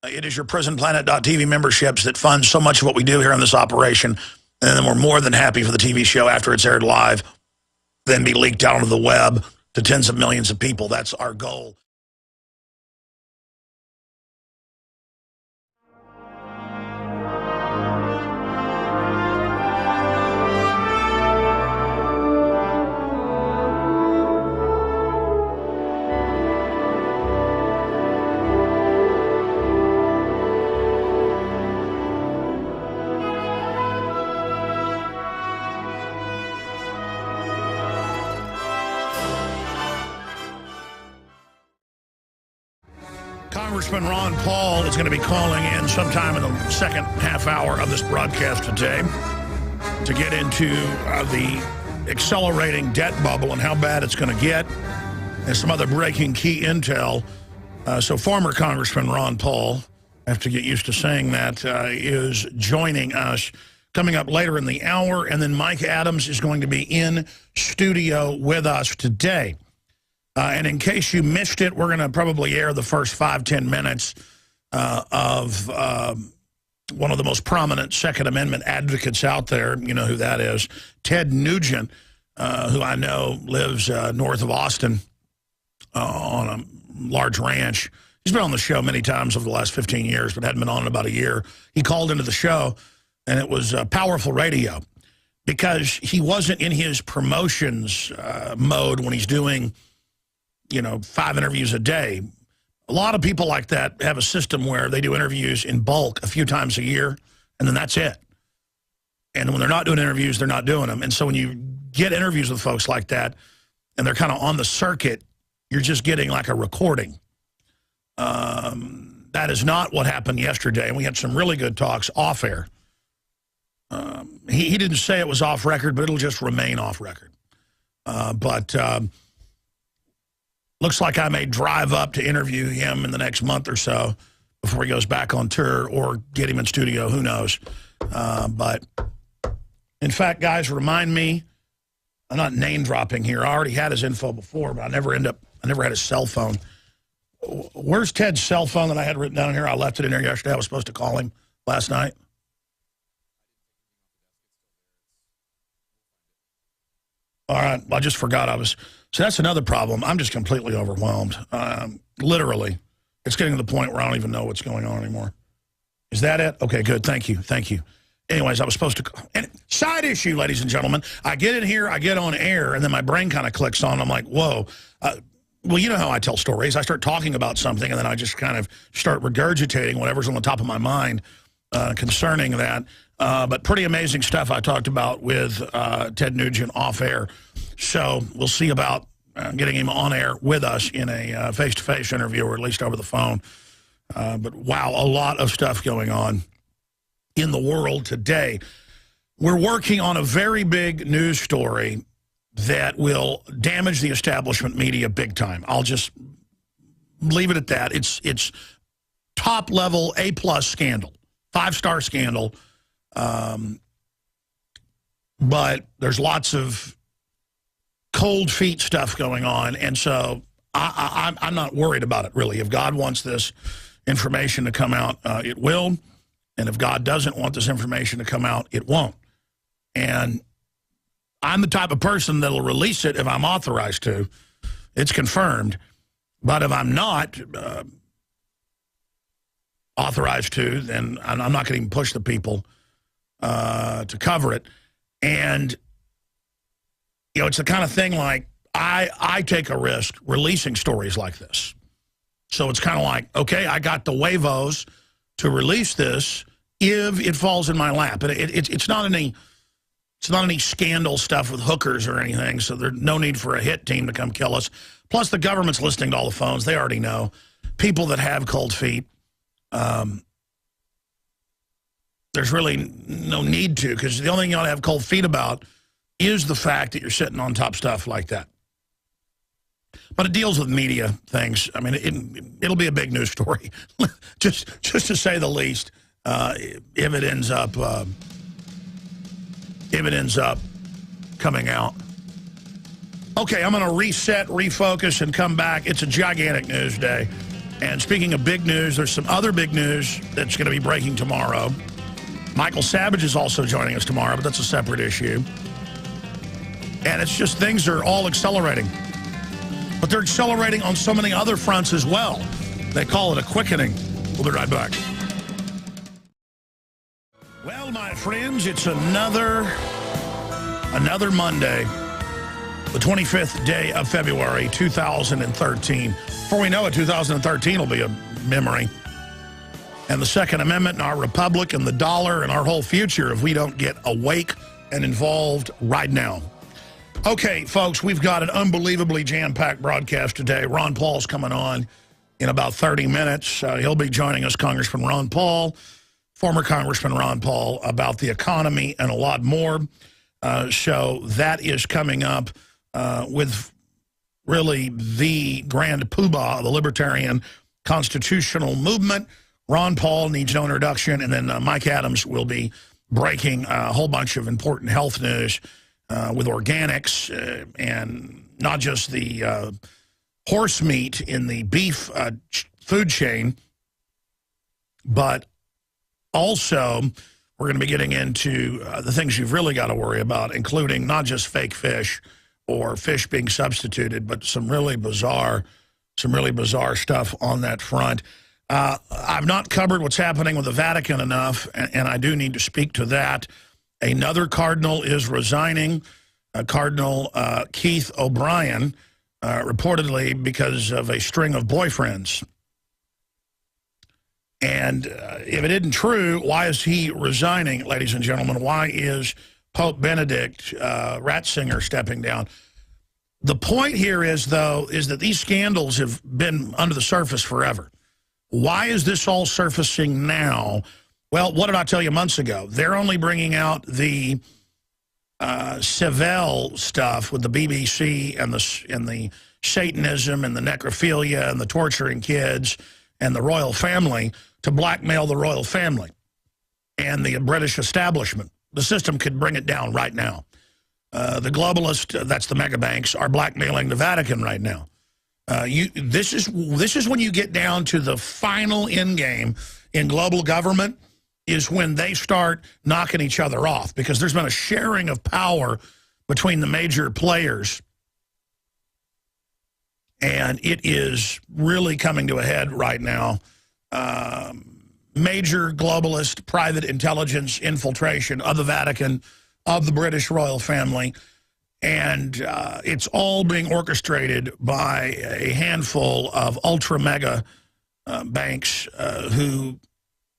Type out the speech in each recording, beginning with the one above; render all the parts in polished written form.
It is your PrisonPlanet.tv memberships that fund so much of what we do here on this operation. And then we're more than happy for the TV show after it's aired live, then be leaked out onto the web to tens of millions of people. That's our goal. Congressman Ron Paul is going to be calling in sometime in the second half hour of this broadcast today to get into the accelerating debt bubble and how bad it's going to get, and some other breaking key intel. So former Congressman Ron Paul, I have to get used to saying that, is joining us coming up later in the hour, and then Mike Adams is going to be in studio with us today. And in case you missed it, we're going to probably air the first 5-10 minutes of one of the most prominent Second Amendment advocates out there. You know who that is, Ted Nugent, who I know lives north of Austin on a large ranch. He's been on the show many times over the last 15 years, but hadn't been on in about a year. He called into the show, and it was powerful radio because he wasn't in his promotions mode when he's doing 5 interviews a day. A lot of people like that have a system where they do interviews in bulk a few times a year, and then that's it. And when they're not doing interviews, they're not doing them. And so when you get interviews with folks like that, and they're kind of on the circuit, you're just getting like a recording. That is not what happened yesterday, and we had some really good talks off air. He didn't say it was off record, but it'll just remain off record. Looks like I may drive up to interview him in the next month or so before he goes back on tour, or get him in studio, who knows. But in fact, guys, remind me, I'm not name dropping here. I already had his info before, but I never had his cell phone. Where's Ted's cell phone that I had written down here? I left it in here yesterday. I was supposed to call him last night. All right, well, I just forgot so that's another problem. I'm just completely overwhelmed. Literally. It's getting to the point where I don't even know what's going on anymore. Is that it? Okay, good. Thank you. Thank you. Anyways, I was supposed to... And side issue, ladies and gentlemen. I get in here, I get on air, and then my brain kind of clicks on. I'm like, whoa. Well, you know how I tell stories. I start talking about something, and then I just kind of start regurgitating whatever's on the top of my mind concerning that. But pretty amazing stuff I talked about with Ted Nugent off air. So we'll see about getting him on air with us in a face-to-face interview, or at least over the phone. But wow, a lot of stuff going on in the world today. We're working on a very big news story that will damage the establishment media big time. I'll just leave it at that. It's top-level, A-plus scandal, 5-star scandal. But there's lots of cold feet stuff going on, and so I'm not worried about it, really. If God wants this information to come out, it will, and if God doesn't want this information to come out, it won't. And I'm the type of person that'll release it if I'm authorized to. It's confirmed. But if I'm not authorized to, then I'm not going to even push the people to cover it. And, it's the kind of thing like I take a risk releasing stories like this. So it's kind of like, okay, I got the huevos to release this if it falls in my lap. And it's not any scandal stuff with hookers or anything, so there's no need for a hit team to come kill us. Plus, the government's listening to all the phones. They already know. People that have cold feet, there's really no need to, because the only thing you ought to have cold feet about is the fact that you're sitting on top stuff like that. But it deals with media things. I mean, it'll be a big news story, just to say the least. If it ends up coming out. Okay, I'm going to reset, refocus, and come back. It's a gigantic news day. And speaking of big news, there's some other big news that's going to be breaking tomorrow. Michael Savage is also joining us tomorrow, but that's a separate issue. And it's just things are all accelerating. But they're accelerating on so many other fronts as well. They call it a quickening. We'll be right back. Well, my friends, it's another Monday, the 25th day of February, 2013. Before we know it, 2013 will be a memory. And the Second Amendment and our republic and the dollar and our whole future if we don't get awake and involved right now. Okay, folks, we've got an unbelievably jam-packed broadcast today. Ron Paul's coming on in about 30 minutes. He'll be joining us, Congressman Ron Paul, former Congressman Ron Paul, about the economy and a lot more. So that is coming up with really the grand poobah of the libertarian constitutional movement. Ron Paul needs no introduction, and then Mike Adams will be breaking a whole bunch of important health news with organics and not just the horse meat in the beef food chain, but also we're going to be getting into the things you've really got to worry about, including not just fake fish or fish being substituted, but some really bizarre stuff on that front. I've not covered what's happening with the Vatican enough, and I do need to speak to that. Another cardinal is resigning, Cardinal Keith O'Brien, reportedly because of a string of boyfriends. And if it isn't true, why is he resigning, ladies and gentlemen? Why is Pope Benedict Ratzinger stepping down? The point here is, though, is that these scandals have been under the surface forever. Why is this all surfacing now? Well, what did I tell you months ago? They're only bringing out the Seville stuff with the BBC and the Satanism and the necrophilia and the torturing kids and the royal family to blackmail the royal family and the British establishment. The system could bring it down right now. The globalists, that's the mega banks, are blackmailing the Vatican right now. This is when you get down to the final end game in global government, is when they start knocking each other off, because there's been a sharing of power between the major players, and it is really coming to a head right now. Major globalist private intelligence infiltration of the Vatican, of the British royal family, and it's all being orchestrated by a handful of ultra-mega banks who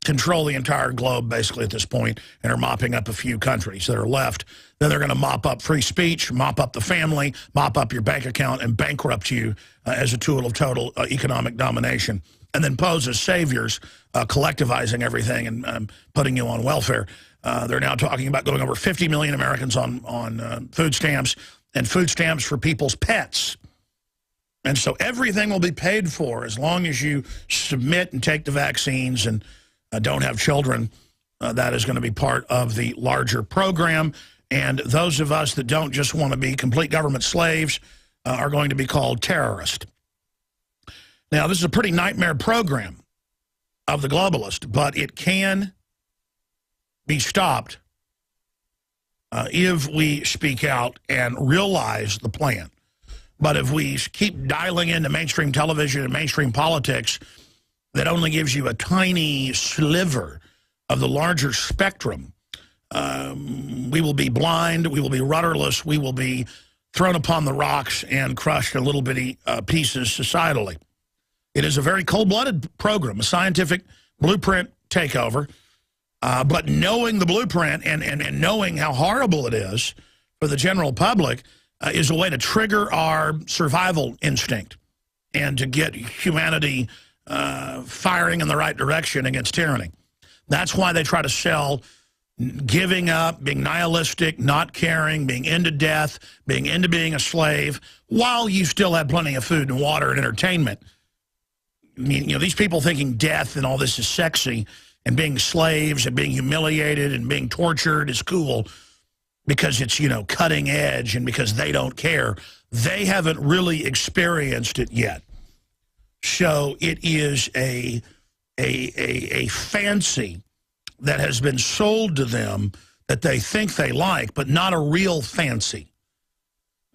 control the entire globe, basically, at this point, and are mopping up a few countries that are left. Then they're going to mop up free speech, mop up the family, mop up your bank account, and bankrupt you as a tool of total economic domination, and then pose as saviors, collectivizing everything and putting you on welfare. They're now talking about going over 50 million Americans on food stamps, and food stamps for people's pets. And so everything will be paid for as long as you submit and take the vaccines and don't have children. That is going to be part of the larger program. And those of us that don't just want to be complete government slaves are going to be called terrorists. Now, this is a pretty nightmare program of the globalist, but it can be stopped if we speak out and realize the plan. But if we keep dialing into mainstream television and mainstream politics that only gives you a tiny sliver of the larger spectrum, we will be blind, we will be rudderless, we will be thrown upon the rocks and crushed in little bitty pieces societally. It is a very cold-blooded program, a scientific blueprint takeover. But knowing the blueprint and knowing how horrible it is for the general public is a way to trigger our survival instinct and to get humanity firing in the right direction against tyranny. That's why they try to sell giving up, being nihilistic, not caring, being into death, being into being a slave, while you still have plenty of food and water and entertainment. I mean, you know, these people thinking death and all this is sexy, and being slaves and being humiliated and being tortured is cool because it's, you know, cutting edge and because they don't care. They haven't really experienced it yet. So it is a fancy that has been sold to them that they think they like, but not a real fancy.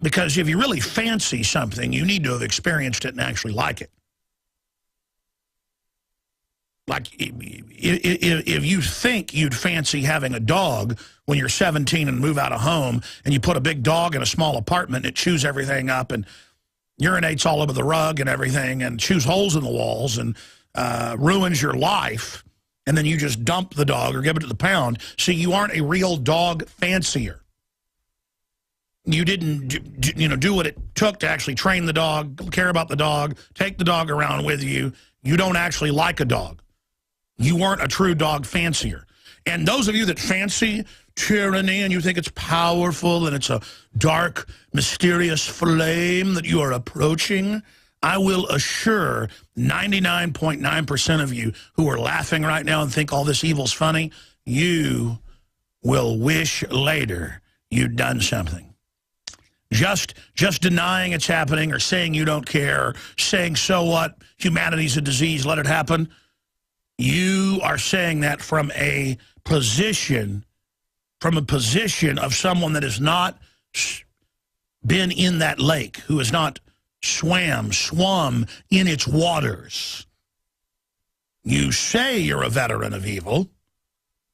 Because if you really fancy something, you need to have experienced it and actually like it. Like, if you think you'd fancy having a dog when you're 17 and move out of home, and you put a big dog in a small apartment and it chews everything up and urinates all over the rug and everything and chews holes in the walls and ruins your life, and then you just dump the dog or give it to the pound, see, you aren't a real dog fancier. You didn't do what it took to actually train the dog, care about the dog, take the dog around with you. You don't actually like a dog. You weren't a true dog fancier. And those of you that fancy tyranny and you think it's powerful and it's a dark, mysterious flame that you are approaching, I will assure 99.9% of you who are laughing right now and think all this evil's funny, you will wish later you'd done something. Just denying it's happening or saying you don't care, or saying, so what, humanity's a disease, let it happen. You are saying that from a position of someone that has not been in that lake, who has not swum in its waters. You say you're a veteran of evil.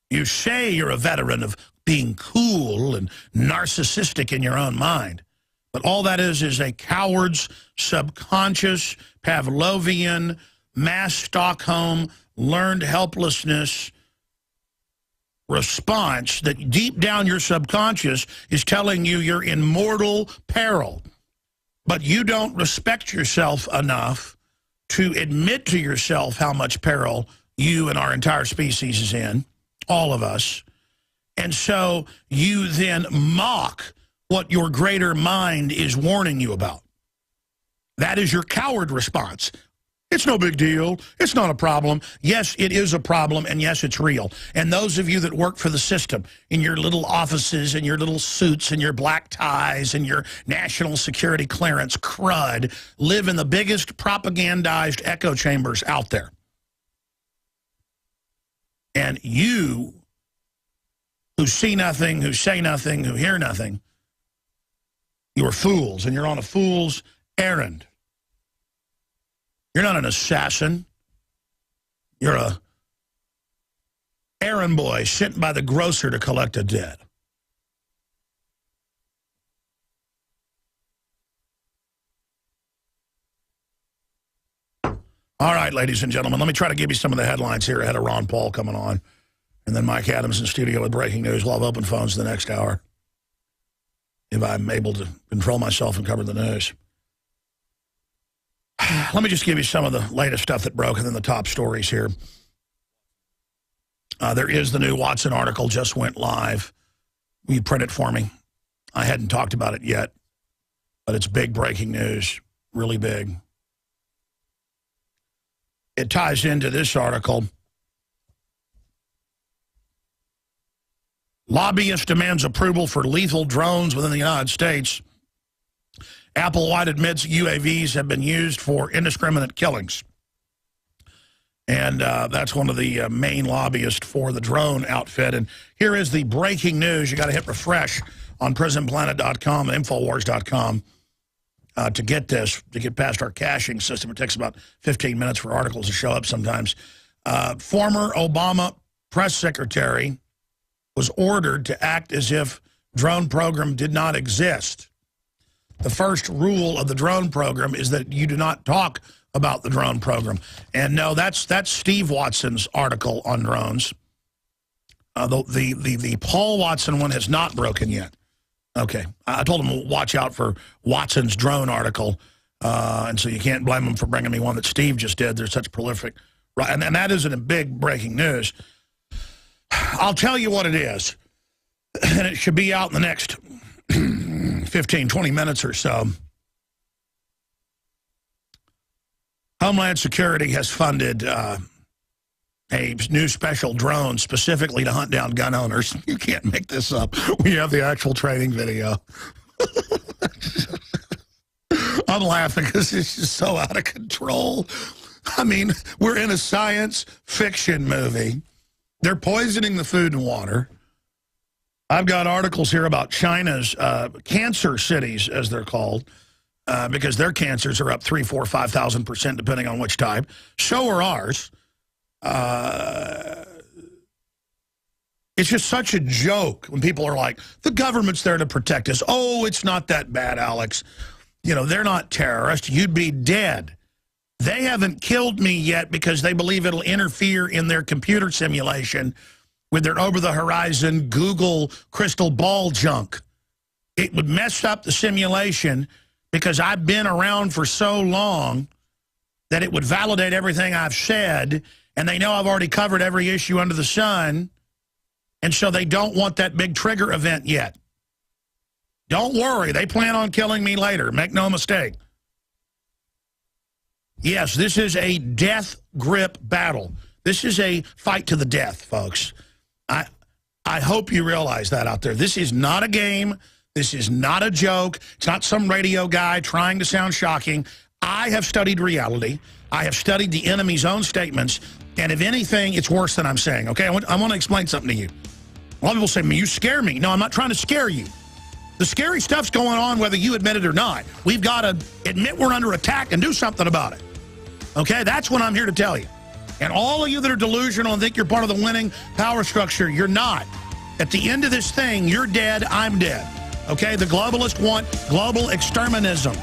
You say you're a veteran of being cool and narcissistic in your own mind. But all that is a coward's subconscious, Pavlovian, mass Stockholm, learned helplessness response that deep down your subconscious is telling you you're in mortal peril. But you don't respect yourself enough to admit to yourself how much peril you and our entire species is in, all of us. And so you then mock what your greater mind is warning you about. That is your coward response. It's no big deal. It's not a problem. Yes, it is a problem, and yes, it's real. And those of you that work for the system, in your little offices, and your little suits, and your black ties, and your national security clearance crud, live in the biggest propagandized echo chambers out there. And you, who see nothing, who say nothing, who hear nothing, you're fools, and you're on a fool's errand. You're not an assassin. You're a errand boy sent by the grocer to collect a debt. All right, ladies and gentlemen, let me try to give you some of the headlines here ahead of Ron Paul coming on. And then Mike Adams in studio with breaking news. We'll have open phones the next hour, if I'm able to control myself and cover the news. Let me just give you some of the latest stuff that broke and then the top stories here. There is the new Watson article, just went live. Will you print it for me? I hadn't talked about it yet, but it's big breaking news, really big. It ties into this article. Lobbyist demands approval for lethal drones within the United States. Applewhite admits UAVs have been used for indiscriminate killings. And that's one of the main lobbyists for the drone outfit. And here is the breaking news. You got to hit refresh on prisonplanet.com and Infowars.com to get this, to get past our caching system. It takes about 15 minutes for articles to show up sometimes. Former Obama press secretary was ordered to act as if drone program did not exist. The first rule of the drone program is that you do not talk about the drone program. And no, that's Steve Watson's article on drones. The Paul Watson one has not broken yet. Okay, I told him to watch out for Watson's drone article, and so you can't blame him for bringing me one that Steve just did. They're such prolific, right? And that isn't a big breaking news. I'll tell you what it is, and it should be out in the next 15, 20 minutes or so. Homeland Security has funded a new special drone specifically to hunt down gun owners. You can't make this up. We have the actual training video. I'm laughing because it's just so out of control. I mean, we're in a science fiction movie. They're poisoning the food and water. I've got articles here about China's cancer cities, as they're called, because their cancers are up 3, 4, 5,000%, depending on which type. So are ours. It's just such a joke when people are like, the government's there to protect us. Oh, it's not that bad, Alex. You know, they're not terrorists. You'd be dead. They haven't killed me yet because they believe it'll interfere in their computer simulation with their over-the-horizon Google crystal ball junk. It would mess up the simulation because I've been around for so long that it would validate everything I've said, and they know I've already covered every issue under the sun, and so they don't want that big trigger event yet. Don't worry, they plan on killing me later. Make no mistake. Yes, this is a death grip battle. This is a fight to the death, folks. I hope you realize that out there. This is not a game. This is not a joke. It's not some radio guy trying to sound shocking. I have studied reality. I have studied the enemy's own statements. And if anything, it's worse than I'm saying. Okay, I want to explain something to you. A lot of people say, you scare me. No, I'm not trying to scare you. The scary stuff's going on whether you admit it or not. We've got to admit we're under attack and do something about it. Okay, that's what I'm here to tell you. And all of you that are delusional and think you're part of the winning power structure, you're not. At the end of this thing, you're dead, I'm dead. Okay, the globalists want global exterminism.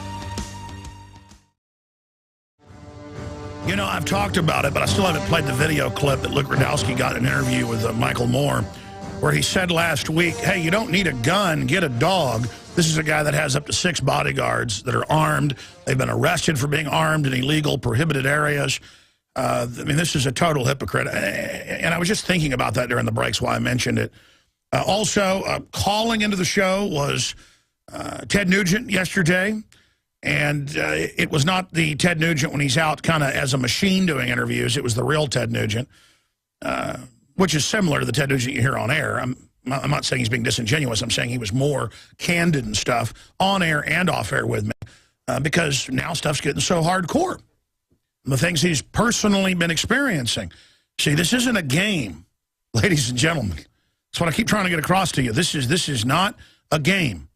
You know, I've talked about it, but I still haven't played the video clip that Luke Radowski got in an interview with Michael Moore, where he said last week, hey, you don't need a gun, get a dog. This is a guy that has up to 6 bodyguards that are armed. They've been arrested for being armed in illegal, prohibited areas. I mean, this is a total hypocrite. And I was just thinking about that during the breaks while I mentioned it. Also, calling into the show was Ted Nugent yesterday. And it was not the Ted Nugent when he's out kind of as a machine doing interviews. It was the real Ted Nugent, which is similar to the Ted Nugent you hear on air. I'm not saying he's being disingenuous. I'm saying he was more candid and stuff on air and off air with me because now stuff's getting so hardcore. The things he's personally been experiencing. See, this isn't a game, ladies and gentlemen. That's what I keep trying to get across to you. This is not a game.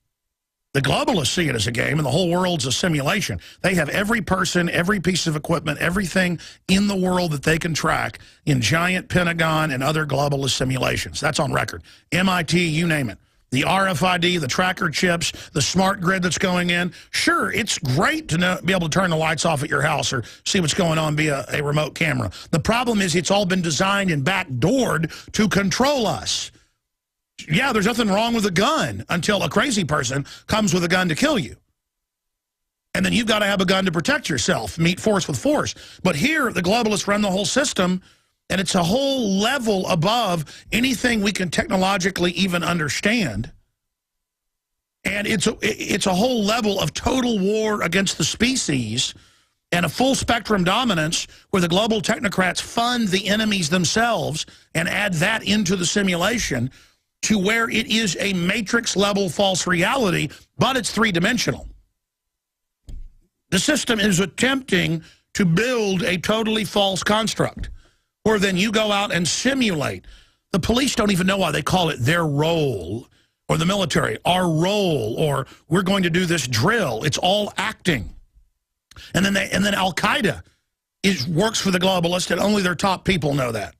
The globalists see it as a game, and the whole world's a simulation. They have every person, every piece of equipment, everything in the world that they can track in giant Pentagon and other globalist simulations. That's on record. MIT, you name it. The RFID, the tracker chips, the smart grid that's going in. Sure, it's great to be able to turn the lights off at your house or see what's going on via a remote camera. The problem is it's all been designed and backdoored to control us. Yeah, there's nothing wrong with a gun until a crazy person comes with a gun to kill you. And then you've got to have a gun to protect yourself, meet force with force. But here, the globalists run the whole system, and it's a whole level above anything we can technologically even understand. And it's a whole level of total war against the species and a full spectrum dominance where the global technocrats fund the enemies themselves and add that into the simulation to where it is a matrix-level false reality, but it's three-dimensional. The system is attempting to build a totally false construct, where then you go out and simulate. The police don't even know why they call it their role, or the military, our role, or we're going to do this drill. It's all acting. And then Al-Qaeda works for the globalists, and only their top people know that.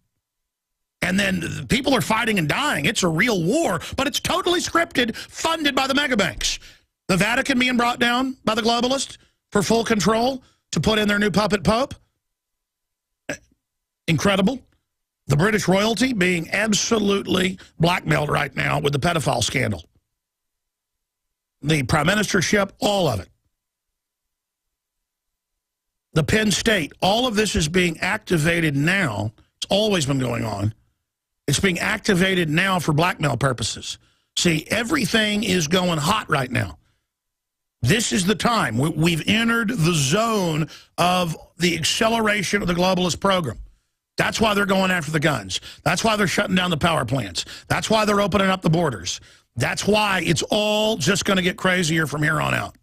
And then people are fighting and dying. It's a real war, but it's totally scripted, funded by the megabanks. The Vatican being brought down by the globalists for full control to put in their new puppet pope. Incredible. The British royalty being absolutely blackmailed right now with the pedophile scandal. The prime ministership, all of it. The Penn State, all of this is being activated now. It's always been going on. It's being activated now for blackmail purposes. See, everything is going hot right now. This is the time. We've entered the zone of the acceleration of the globalist program. That's why they're going after the guns. That's why they're shutting down the power plants. That's why they're opening up the borders. That's why it's all just going to get crazier from here on out.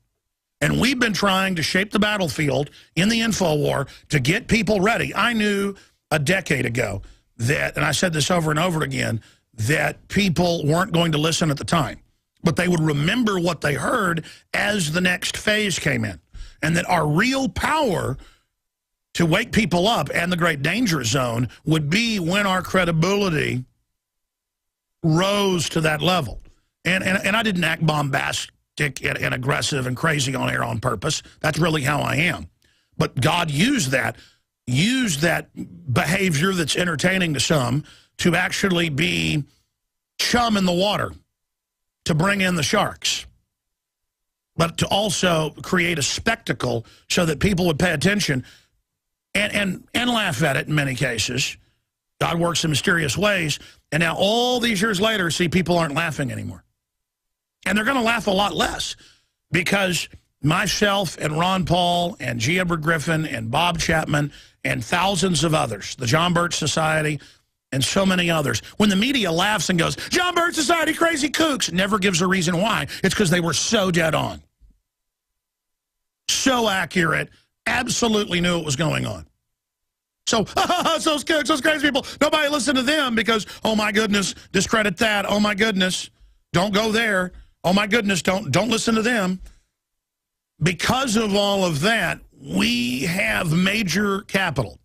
And we've been trying to shape the battlefield in the info war to get people ready. I knew a decade ago that, and I said this over and over again, that people weren't going to listen at the time, but they would remember what they heard as the next phase came in. And that our real power to wake people up and the great danger zone would be when our credibility rose to that level. And I didn't act bombastic and aggressive and crazy on air on purpose. That's really how I am. But God used that behavior that's entertaining to some to actually be chum in the water, to bring in the sharks, but to also create a spectacle so that people would pay attention and laugh at it in many cases. God works in mysterious ways, and now all these years later, see, people aren't laughing anymore. And they're going to laugh a lot less because myself and Ron Paul and G. Edward Griffin and Bob Chapman and thousands of others, the John Birch Society, and so many others. When the media laughs and goes, John Birch Society, crazy kooks, never gives a reason why. It's because they were so dead on. So accurate, absolutely knew what was going on. So, those kooks, those crazy people, nobody listened to them because, oh my goodness, discredit that. Oh my goodness, don't go there. Oh my goodness, don't listen to them. Because of all of that, we have major capital.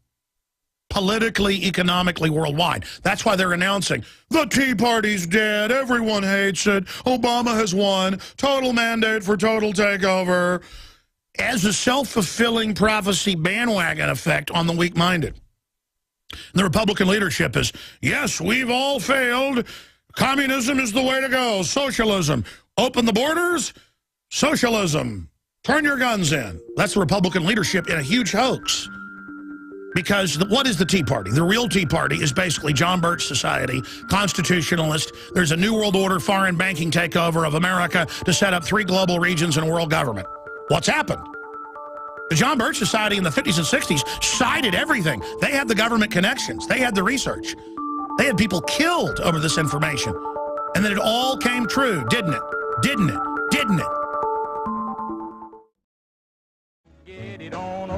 Politically, economically, worldwide. That's why they're announcing, the Tea Party's dead, everyone hates it, Obama has won, total mandate for total takeover, as a self-fulfilling prophecy bandwagon effect on the weak-minded. The Republican leadership is, yes, we've all failed, communism is the way to go, socialism, open the borders, socialism, turn your guns in. That's the Republican leadership in a huge hoax. Because what is the Tea Party? The real Tea Party is basically John Birch Society, constitutionalist. There's a New World Order foreign banking takeover of America to set up 3 global regions and world government. What's happened? The John Birch Society in the 50s and 60s cited everything. They had the government connections. They had the research. They had people killed over this information. And then it all came true, didn't it? Didn't it? Didn't it?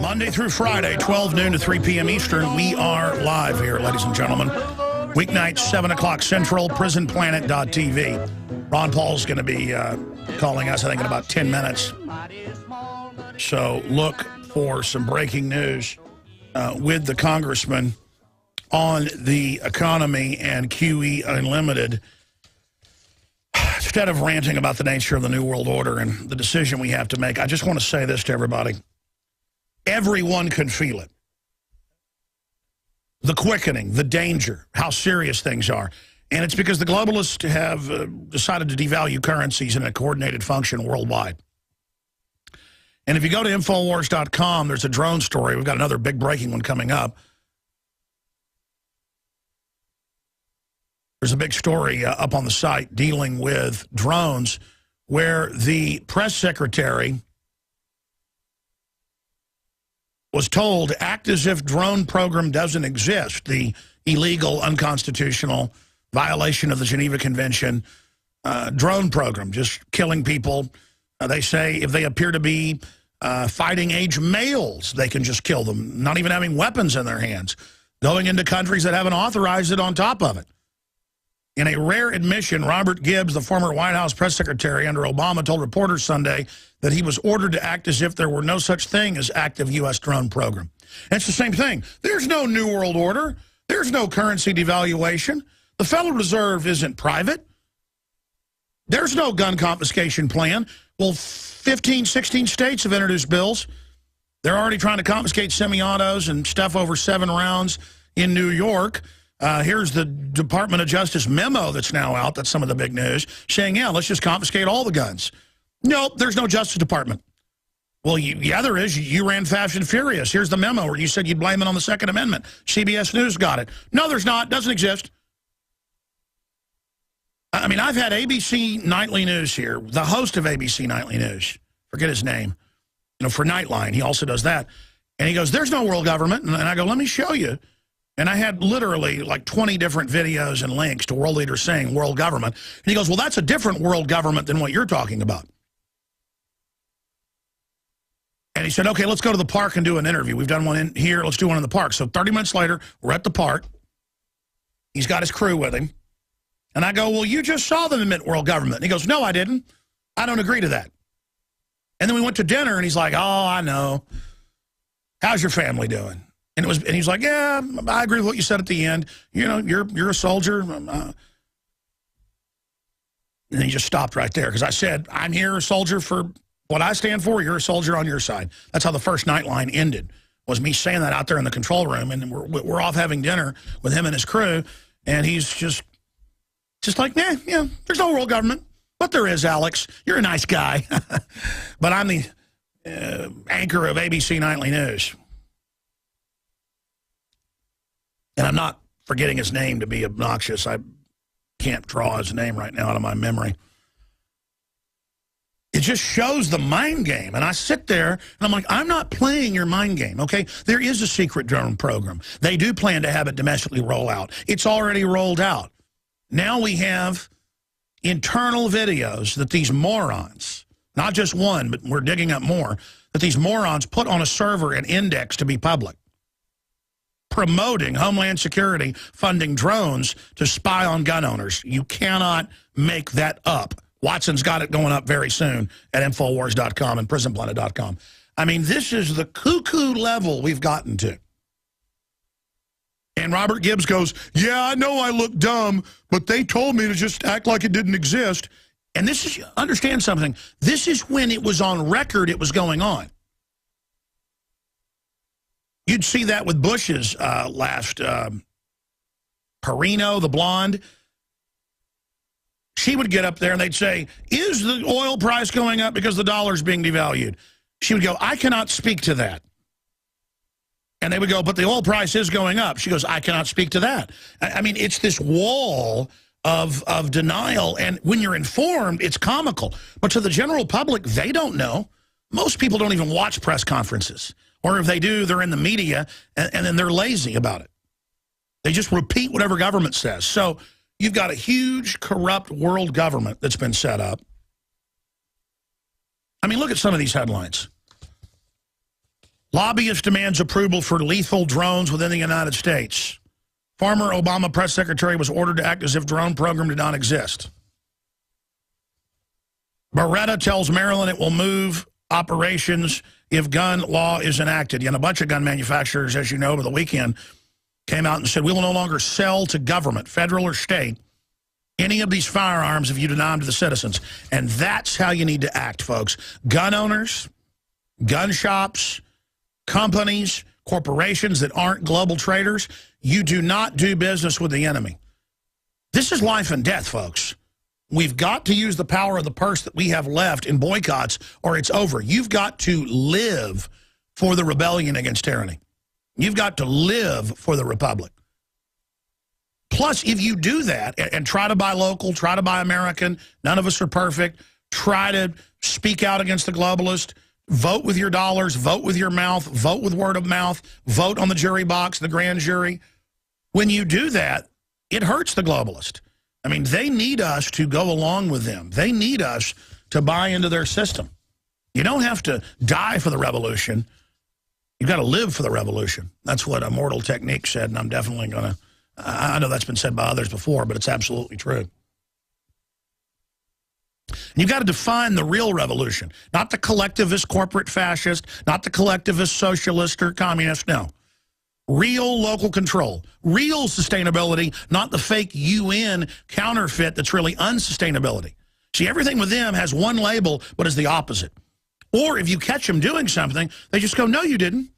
Monday through Friday, 12 noon to 3 p.m. Eastern, we are live here, ladies and gentlemen. Weeknights, 7 o'clock Central, prisonplanet.tv. Ron Paul's going to be calling us, I think, in about 10 minutes. So look for some breaking news with the congressman on the economy and QE Unlimited. Instead of ranting about the nature of the New World Order and the decision we have to make, I just want to say this to everybody. Everyone can feel it. The quickening, the danger, how serious things are. And it's because the globalists have decided to devalue currencies in a coordinated function worldwide. And if you go to Infowars.com, there's a drone story. We've got another big breaking one coming up. There's a big story up on the site dealing with drones where the press secretary was told to act as if drone program doesn't exist, the illegal, unconstitutional violation of the Geneva Convention drone program, just killing people. They say if they appear to be fighting-age males, they can just kill them, not even having weapons in their hands, going into countries that haven't authorized it on top of it. In a rare admission, Robert Gibbs, the former White House press secretary under Obama, told reporters Sunday that he was ordered to act as if there were no such thing as active U.S. drone program. And it's the same thing. There's no New World Order. There's no currency devaluation. The Federal Reserve isn't private. There's no gun confiscation plan. Well, 15, 16 states have introduced bills. They're already trying to confiscate semi-autos and stuff over 7 rounds in New York. Here's the Department of Justice memo that's now out. That's some of the big news, saying, yeah, let's just confiscate all the guns. Nope, there's no Justice Department. Well, yeah, there is. You ran Fast and Furious. Here's the memo where you said you'd blame it on the Second Amendment. CBS News got it. No, there's not. Doesn't exist. I mean, I've had ABC Nightly News here, the host of ABC Nightly News, forget his name, for Nightline. He also does that. And he goes, there's no world government. And I go, let me show you. And I had literally like 20 different videos and links to world leaders saying world government. And he goes, well, that's a different world government than what you're talking about. And he said, okay, let's go to the park and do an interview. We've done one in here. Let's do one in the park. So 30 minutes later, we're at the park. He's got his crew with him. And I go, well, you just saw them admit world government. And he goes, no, I didn't. I don't agree to that. And then we went to dinner, and he's like, oh, I know. How's your family doing? And he's like, yeah, I agree with what you said at the end. You know, you're a soldier. And he just stopped right there because I said, I'm here a soldier for what I stand for. You're a soldier on your side. That's how the first night line ended, was me saying that out there in the control room. And we're off having dinner with him and his crew. And he's just like, nah, yeah, there's no world government. But there is, Alex. You're a nice guy. But I'm the anchor of ABC Nightly News. And I'm not forgetting his name to be obnoxious. I can't draw his name right now out of my memory. It just shows the mind game. And I sit there, and I'm like, I'm not playing your mind game, okay? There is a secret drone program. They do plan to have it domestically roll out. It's already rolled out. Now we have internal videos that these morons, not just one, but we're digging up more, that these morons put on a server and index to be public, promoting Homeland Security funding drones to spy on gun owners. You cannot make that up. Watson's got it going up very soon at Infowars.com and PrisonPlanet.com. I mean, this is the cuckoo level we've gotten to. And Robert Gibbs goes, yeah, I know I look dumb, but they told me to just act like it didn't exist. And this is, understand something, this is when it was on record it was going on. You'd see that with Bush's last, Perino, the blonde. She would get up there and they'd say, is the oil price going up because the dollar's being devalued? She would go, I cannot speak to that. And they would go, but the oil price is going up. She goes, I cannot speak to that. I mean, it's this wall of denial. And when you're informed, it's comical. But to the general public, they don't know. Most people don't even watch press conferences. Or if they do, they're in the media, and then they're lazy about it. They just repeat whatever government says. So you've got a huge, corrupt world government that's been set up. I mean, look at some of these headlines. Lobbyist demands approval for lethal drones within the United States. Former Obama press secretary was ordered to act as if drone program did not exist. Beretta tells Maryland it will move operations if gun law is enacted. And a bunch of gun manufacturers, as you know, over the weekend came out and said, we will no longer sell to government, federal or state, any of these firearms if you deny them to the citizens. And that's how you need to act, folks. Gun owners, gun shops, companies, corporations that aren't global traders, you do not do business with the enemy. This is life and death, folks. We've got to use the power of the purse that we have left in boycotts or it's over. You've got to live for the rebellion against tyranny. You've got to live for the republic. Plus, if you do that and try to buy local, try to buy American, none of us are perfect, try to speak out against the globalist, vote with your dollars, vote with your mouth, vote with word of mouth, vote on the jury box, the grand jury. When you do that, it hurts the globalist. I mean, they need us to go along with them. They need us to buy into their system. You don't have to die for the revolution. You've got to live for the revolution. That's what Immortal Technique said, and I'm definitely going to, I know that's been said by others before, but it's absolutely true. And you've got to define the real revolution, not the collectivist corporate fascist, not the collectivist socialist or communist, no. Real local control, real sustainability, not the fake UN counterfeit that's really unsustainability. See, everything with them has one label, but is the opposite. Or if you catch them doing something, they just go, no, you didn't.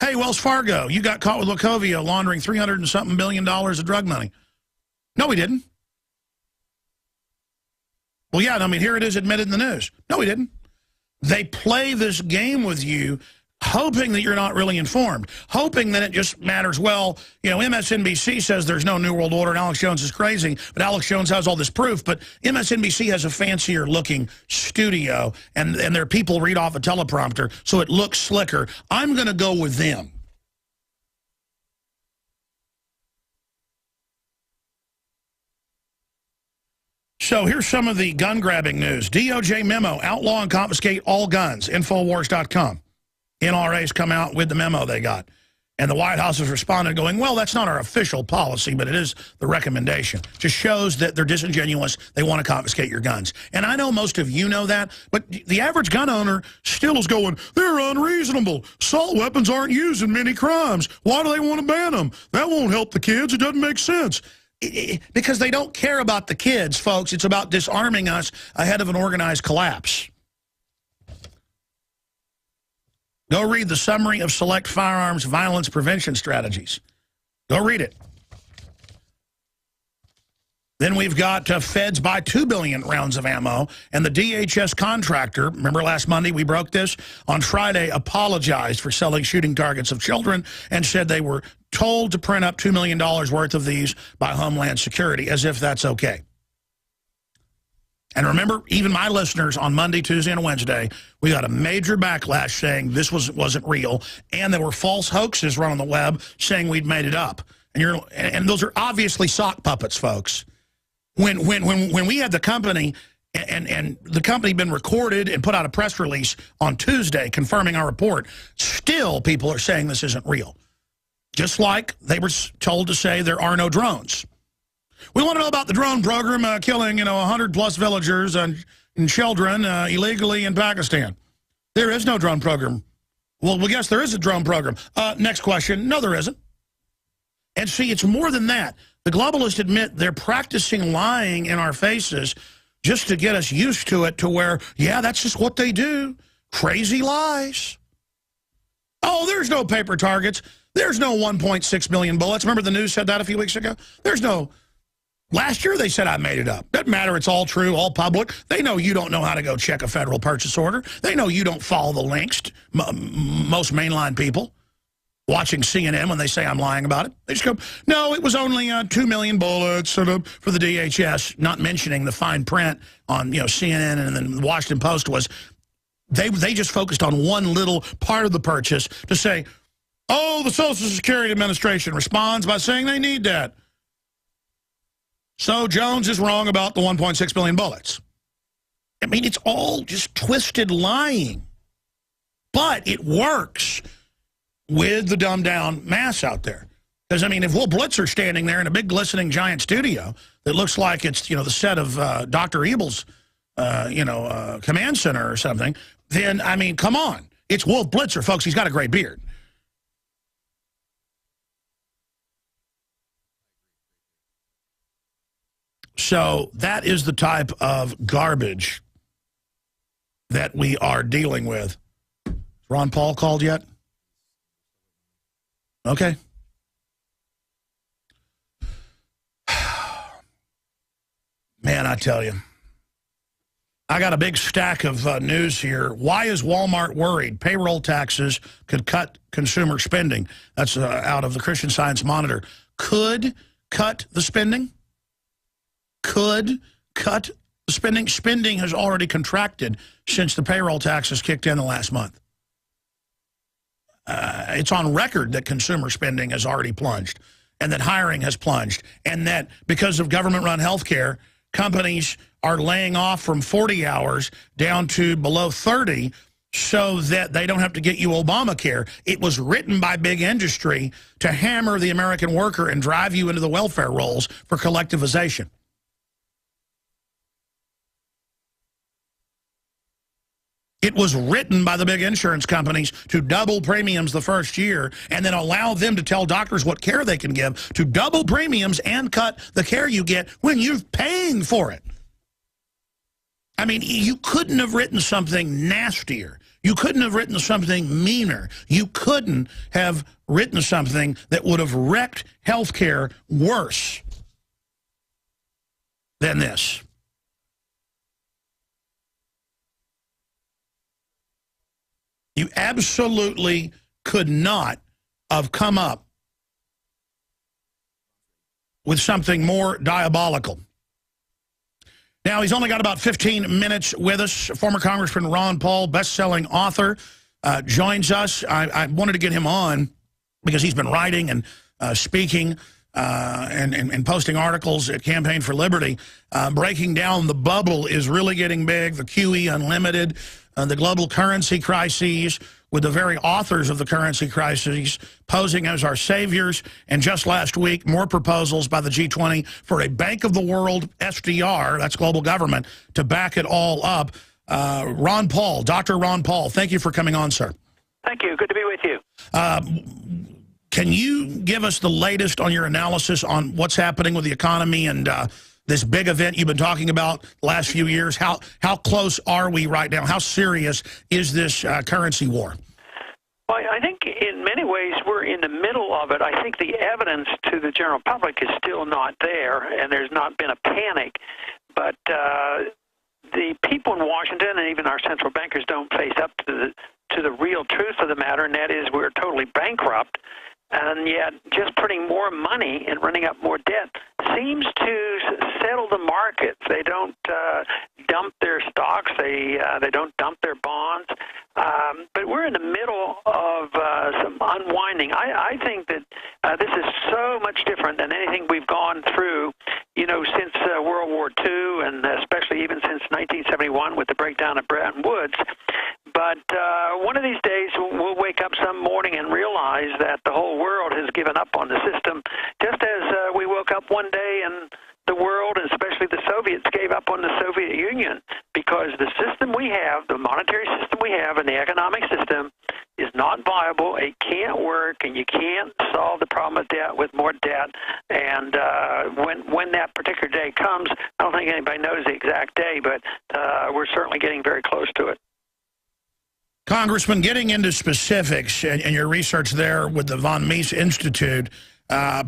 Hey, Wells Fargo, you got caught with Wachovia laundering $300 and something billion of drug money. No, we didn't. Well, yeah, I mean, here it is admitted in the news. No, we didn't. They play this game with you, hoping that you're not really informed, hoping that it just matters. Well, you know, MSNBC says there's no New World Order and Alex Jones is crazy, but Alex Jones has all this proof. But MSNBC has a fancier looking studio, and their people read off a teleprompter, so it looks slicker. I'm going to go with them. So here's some of the gun-grabbing news. DOJ memo, outlaw and confiscate all guns, Infowars.com. NRA's come out with the memo they got. And the White House has responded going, well, that's not our official policy, but it is the recommendation. Just shows that they're disingenuous. They want to confiscate your guns. And I know most of you know that, but the average gun owner still is going, they're unreasonable. Assault weapons aren't used in many crimes. Why do they want to ban them? That won't help the kids. It doesn't make sense. Because they don't care about the kids, folks. It's about disarming us ahead of an organized collapse. Go read the summary of select firearms violence prevention strategies. Go read it. Then we've got feds buy 2 billion rounds of ammo, and the DHS contractor, remember last Monday we broke this, on Friday apologized for selling shooting targets of children and said they were told to print up $2 million worth of these by Homeland Security, as if that's okay. And remember, even my listeners on Monday, Tuesday, and Wednesday, we got a major backlash saying this wasn't real, and there were false hoaxes run on the web saying we'd made it up. And those are obviously sock puppets, folks. When we had the company, and the company been recorded and put out a press release on Tuesday confirming our report, still people are saying this isn't real. Just like they were told to say there are no drones. We want to know about the drone program killing, 100-plus villagers and children illegally in Pakistan. There is no drone program. Well, yes, there is a drone program. Next question. No, there isn't. And see, it's more than that. The globalists admit they're practicing lying in our faces just to get us used to it, to where, yeah, that's just what they do. Crazy lies. Oh, there's no paper targets. There's no 1.6 million bullets. Remember the news said that a few weeks ago? There's no... Last year they said I made it up. Doesn't matter. It's all true, all public. They know you don't know how to go check a federal purchase order. They know you don't follow the links, most mainline people watching CNN when they say I'm lying about it. They just go, no, it was only 2 million bullets for the DHS, not mentioning the fine print on CNN, and then the Washington Post was, they just focused on one little part of the purchase to say, oh, the Social Security Administration responds by saying they need that. So Jones is wrong about the 1.6 billion bullets. I mean, it's all just twisted lying. But it works with the dumbed-down mass out there. Because, I mean, if Will Blitzer standing there in a big glistening giant studio that looks like it's, the set of Dr. Evil's, command center or something, then, I mean, come on. It's Wolf Blitzer, folks. He's got a great beard. So that is the type of garbage that we are dealing with. Is Ron Paul called yet? Okay. Man, I tell you. I got a big stack of news here. Why is Walmart worried? Payroll taxes could cut consumer spending. That's out of the Christian Science Monitor. Could cut the spending? Could cut the spending. Spending has already contracted since the payroll taxes kicked in the last month. It's on record that consumer spending has already plunged, and that hiring has plunged, and that because of government-run health care, companies are laying off from 40 hours down to below 30 so that they don't have to get you Obamacare. It was written by big industry to hammer the American worker and drive you into the welfare rolls for collectivization. It was written by the big insurance companies to double premiums the first year and then allow them to tell doctors what care they can give, to double premiums and cut the care you get when you're paying for it. I mean, you couldn't have written something nastier. You couldn't have written something meaner. You couldn't have written something that would have wrecked health care worse than this. You absolutely could not have come up with something more diabolical. Now, he's only got about 15 minutes with us. Former Congressman Ron Paul, best-selling author, joins us. I wanted to get him on because he's been writing and speaking and posting articles at Campaign for Liberty, breaking down the bubble is really getting big, the QE unlimited, the global currency crises, with the very authors of the currency crises posing as our saviors. And just last week, more proposals by the G20 for a Bank of the World SDR, that's global government, to back it all up. Ron Paul, Dr. Ron Paul, thank you for coming on, sir. Thank you. Good to be with you. Can you give us the latest on your analysis on what's happening with the economy and this big event you've been talking about the last few years? How close are we right now? How serious is this currency war? Well, I think in many ways we're in the middle of it. I think the evidence to the general public is still not there, and there's not been a panic. But the people in Washington and even our central bankers don't face up to the real truth of the matter, and that is we're totally bankrupt. And yet just printing more money and running up more debt seems to settle the markets. They don't dump their stocks. They don't dump their bonds. But we're in the middle of some unwinding. I think that this is so much different than anything we've gone through, since World War II, and especially even since 1971 with the breakdown of Bretton Woods. But one of these days we'll wake up some morning and realize that the whole world has given up on the system, just as we woke up one day and the world, and especially the Soviets, gave up on the Soviet Union, because the system we have, the monetary system we have, and the economic system is not viable. It can't work, and you can't solve the problem of debt with more debt. And when that particular day comes, I don't think anybody knows the exact day, but we're certainly getting very close to it. Congressman, getting into specifics and your research there with the Von Mises Institute,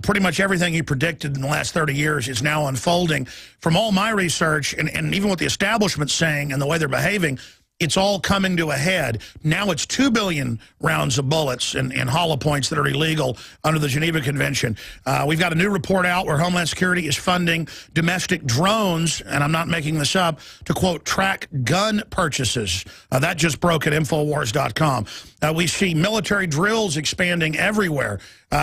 pretty much everything you predicted in the last 30 years is now unfolding. From all my research, and even what the establishment's saying and the way they're behaving, it's all coming to a head. Now it's 2 billion rounds of bullets and hollow points that are illegal under the Geneva Convention. We've got a new report out where Homeland Security is funding domestic drones, and I'm not making this up, to, quote, track gun purchases. That just broke at Infowars.com. We see military drills expanding everywhere.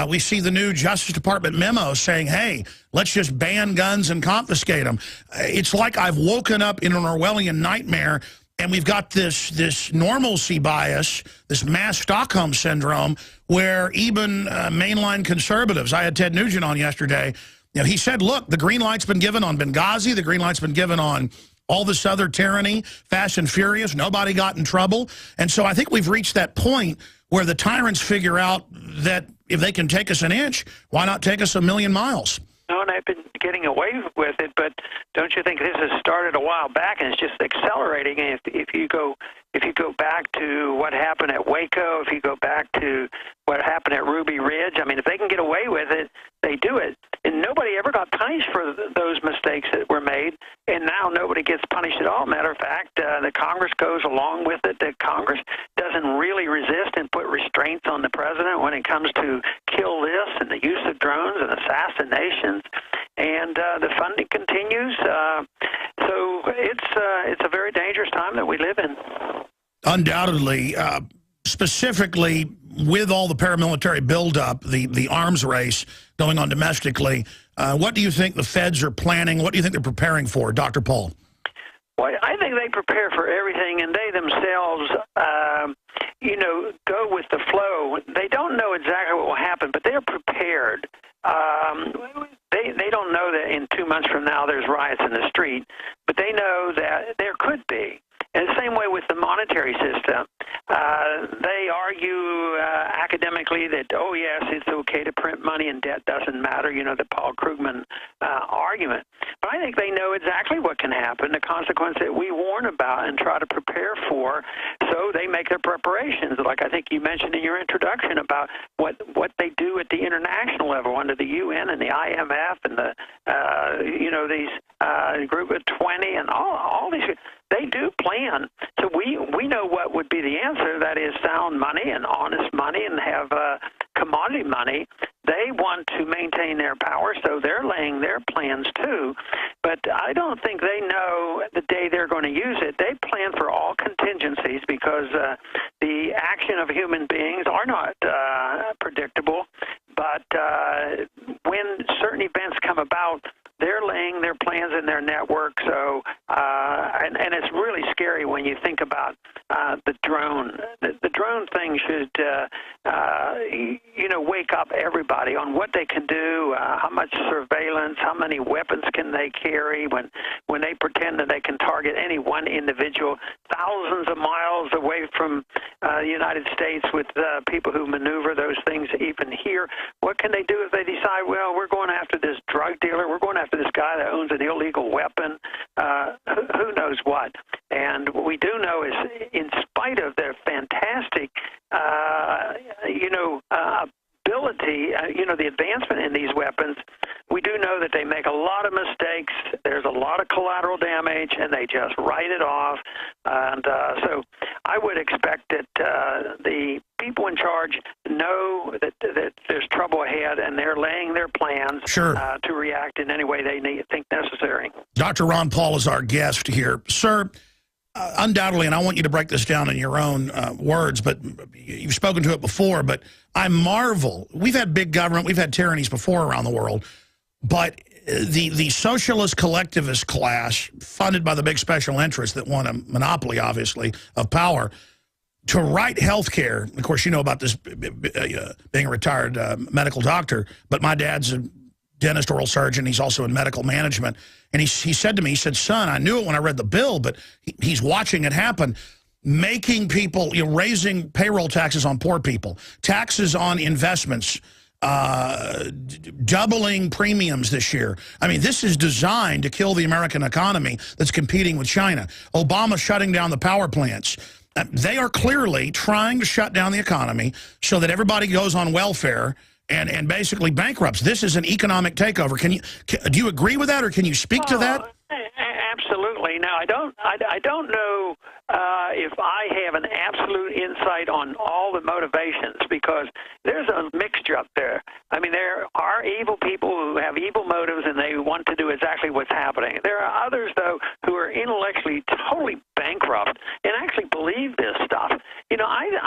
We see the new Justice Department memo saying, hey, let's just ban guns and confiscate them. It's like I've woken up in an Orwellian nightmare. And we've got this normalcy bias, this mass Stockholm syndrome, where even mainline conservatives, I had Ted Nugent on yesterday, he said, look, the green light's been given on Benghazi, the green light's been given on all this other tyranny, Fast and Furious, nobody got in trouble. And so I think we've reached that point where the tyrants figure out that if they can take us an inch, why not take us a million miles? No, and I've been getting away with it, but don't you think this has started a while back and it's just accelerating? And if you go back to what happened at Waco, if you go back to what happened at Ruby Ridge, I mean, if they can get away with it, they do it. And nobody ever got punished for those mistakes that were made, and now nobody gets punished at all. Matter of fact, the Congress goes along with it. The Congress doesn't really resist and put restraints on the president when it comes to kill lists and the use of drones and assassinations, and the funding continues. So it's a very dangerous time that we live in. Undoubtedly, specifically with all the paramilitary buildup, the arms race going on domestically, what do you think the feds are planning? What do you think they're preparing for, Dr. Paul? Well, I think they prepare for everything, and they themselves, go with the flow. They don't know exactly what will happen, but they're prepared. They don't know that in 2 months from now there's riots in the street, but they know that there could be. And the same way with the monetary system. They argue academically that, oh, yes, it's okay to print money and debt doesn't matter, the Paul Krugman argument. But I think they know exactly what can happen, the consequence that we warn about and try to prepare for, so they make their preparations, like I think you mentioned in your introduction about what they do at the international level under the UN and the IMF and the, these group of 20 and all these. They do plan. So we know what would be the answer. That is sound money and honest money and have commodity money. They want to maintain their power, so they're laying their plans too. But I don't think they know the day they're going to use it. They plan for all contingencies because the action of human beings are not predictable. But when come about, they're laying their plans in their network. So, and it's really scary when you think about the drone. The drone thing should, wake up everybody on what they can do, how much surveillance, how many weapons can they carry when they pretend that they can target any one individual thousands of miles away from the United States with people who maneuver those things even here. What can they do if they decide, well, we're going after this drug dealer, we're going after this guy that owns an illegal weapon, who knows what? And what we do know is, in spite of their fantastic, ability, the advancement in these weapons, we do know that they make a lot of mistakes. There's a lot of collateral damage, and they just write it off. And so I would expect that the people in charge know that there's trouble ahead, and they're laying their plans to react in any way they think necessary. Dr. Ron Paul is our guest here. Sir, undoubtedly, and I want you to break this down in your own words, but you've spoken to it before, but I marvel. We've had big government, we've had tyrannies before around the world, but the socialist collectivist class, funded by the big special interests that want a monopoly, obviously, of power, to write health care. Of course, you know about this being a retired medical doctor, but my dad's a dentist, oral surgeon. He's also in medical management. And he said to me, he said, son, I knew it when I read the bill, but he's watching it happen. Making people, raising payroll taxes on poor people, taxes on investments, doubling premiums this year. I mean, this is designed to kill the American economy that's competing with China. Obama shutting down the power plants. They are clearly trying to shut down the economy so that everybody goes on welfare and basically bankrupts. This is an economic takeover. Do you agree with that, or can you speak to that? Absolutely. Now, I don't know if I have an absolute insight on all the motivations, because there's a mixture up there. I mean, there are evil people who have evil motives, and they want to do exactly what's happening. There are others, though, who are intellectually totally bankrupt and actually believe this stuff.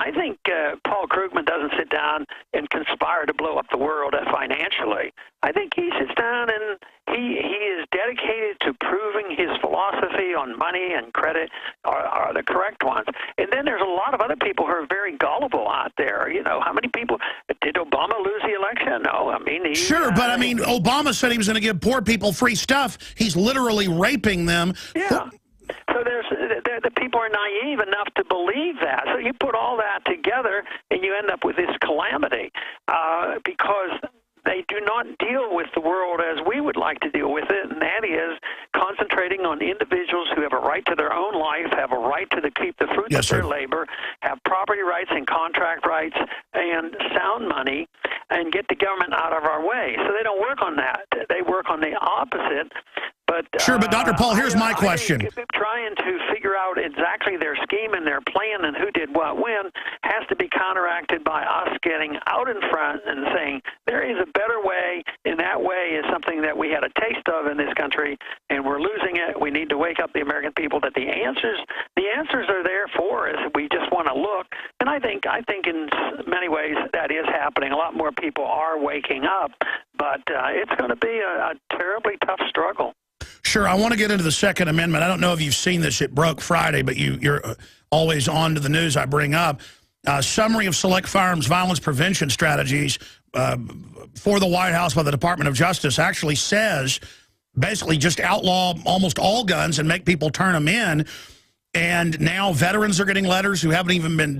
I think Paul Krugman doesn't sit down and conspire to blow up the world financially. I think he sits down and he is dedicated to proving his philosophy on money and credit are the correct ones. And then there's a lot of other people who are very gullible out there. How many people did Obama lose the election? No, I mean, but Obama said he was going to give poor people free stuff. He's literally raping them. Yeah. So the people are naive enough to believe that. So you put all that together, and you end up with this calamity because they do not deal with the world as we would like to deal with it, and that is concentrating on individuals who have a right to their own life, have a right to keep the fruits of their labor, have property rights and contract rights and sound money, and get the government out of our way. So they don't work on that. They work on the opposite. But, but Dr. Paul, here's my question. Trying to figure out exactly their scheme and their plan and who did what when has to be counteracted by us getting out in front and saying there is a better way, and that way is something that we had a taste of in this country, and we're losing it. We need to wake up the American people that the answers are there for us. We just want to look. And I think in many ways that is happening. A lot more people are waking up, but it's going to be a terribly tough struggle. Sure, I want to get into the Second Amendment. I don't know if you've seen this. It broke Friday, but you're always on to the news I bring up. Summary of select firearms violence prevention strategies for the White House by the Department of Justice actually says basically just outlaw almost all guns and make people turn them in. And now veterans are getting letters who haven't even been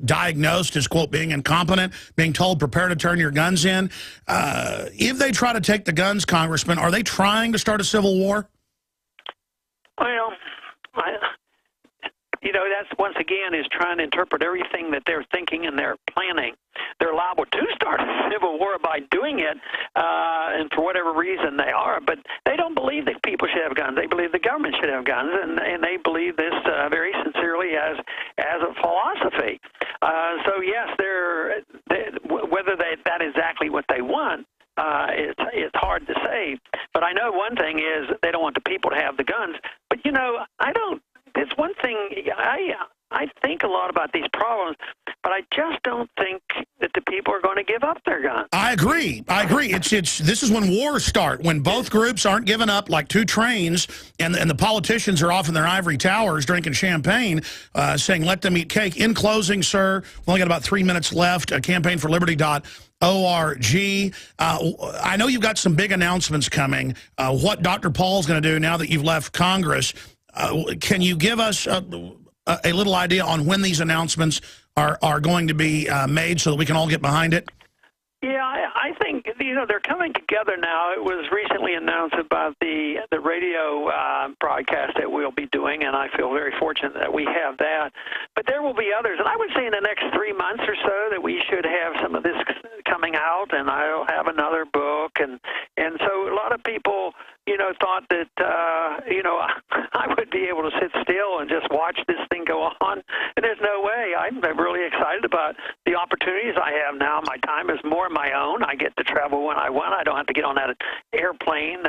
diagnosed as, quote, being incompetent, being told, prepare to turn your guns in. If they try to take the guns, Congressman, are they trying to start a civil war? Well, that's once again is trying to interpret everything that they're thinking and they're planning. They're liable to start a civil war by doing it, and for whatever reason they are. But they don't believe that people should have guns. They believe the government should have guns, and they believe this very sincerely as a philosophy. So yes, whether that is exactly what they want. It's hard to say. But I know one thing is they don't want the people to have the guns. But it's one thing, I think a lot about these problems, but I just don't think that the people are going to give up their guns. I agree. This is when wars start, when both groups aren't giving up like two trains, and the politicians are off in their ivory towers drinking champagne, saying let them eat cake. In closing, sir, we've only got about 3 minutes left. Campaignforliberty.org. I know you've got some big announcements coming. What Dr. Paul's going to do now that you've left Congress. Can you give us a little idea on when these announcements are going to be made so that we can all get behind it? Yeah, I think, they're coming together now. It was recently announced about the radio broadcast that we'll be doing, and I feel very fortunate that we have that. But there will be others, and I would say in the next 3 months or so that we should have some of this coming out, and I'll have another book. And so a lot of people, thought that, I would be able to sit still and just watch this thing go on. And there's no way. I'm really excited about the opportunities I have now. My time is more my own. I get to travel when I want. I don't have to get on that airplane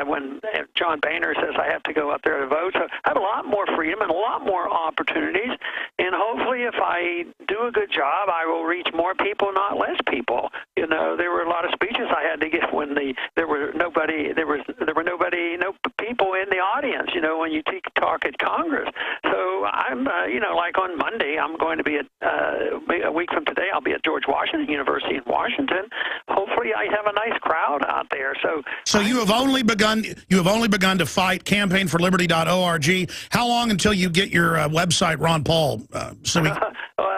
when John Boehner says I have to go up there to vote. So I have a lot more freedom and a lot more opportunities. And hopefully if I do a good job, I will reach more people, not less people. There were a lot of speeches I had to give when there were no people in the audience, when you talk at Congress. So I'm, like on Monday, I'm going to be at, a week from today, I'll be at George Washington University in Washington. Hopefully I have a nice crowd out there. So you have only begun to fight. Campaignforliberty.org. How long until you get your website, Ron Paul? Well,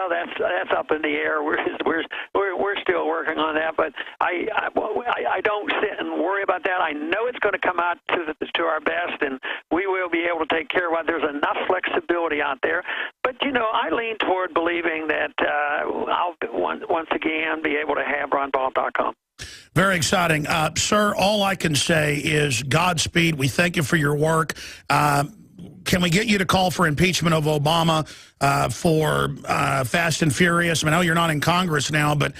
that's up in the air. We're still working on that, but I don't sit and worry about that. I know it's going to come out to our best, and we will be able to take care of it. There's enough flexibility out there. But, I lean toward believing that I'll once again be able to have ronpaul.com. Very exciting. Sir, all I can say is Godspeed. We thank you for your work. Can we get you to call for impeachment of Obama for Fast and Furious? I know you're not in Congress now, but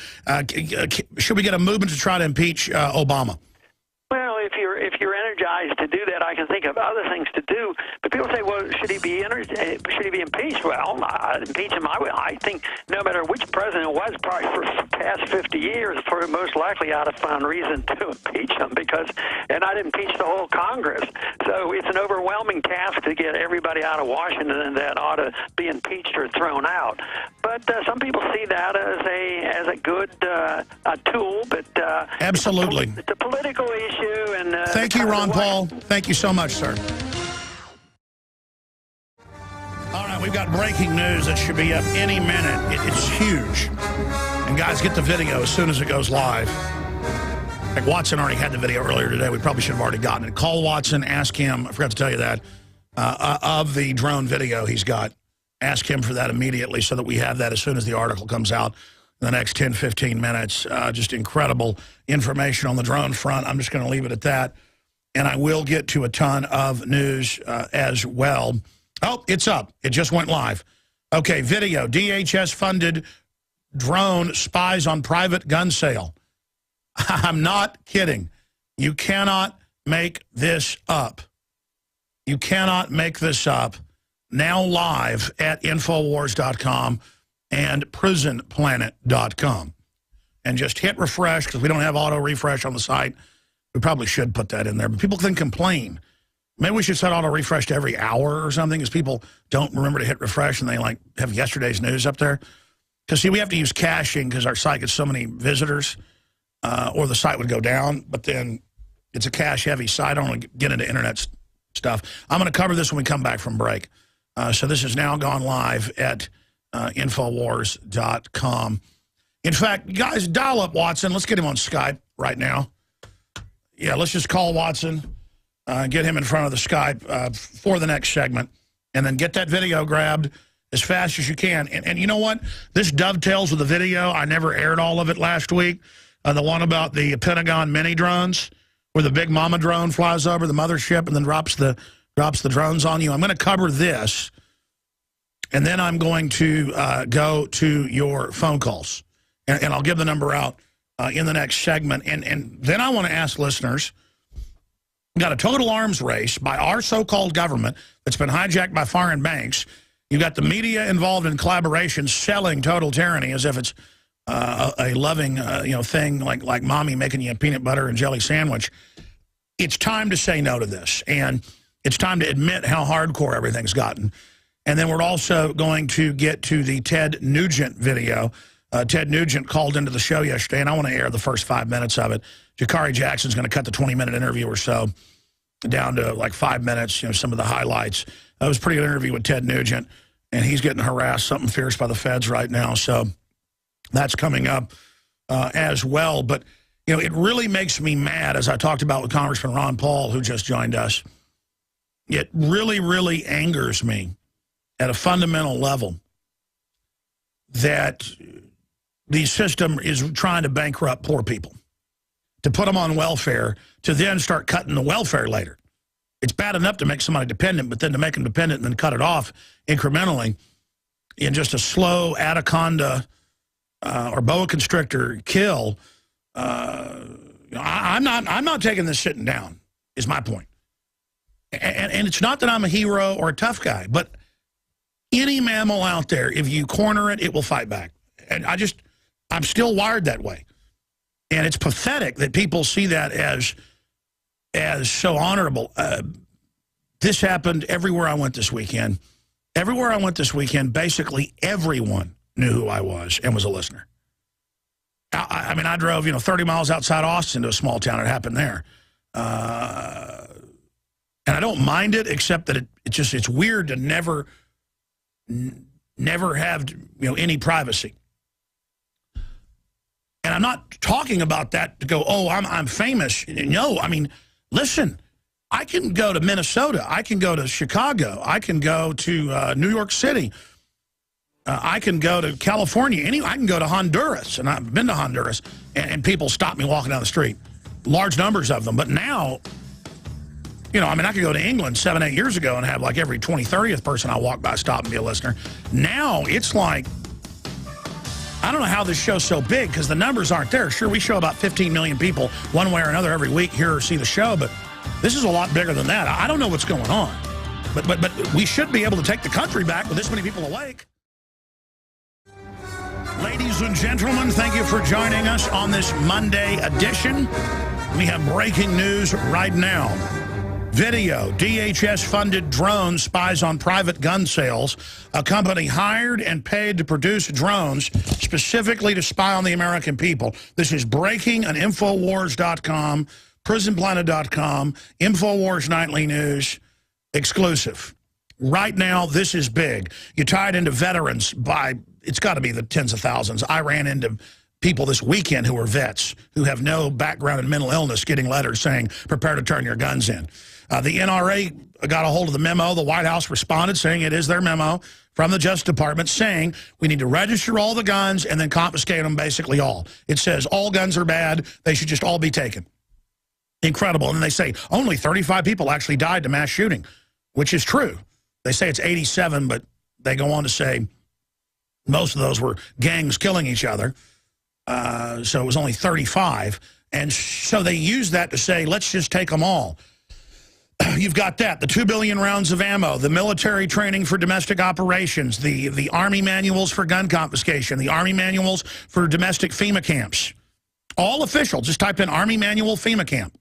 should we get a movement to try to impeach Obama? Well, if you're energized to do that, I can think of other things to do. But people say, well, should he be impeached? Well, impeach him. I think no matter which president it was, probably for the past 50 years, for most likely I'd have found reason to impeach him and I'd impeach the whole Congress. So it's an overwhelming task to get everybody out of Washington that ought to be impeached or thrown out. But some people see that as a good tool. But absolutely, it's a political issue. And thank you, Ron Paul. Thank you so much, sir. All right, we've got breaking news that should be up any minute. It's huge. And guys, get the video as soon as it goes live. Like Watson already had the video earlier today. We probably should have already gotten it. Call Watson, ask him. I forgot to tell you that. Of the drone video he's got. Ask him for that immediately so that we have that as soon as the article comes out in the next 10, 15 minutes. Just incredible information on the drone front. I'm just going to leave it at that. And I will get to a ton of news as well. Oh, it's up. It just went live. Okay, video. DHS-funded drone spies on private gun sale. I'm not kidding. You cannot make this up. You cannot make this up. Now live at Infowars.com and PrisonPlanet.com. And just hit refresh, because we don't have auto refresh on the site. We probably should put that in there, but people can complain. Maybe we should set auto refresh to every hour or something, because people don't remember to hit refresh and they like have yesterday's news up there. Because see, we have to use caching because our site gets so many visitors, or the site would go down. But then it's a cache-heavy site. I don't want to get into internet stuff. I'm going to cover this when we come back from break. So this has now gone live at Infowars.com. In fact, guys, dial up Watson. Let's get him on Skype right now. Yeah, let's just call Watson, get him in front of the Skype for the next segment, and then get that video grabbed as fast as you can. And you know what? This dovetails with the video. I never aired all of it last week. The one about the Pentagon mini drones, where the big mama drone flies over the mothership and then drops the drones on you. I'm going to cover this, and then I'm going to go to your phone calls, and I'll give the number out in the next segment. And then I want to ask listeners, we've got a total arms race by our so-called government that's been hijacked by foreign banks. You've got the media involved in collaboration selling total tyranny as if it's a loving, thing like mommy making you a peanut butter and jelly sandwich. It's time to say no to this, and it's time to admit how hardcore everything's gotten. And then we're also going to get to the Ted Nugent video. Ted Nugent called into the show yesterday, and I want to air the first 5 minutes of it. Jakari Jackson's going to cut the 20-minute interview or so down to like 5 minutes, some of the highlights. That was a pretty good interview with Ted Nugent, and he's getting harassed something fierce by the feds right now. So that's coming up as well. But, it really makes me mad, as I talked about with Congressman Ron Paul, who just joined us. It really, really angers me at a fundamental level that the system is trying to bankrupt poor people, to put them on welfare, to then start cutting the welfare later. It's bad enough to make somebody dependent, but then to make them dependent and then cut it off incrementally in just a slow anaconda or boa constrictor kill. I'm not taking this sitting down, is my point. And it's not that I'm a hero or a tough guy, but any mammal out there, if you corner it, it will fight back. And I'm still wired that way. And it's pathetic that people see that as so honorable. This happened everywhere I went this weekend. Everywhere I went this weekend, basically everyone knew who I was and was a listener. I mean, I drove, 30 miles outside Austin to a small town. It happened there. And I don't mind it, except that it's weird to never have, any privacy. And I'm not talking about that to go, oh, I'm famous. No, I mean, listen, I can go to Minnesota. I can go to Chicago. I can go to New York City. I can go to California. I can go to Honduras, and I've been to Honduras, and people stop me walking down the street. Large numbers of them. But now, I could go to England 7, 8 years ago and have like every 20, 30th person I walk by stop and be a listener. Now it's like, I don't know how this show's so big because the numbers aren't there. Sure, we show about 15 million people one way or another every week here or see the show, but this is a lot bigger than that. I don't know what's going on. But we should be able to take the country back with this many people awake. Ladies and gentlemen, thank you for joining us on this Monday edition. We have breaking news right now. Video, DHS-funded drone spies on private gun sales. A company hired and paid to produce drones specifically to spy on the American people. This is breaking on Infowars.com, PrisonPlanet.com, Infowars Nightly News, exclusive. Right now, this is big. You tie it into veterans by, it's got to be the tens of thousands. I ran into people this weekend who are vets, who have no background in mental illness, getting letters saying, prepare to turn your guns in. The NRA got a hold of the memo. The White House responded saying it is their memo from the Justice Department saying we need to register all the guns and then confiscate them basically all. It says all guns are bad. They should just all be taken. Incredible. And they say only 35 people actually died to mass shooting, which is true. They say it's 87, but they go on to say most of those were gangs killing each other. So it was only 35. And so they use that to say, let's just take them all. You've got that, the 2 billion rounds of ammo, the military training for domestic operations, the Army manuals for gun confiscation, the Army manuals for domestic FEMA camps. All official. Just type in Army manual FEMA camp.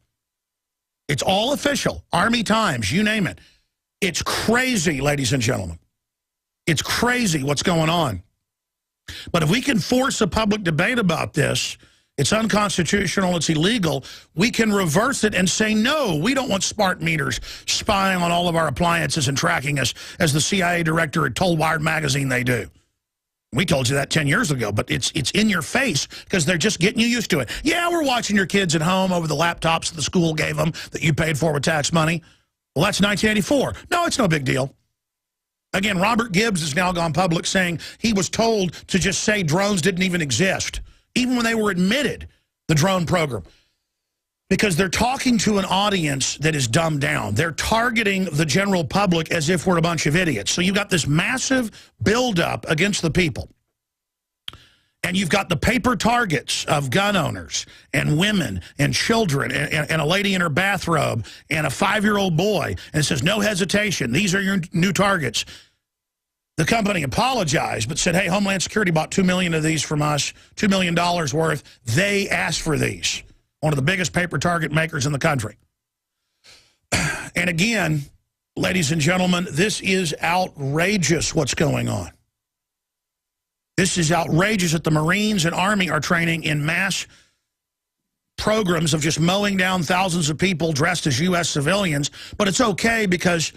It's all official. Army Times, you name it. It's crazy, ladies and gentlemen. It's crazy what's going on. But if we can force a public debate about this, it's unconstitutional, it's illegal, we can reverse it and say, no, we don't want smart meters spying on all of our appliances and tracking us, as the CIA director had told Wired magazine they do. We told you that 10 years ago, but it's in your face because they're just getting you used to it. Yeah, we're watching your kids at home over the laptops the school gave them that you paid for with tax money. Well, that's 1984. No, it's no big deal. Again, Robert Gibbs has now gone public saying he was told to just say drones didn't even exist, even when they were admitted, the drone program. Because they're talking to an audience that is dumbed down. They're targeting the general public as if we're a bunch of idiots. So you've got this massive buildup against the people. And you've got the paper targets of gun owners and women and children and a lady in her bathrobe and a 5-year-old boy. And it says, no hesitation. These are your new targets. The company apologized, but said, hey, Homeland Security bought 2 million of these from us, $2 million worth. They asked for these. One of the biggest paper target makers in the country. And again, ladies and gentlemen, this is outrageous what's going on. This is outrageous that the Marines and Army are training in mass programs of just mowing down thousands of people dressed as U.S. civilians. But it's okay because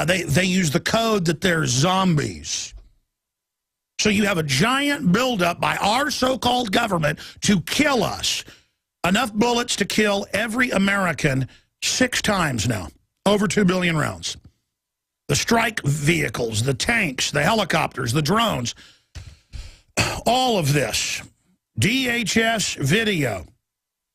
they use the code that they're zombies. So you have a giant buildup by our so-called government to kill us. Enough bullets to kill every American 6 times now. Over 2 billion rounds. The strike vehicles, the tanks, the helicopters, the drones. All of this. DHS video.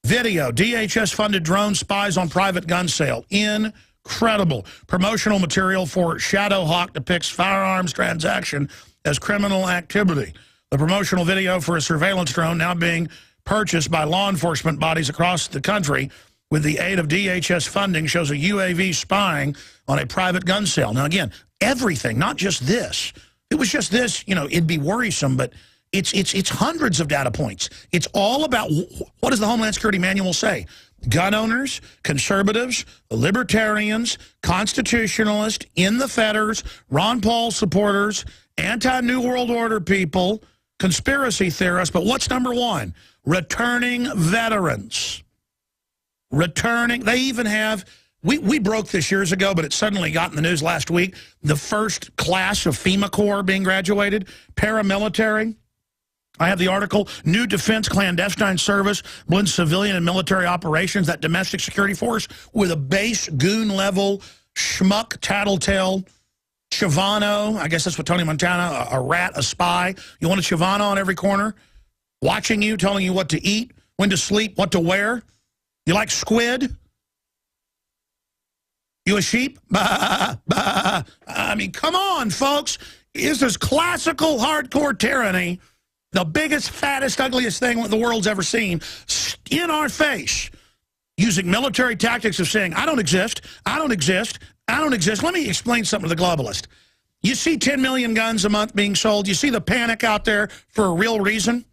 DHS-funded drone spies on private gun sale. Incredible. Promotional material for Shadowhawk depicts firearms transaction as criminal activity. The promotional video for a surveillance drone now being purchased by law enforcement bodies across the country with the aid of DHS funding shows a UAV spying on a private gun sale. Now, again, everything, not just this. If it was just this, you know, it'd be worrisome, but it's hundreds of data points. It's all about, what does the Homeland Security Manual say? Gun owners, conservatives, libertarians, constitutionalists, in the fetters, Ron Paul supporters, anti-New World Order people, conspiracy theorists. But what's number one? Returning veterans. Returning, they even have, we broke this years ago, but it suddenly got in the news last week, the first class of FEMA Corps being graduated, paramilitary. I have the article, New Defense Clandestine Service blends civilian and military operations, that domestic security force with a base goon-level schmuck, tattletale, Chavano, I guess that's what Tony Montana, a rat, a spy. You want a Chavano on every corner, watching you, telling you what to eat, when to sleep, what to wear. You like squid? You a sheep? Bah, bah. I mean, come on, folks. Is this classical hardcore tyranny the biggest, fattest, ugliest thing the world's ever seen in our face, using military tactics of saying, I don't exist, I don't exist, I don't exist. Let me explain something to the globalist. You see 10 million guns a month being sold. You see the panic out there for a real reason.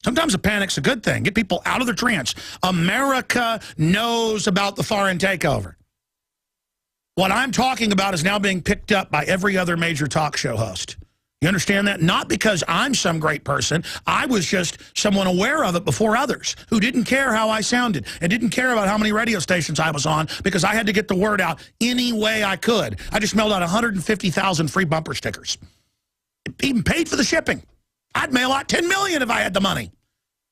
Sometimes a panic's a good thing. Get people out of their trance. America knows about the foreign takeover. What I'm talking about is now being picked up by every other major talk show host. You understand that? Not because I'm some great person. I was just someone aware of it before others who didn't care how I sounded and didn't care about how many radio stations I was on because I had to get the word out any way I could. I just mailed out 150,000 free bumper stickers. Even paid for the shipping. I'd mail out 10 million if I had the money.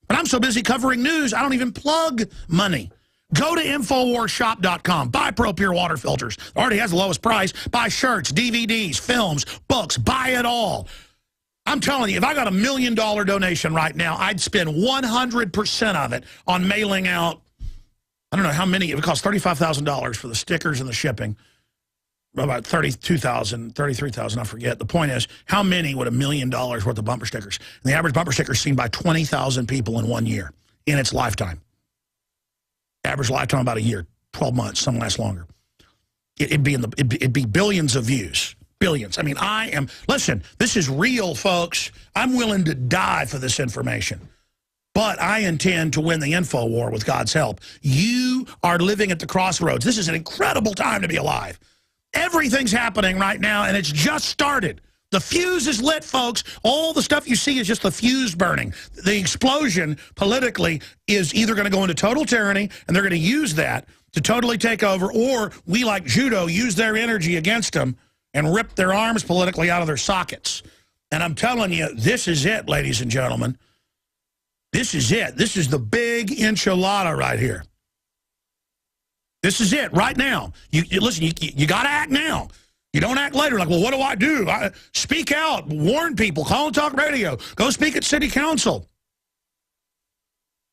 But I'm so busy covering news, I don't even plug money. Go to InfoWarsShop.com. Buy ProPure water filters. It already has the lowest price. Buy shirts, DVDs, films, books. Buy it all. I'm telling you, if I got $1 million donation right now, I'd spend 100% of it on mailing out, I don't know how many. It would cost $35,000 for the stickers and the shipping. About $32,000, $33,000, I forget. The point is, how many would $1 million worth of bumper stickers? And the average bumper sticker is seen by 20,000 people in 1 year, in its lifetime. Average lifetime about a year, 12 months, some last longer. It'd be billions of views, billions. I mean, listen, this is real, folks. I'm willing to die for this information. But I intend to win the info war with God's help. You are living at the crossroads. This is an incredible time to be alive. Everything's happening right now, and it's just started. The fuse is lit, folks. All the stuff you see is just the fuse burning. The explosion, politically, is either going to go into total tyranny, and they're going to use that to totally take over, or we, like judo, use their energy against them and rip their arms politically out of their sockets. And I'm telling you, this is it, ladies and gentlemen. This is it. This is the big enchilada right here. This is it right now. Listen, you got to act now. You don't act later like, well, what do I do? Speak out, warn people, call and talk radio, go speak at city council.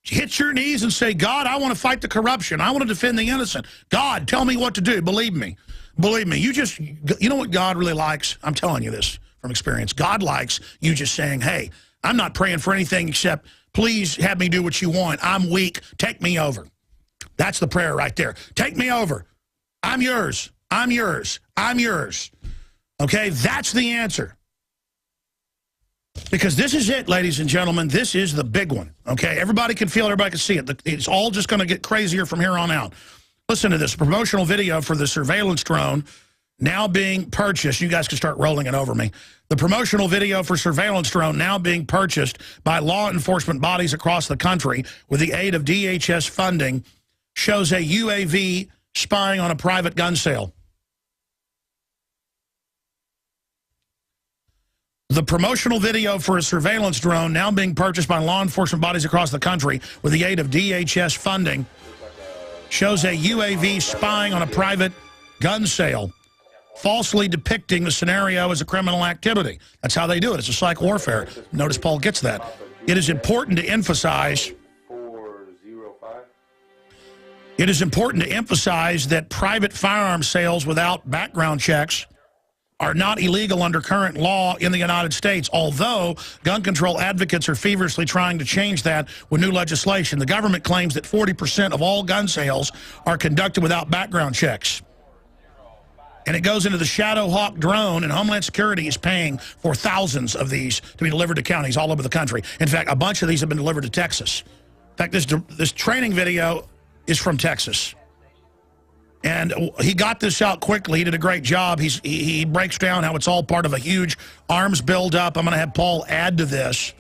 Hit your knees and say, God, I want to fight the corruption. I want to defend the innocent. God, tell me what to do. Believe me. Believe me. You know what God really likes? I'm telling you this from experience. God likes you just saying, hey, I'm not praying for anything except please have me do what you want. I'm weak. Take me over. That's the prayer right there. Take me over. I'm yours. I'm yours. I'm yours. Okay, that's the answer. Because this is it, ladies and gentlemen. This is the big one, okay? Everybody can feel it. Everybody can see it. It's all just going to get crazier from here on out. Listen to this promotional video for the surveillance drone now being purchased. You guys can start rolling it over me. The promotional video for surveillance drone now being purchased by law enforcement bodies across the country with the aid of DHS funding shows a UAV spying on a private gun sale. The promotional video for a surveillance drone now being purchased by law enforcement bodies across the country with the aid of DHS funding shows a UAV spying on a private gun sale, falsely depicting the scenario as a criminal activity. That's how they do it. It's a psych warfare. Notice Paul gets that. It is important to emphasize that private firearm sales without background checks are not illegal under current law in the United States, although gun control advocates are feverishly trying to change that with new legislation. The government claims that 40% of all gun sales are conducted without background checks. And it goes into the Shadow Hawk drone, and Homeland Security is paying for thousands of these to be delivered to counties all over the country. In fact, a bunch of these have been delivered to Texas. In fact, this training video is from Texas. And he got this out quickly. He did a great job. He breaks down how it's all part of a huge arms buildup. I'm going to have Paul add to this.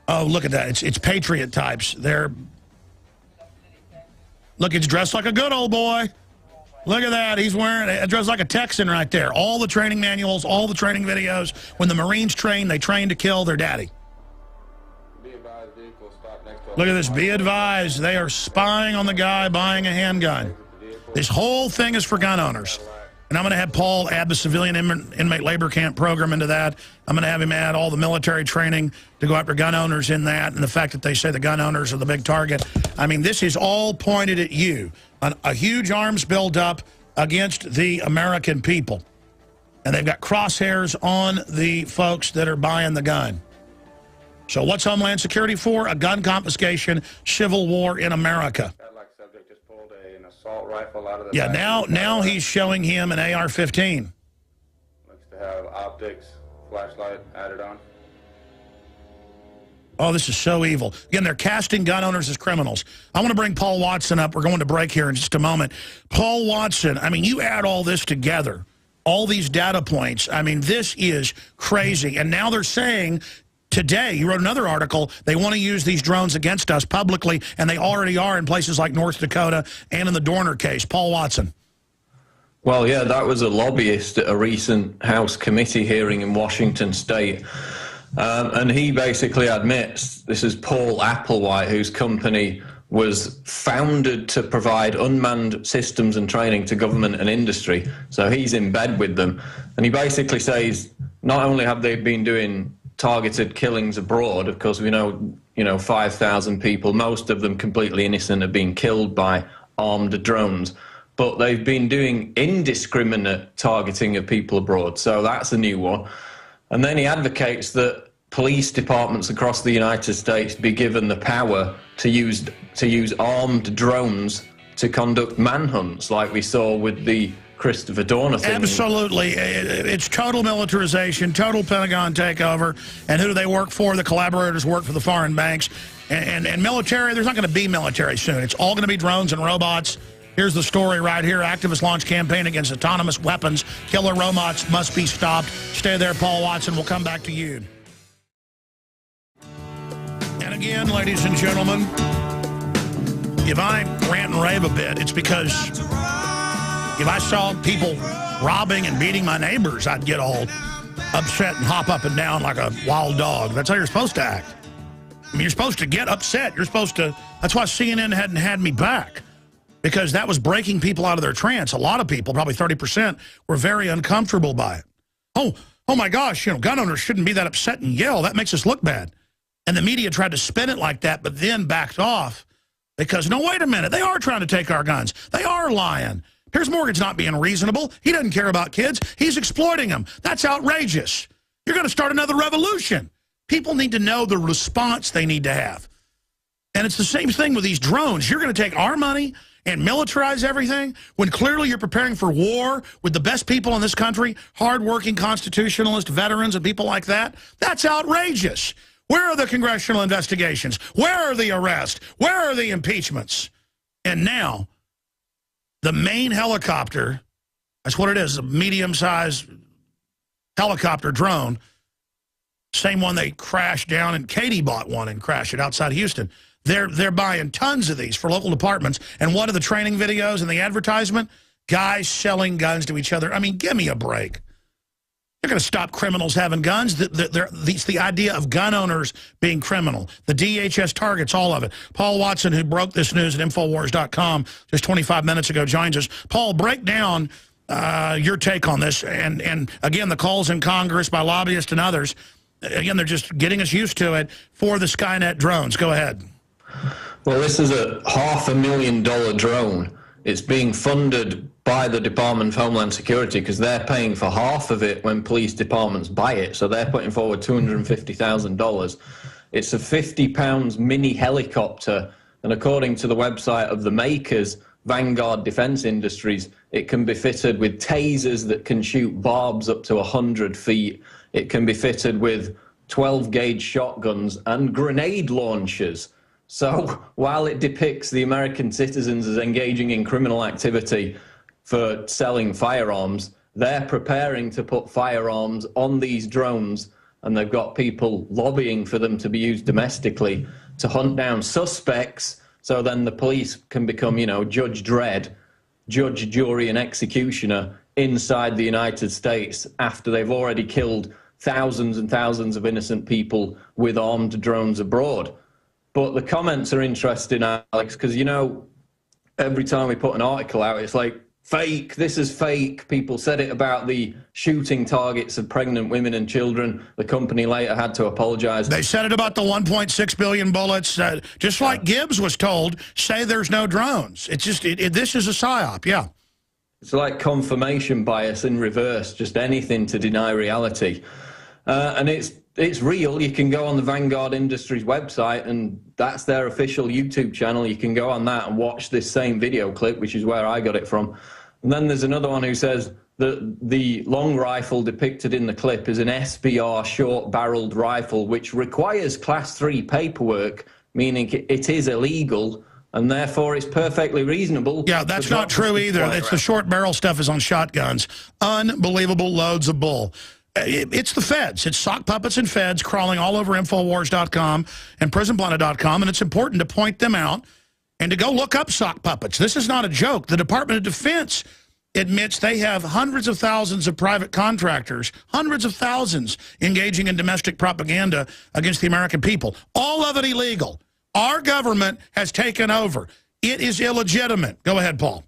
Oh, look at that. It's Patriot types. Look, it's dressed like a good old boy. Look at that. He's dressed like a Texan right there. All the training manuals, all the training videos. When the Marines train, they train to kill their daddy. Look at this. Be advised, they are spying on the guy buying a handgun. This whole thing is for gun owners. And I'm going to have Paul add the civilian inmate labor camp program into that. I'm going to have him add all the military training to go after gun owners in that, and the fact that they say the gun owners are the big target. I mean, this is all pointed at you. A huge arms buildup against the American people. And they've got crosshairs on the folks that are buying the gun. So what's Homeland Security for? A gun confiscation civil war in America. Just pulled an assault rifle out of the yeah, now he's showing him an AR-15. Looks to have optics, flashlight added on. Oh, this is so evil. Again, they're casting gun owners as criminals. I want to bring Paul Watson up. We're going to break here in just a moment. Paul Watson, I mean, you add all this together, all these data points. I mean, this is crazy. And now they're saying today, you wrote another article, they want to use these drones against us publicly, and they already are in places like North Dakota and in the Dorner case. Paul Watson. Well, yeah, that was a lobbyist at a recent House committee hearing in Washington State. And he basically admits, this is Paul Applewhite, whose company was founded to provide unmanned systems and training to government and industry. So he's in bed with them. And he basically says, not only have they been doing targeted killings abroad, of course, we know, 5,000 people, most of them completely innocent, have been killed by armed drones. But they've been doing indiscriminate targeting of people abroad. So that's a new one. And then he advocates that police departments across the United States be given the power to use armed drones to conduct manhunts, like we saw with the Christopher Dorner thing. Absolutely. It's total militarization, total Pentagon takeover. And who do they work for? The collaborators work for the foreign banks. And military, there's not going to be military soon. It's all going to be drones and robots. Here's the story right here. Activists launch campaign against autonomous weapons. Killer robots must be stopped. Stay there, Paul Watson. We'll come back to you. And again, ladies and gentlemen, if I rant and rave a bit, it's because if I saw people robbing and beating my neighbors, I'd get all upset and hop up and down like a wild dog. That's how you're supposed to act. I mean, you're supposed to get upset. You're supposed to. That's why CNN hadn't had me back. Because that was breaking people out of their trance. A lot of people, probably 30%, were very uncomfortable by it. Oh my gosh, gun owners shouldn't be that upset and yell. That makes us look bad. And the media tried to spin it like that, but then backed off. Because, no, wait a minute, they are trying to take our guns. They are lying. Piers Morgan's not being reasonable. He doesn't care about kids. He's exploiting them. That's outrageous. You're going to start another revolution. People need to know the response they need to have. And it's the same thing with these drones. You're going to take our money and militarize everything when clearly you're preparing for war with the best people in this country, hardworking constitutionalists, veterans, and people like that? That's outrageous. Where are the congressional investigations? Where are the arrests? Where are the impeachments? And now, the main helicopter, that's what it is, a medium-sized helicopter drone, same one they crashed down, and Katie bought one and crashed it outside Houston. They're buying tons of these for local departments. And what are the training videos and the advertisement? Guys selling guns to each other. I mean, give me a break. They're going to stop criminals having guns. It's the idea of gun owners being criminal. The DHS targets all of it. Paul Watson, who broke this news at Infowars.com just 25 minutes ago, joins us. Paul, break down your take on this. And again, the calls in Congress by lobbyists and others. Again, they're just getting us used to it for the Skynet drones. Go ahead. Well, this is a $500,000 drone. It's being funded by the Department of Homeland Security because they're paying for half of it when police departments buy it. So they're putting forward $250,000. It's a £50 mini helicopter. And according to the website of the makers, Vanguard Defense Industries, it can be fitted with tasers that can shoot barbs up to 100 feet. It can be fitted with 12-gauge shotguns and grenade launchers. So while it depicts the American citizens as engaging in criminal activity for selling firearms, they're preparing to put firearms on these drones, and they've got people lobbying for them to be used domestically to hunt down suspects, so then the police can become, you know, Judge Dredd, judge, jury, and executioner inside the United States after they've already killed thousands and thousands of innocent people with armed drones abroad. But the comments are interesting, Alex, because, you know, every time we put an article out, it's like, fake, this is fake. People said it about the shooting targets of pregnant women and children. The company later had to apologize. They said it about the 1.6 billion bullets. Just like Gibbs was told, say there's no drones. It's just, this is a psyop, yeah. It's like confirmation bias in reverse, just anything to deny reality. And it's real. You can go on the Vanguard Industries website, and that's their official YouTube channel. You can go on that and watch this same video clip, which is where I got it from. And then there's another one who says that the long rifle depicted in the clip is an SBR short-barreled rifle, which requires Class 3 paperwork, meaning it is illegal, and therefore it's perfectly reasonable. Yeah, that's not true either. It's the short-barrel stuff is on shotguns. Unbelievable loads of bull. It's the feds. It's sock puppets and feds crawling all over Infowars.com and PrisonPlanet.com, and it's important to point them out and to go look up sock puppets. This is not a joke. The Department of Defense admits they have hundreds of thousands of private contractors, hundreds of thousands engaging in domestic propaganda against the American people. All of it illegal. Our government has taken over. It is illegitimate. Go ahead, Paul.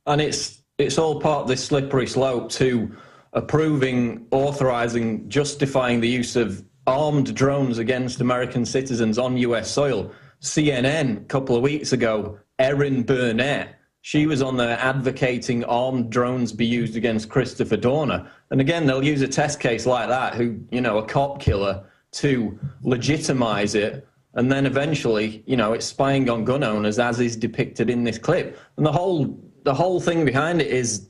And it's all part of this slippery slope to approving, authorizing, justifying the use of armed drones against American citizens on U.S. soil. CNN, a couple of weeks ago, Erin Burnett, she was on there advocating armed drones be used against Christopher Dorner. And again, they'll use a test case like that, who, you know, a cop killer, to legitimize it. And then eventually, you know, it's spying on gun owners, as is depicted in this clip. And the whole thing behind it is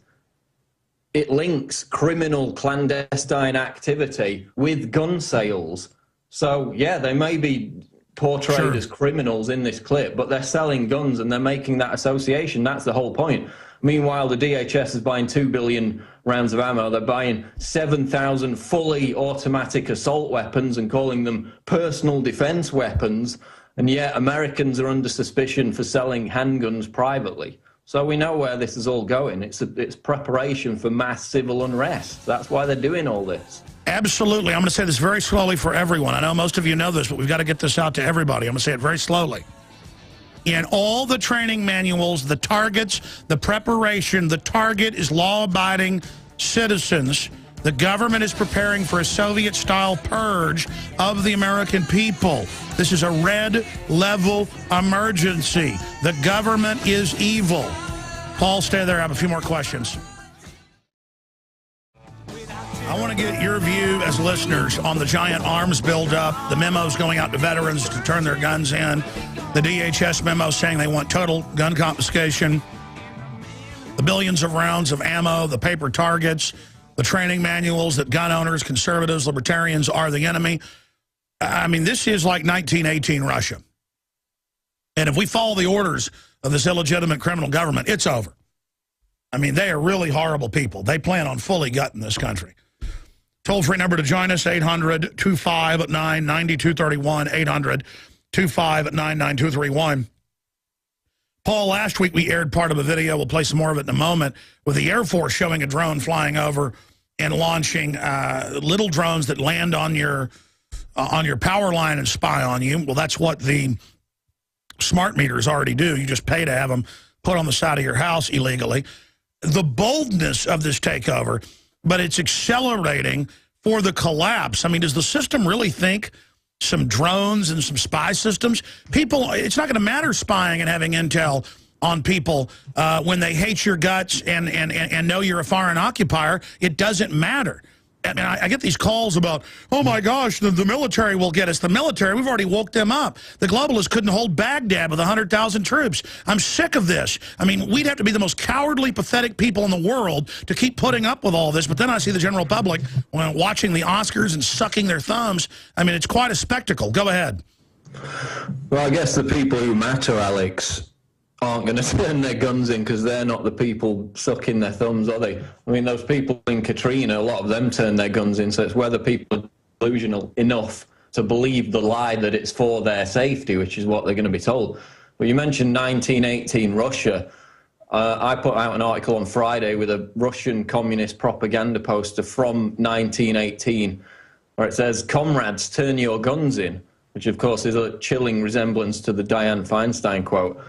it links criminal clandestine activity with gun sales. So, yeah, they may be portrayed as criminals in this clip, but they're selling guns and they're making that association. That's the whole point. Meanwhile, the DHS is buying 2 billion rounds of ammo. They're buying 7,000 fully automatic assault weapons and calling them personal defense weapons. And yet Americans are under suspicion for selling handguns privately. So we know where this is all going. It's preparation for mass civil unrest. That's why they're doing all this. Absolutely. I'm going to say this very slowly for everyone. I know most of you know this, but we've got to get this out to everybody. I'm going to say it very slowly. In all the training manuals, the targets, the preparation, the target is law-abiding citizens. The government is preparing for a Soviet-style purge of the American people. This is a red-level emergency. The government is evil. Paul, stay there. I have a few more questions. I I want to get your view as listeners on the giant arms buildup, the memos going out to veterans to turn their guns in, the DHS memo saying they want total gun confiscation, the billions of rounds of ammo, the paper targets, the training manuals that gun owners, conservatives, libertarians are the enemy. I mean, this is like 1918 Russia. And if we follow the orders of this illegitimate criminal government, it's over. I mean, they are really horrible people. They plan on fully gutting this country. Toll-free number to join us, 800-259-9231, 800-259-9231. Paul, last week we aired part of a video. We'll play some more of it in a moment, with the Air Force showing a drone flying over and launching little drones that land on your power line and spy on you. Well, that's what the smart meters already do. You just pay to have them put on the side of your house illegally. The boldness of this takeover, but it's accelerating for the collapse. I mean, does the system really think some drones and some spy systems? People, it's not going to matter spying and having intel on people when they hate your guts and know you're a foreign occupier. It doesn't matter. I mean, I get these calls about, oh my gosh, the military will get us. The military, we've already woke them up. The globalists couldn't hold Baghdad with 100,000 troops. I'm sick of this. I mean, we'd have to be the most cowardly, pathetic people in the world to keep putting up with all this. But then I see the general public watching the Oscars and sucking their thumbs. I mean, it's quite a spectacle. Go ahead. Well, I guess the people who matter, Alex, aren't going to turn their guns in because they're not the people sucking their thumbs, are they? I mean, those people in Katrina, a lot of them turned their guns in, so it's whether people are delusional enough to believe the lie that it's for their safety, which is what they're going to be told. But you mentioned 1918 Russia. I put out an article on Friday with a Russian communist propaganda poster from 1918 where it says, "Comrades, turn your guns in," which of course is a chilling resemblance to the Dianne Feinstein quote.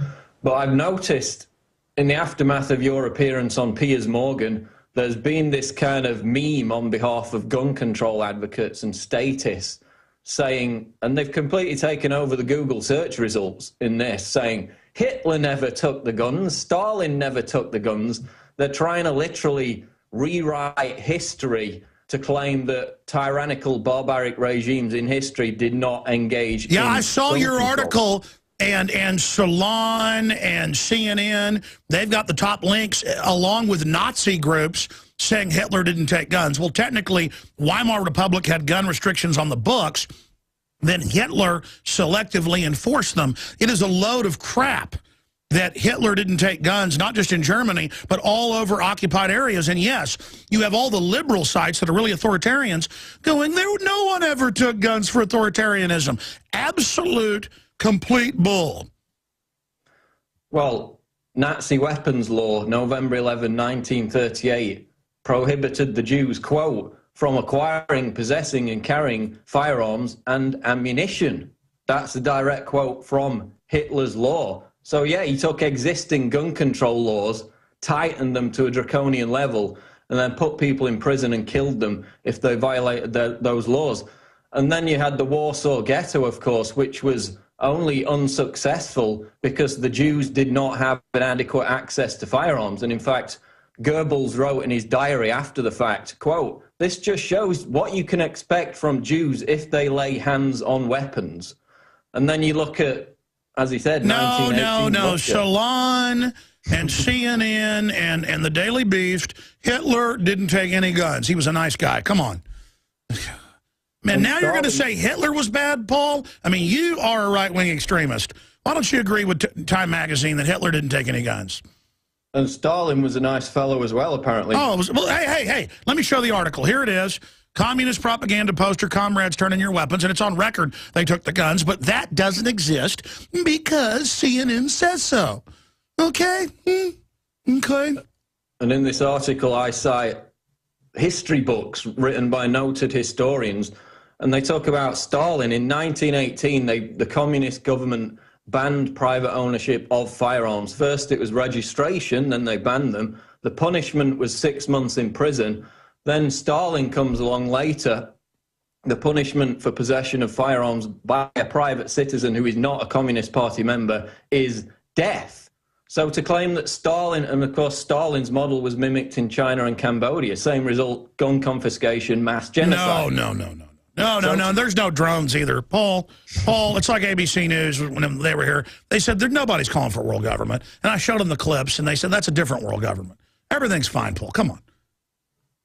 But I've noticed in the aftermath of your appearance on Piers Morgan, there's been this kind of meme on behalf of gun control advocates and statists saying, and they've completely taken over the Google search results in this, saying, Hitler never took the guns, Stalin never took the guns. They're trying to literally rewrite history to claim that tyrannical, barbaric regimes in history did not engage in I saw gun your control. article. And Salon and CNN, they've got the top links along with Nazi groups saying Hitler didn't take guns. Well, technically, Weimar Republic had gun restrictions on the books. Then Hitler selectively enforced them. It is a load of crap that Hitler didn't take guns, not just in Germany, but all over occupied areas. And yes, you have all the liberal sites that are really authoritarians going, no one ever took guns for authoritarianism. Absolute complete bull. Well, Nazi weapons law, November 11, 1938, prohibited the Jews, quote, from acquiring, possessing and carrying firearms and ammunition. That's a direct quote from Hitler's law. So yeah, he took existing gun control laws, tightened them to a draconian level, and then put people in prison and killed them if they violated those laws. And then you had the Warsaw Ghetto, of course, which was only unsuccessful because the Jews did not have an adequate access to firearms. And in fact, Goebbels wrote in his diary after the fact, quote, "This just shows what you can expect from Jews if they lay hands on weapons." And then you look at, as he said, No. Russia. Salon and CNN and the Daily Beast, Hitler didn't take any guns. He was a nice guy. Come on. Man, now you're going to say Hitler was bad, Paul? I mean, you are a right-wing extremist. Why don't you agree with Time Magazine that Hitler didn't take any guns? And Stalin was a nice fellow as well, apparently. Oh, well, hey, let me show the article. Here it is. Communist propaganda poster, comrades turn in your weapons, and it's on record they took the guns, but that doesn't exist because CNN says so. Okay? Okay. And in this article, I cite history books written by noted historians, and they talk about Stalin. In 1918, the communist government banned private ownership of firearms. First, it was registration, then they banned them. The punishment was 6 months in prison. Then Stalin comes along later. The punishment for possession of firearms by a private citizen who is not a Communist Party member is death. So to claim that Stalin, and of course Stalin's model was mimicked in China and Cambodia, same result, gun confiscation, mass genocide. No, there's no drones either. Paul, it's like ABC News when they were here. They said nobody's calling for world government. And I showed them the clips, and they said that's a different world government. Everything's fine, Paul. Come on.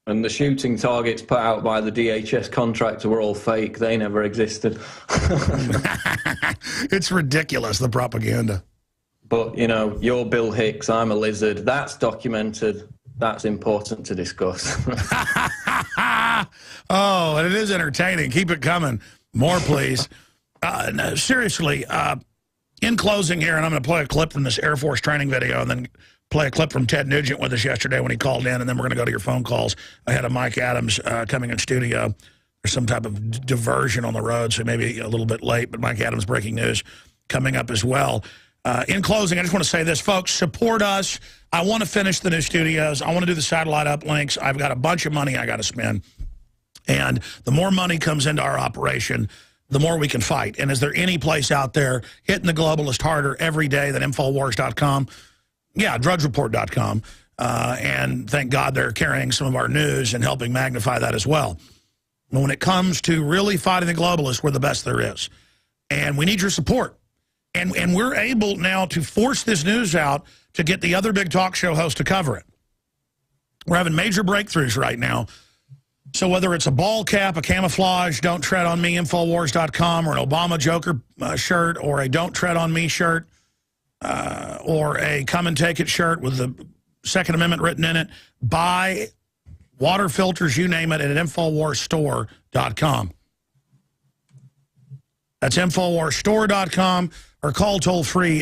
And the shooting targets put out by the DHS contractor were all fake. They never existed. It's ridiculous, the propaganda. But, you know, you're Bill Hicks, I'm a lizard. That's documented. That's important to discuss. Oh, and it is entertaining. Keep it coming. More, please. No, seriously, in closing here, and I'm going to play a clip from this Air Force training video and then play a clip from Ted Nugent with us yesterday when he called in, and then we're going to go to your phone calls ahead of Mike Adams coming in studio. There's some type of diversion on the road, so maybe a little bit late, but Mike Adams breaking news coming up as well. In closing, I just want to say this, folks, support us. I want to finish the new studios. I want to do the satellite uplinks. I've got a bunch of money I got to spend. And the more money comes into our operation, the more we can fight. And is there any place out there hitting the globalist harder every day than Infowars.com? Yeah, drugsreport.com. And thank God they're carrying some of our news and helping magnify that as well. But when it comes to really fighting the globalists, we're the best there is. And we need your support. And we're able now to force this news out to get the other big talk show hosts to cover it. We're having major breakthroughs right now. So whether it's a ball cap, a camouflage, Don't Tread on Me, Infowars.com, or an Obama Joker shirt, or a Don't Tread on Me shirt, or a Come and Take It shirt with the Second Amendment written in it, buy water filters, you name it, at InfoWarsStore.com. That's InfoWarsStore.com, or call toll-free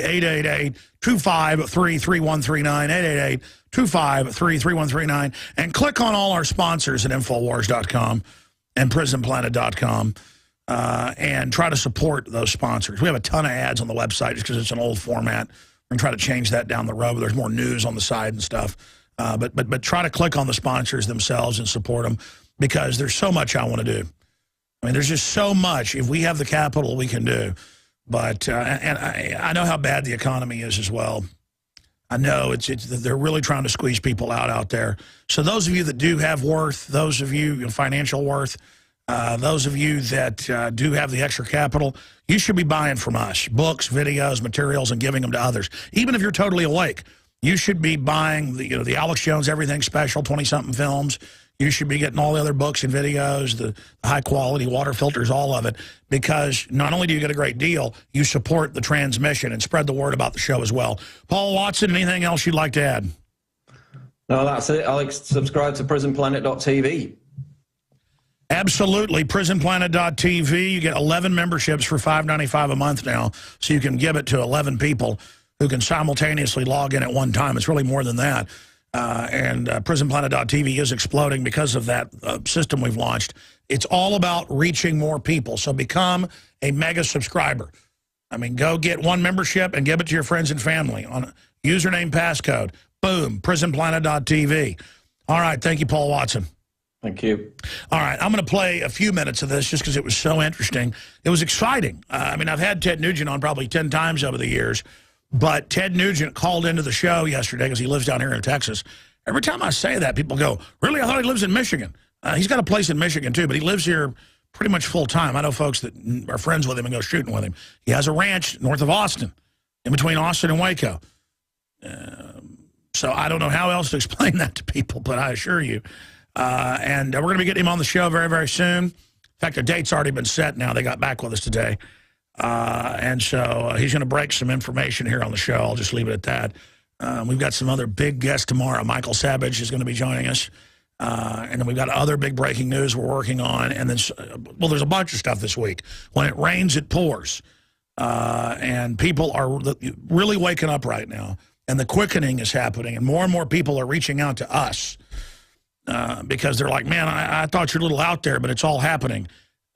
888-253-3139, 888-253-3139, and click on all our sponsors at Infowars.com and PrisonPlanet.com and try to support those sponsors. We have a ton of ads on the website just because it's an old format. We're going to try to change that down the road. There's more news on the side and stuff. But try to click on the sponsors themselves and support them because there's so much I want to do. I mean, there's just so much. If we have the capital, we can do. But and I know how bad the economy is as well. I know they're really trying to squeeze people out there. So those of you that do have worth, those of you, financial worth, those of you that do have the extra capital, you should be buying from us books, videos, materials, and giving them to others. Even if you're totally awake, you should be buying the Alex Jones Everything Special 20-something films. You should be getting all the other books and videos, the high-quality water filters, all of it, because not only do you get a great deal, you support the transmission and spread the word about the show as well. Paul Watson, anything else you'd like to add? No, that's it, Alex. Subscribe to PrisonPlanet.tv. Absolutely. PrisonPlanet.tv. You get 11 memberships for $5.95 a month now, so you can give it to 11 people who can simultaneously log in at one time. It's really more than that. And PrisonPlanet.tv is exploding because of that system we've launched. It's all about reaching more people. So become a mega subscriber. I mean, go get one membership and give it to your friends and family on username, passcode. Boom, PrisonPlanet.tv. All right, thank you, Paul Watson. Thank you. All right, I'm going to play a few minutes of this just because it was so interesting. It was exciting. I mean, I've had Ted Nugent on probably 10 times over the years. But Ted Nugent called into the show yesterday because he lives down here in Texas. Every time I say that, people go, really? I thought he lives in Michigan. He's got a place in Michigan, too, but he lives here pretty much full time. I know folks that are friends with him and go shooting with him. He has a ranch north of Austin, in between Austin and Waco. So I don't know how else to explain that to people, but I assure you. And we're going to be getting him on the show very, very soon. In fact, the date's already been set now. They got back with us today. And so he's going to break some information here on the show. I'll just leave it at that. We've got some other big guests tomorrow. Michael Savage is going to be joining us. And then we've got other big breaking news we're working on. And then, well, there's a bunch of stuff this week. When it rains, it pours. And people are really waking up right now. And the quickening is happening. And more people are reaching out to us because they're like, man, I thought you're a little out there, but it's all happening.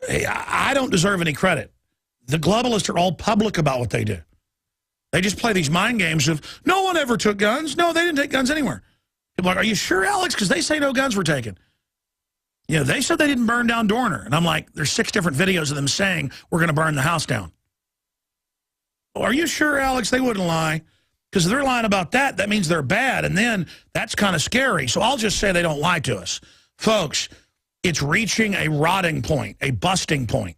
Hey, I don't deserve any credit. The globalists are all public about what they do. They just play these mind games of, no one ever took guns. No, they didn't take guns anywhere. People are like, are you sure, Alex? Because they say no guns were taken. You know, they said they didn't burn down Dorner. And I'm like, there's 6 different videos of them saying we're going to burn the house down. Well, are you sure, Alex? They wouldn't lie. Because if they're lying about that, that means they're bad, and then that's kind of scary. So I'll just say they don't lie to us. Folks, it's reaching a rotting point, a busting point,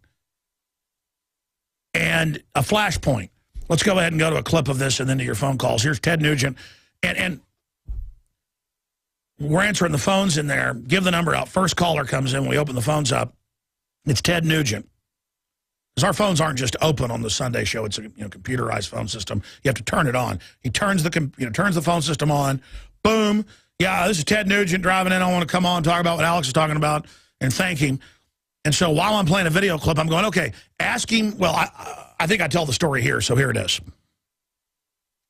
and a flash point. Let's go ahead and go to a clip of this and then to your phone calls. Here's Ted Nugent. And we're answering the phones in there. Give the number out. First caller comes in. We open the phones up. It's Ted Nugent. Because our phones aren't just open on the Sunday show. It's a computerized phone system. You have to turn it on. He turns the turns the phone system on. Boom. Yeah, this is Ted Nugent driving in. I want to come on and talk about what Alex is talking about and thank him. And so while I'm playing a video clip, I'm going, okay, ask him. Well, I think I tell the story here, so here it is.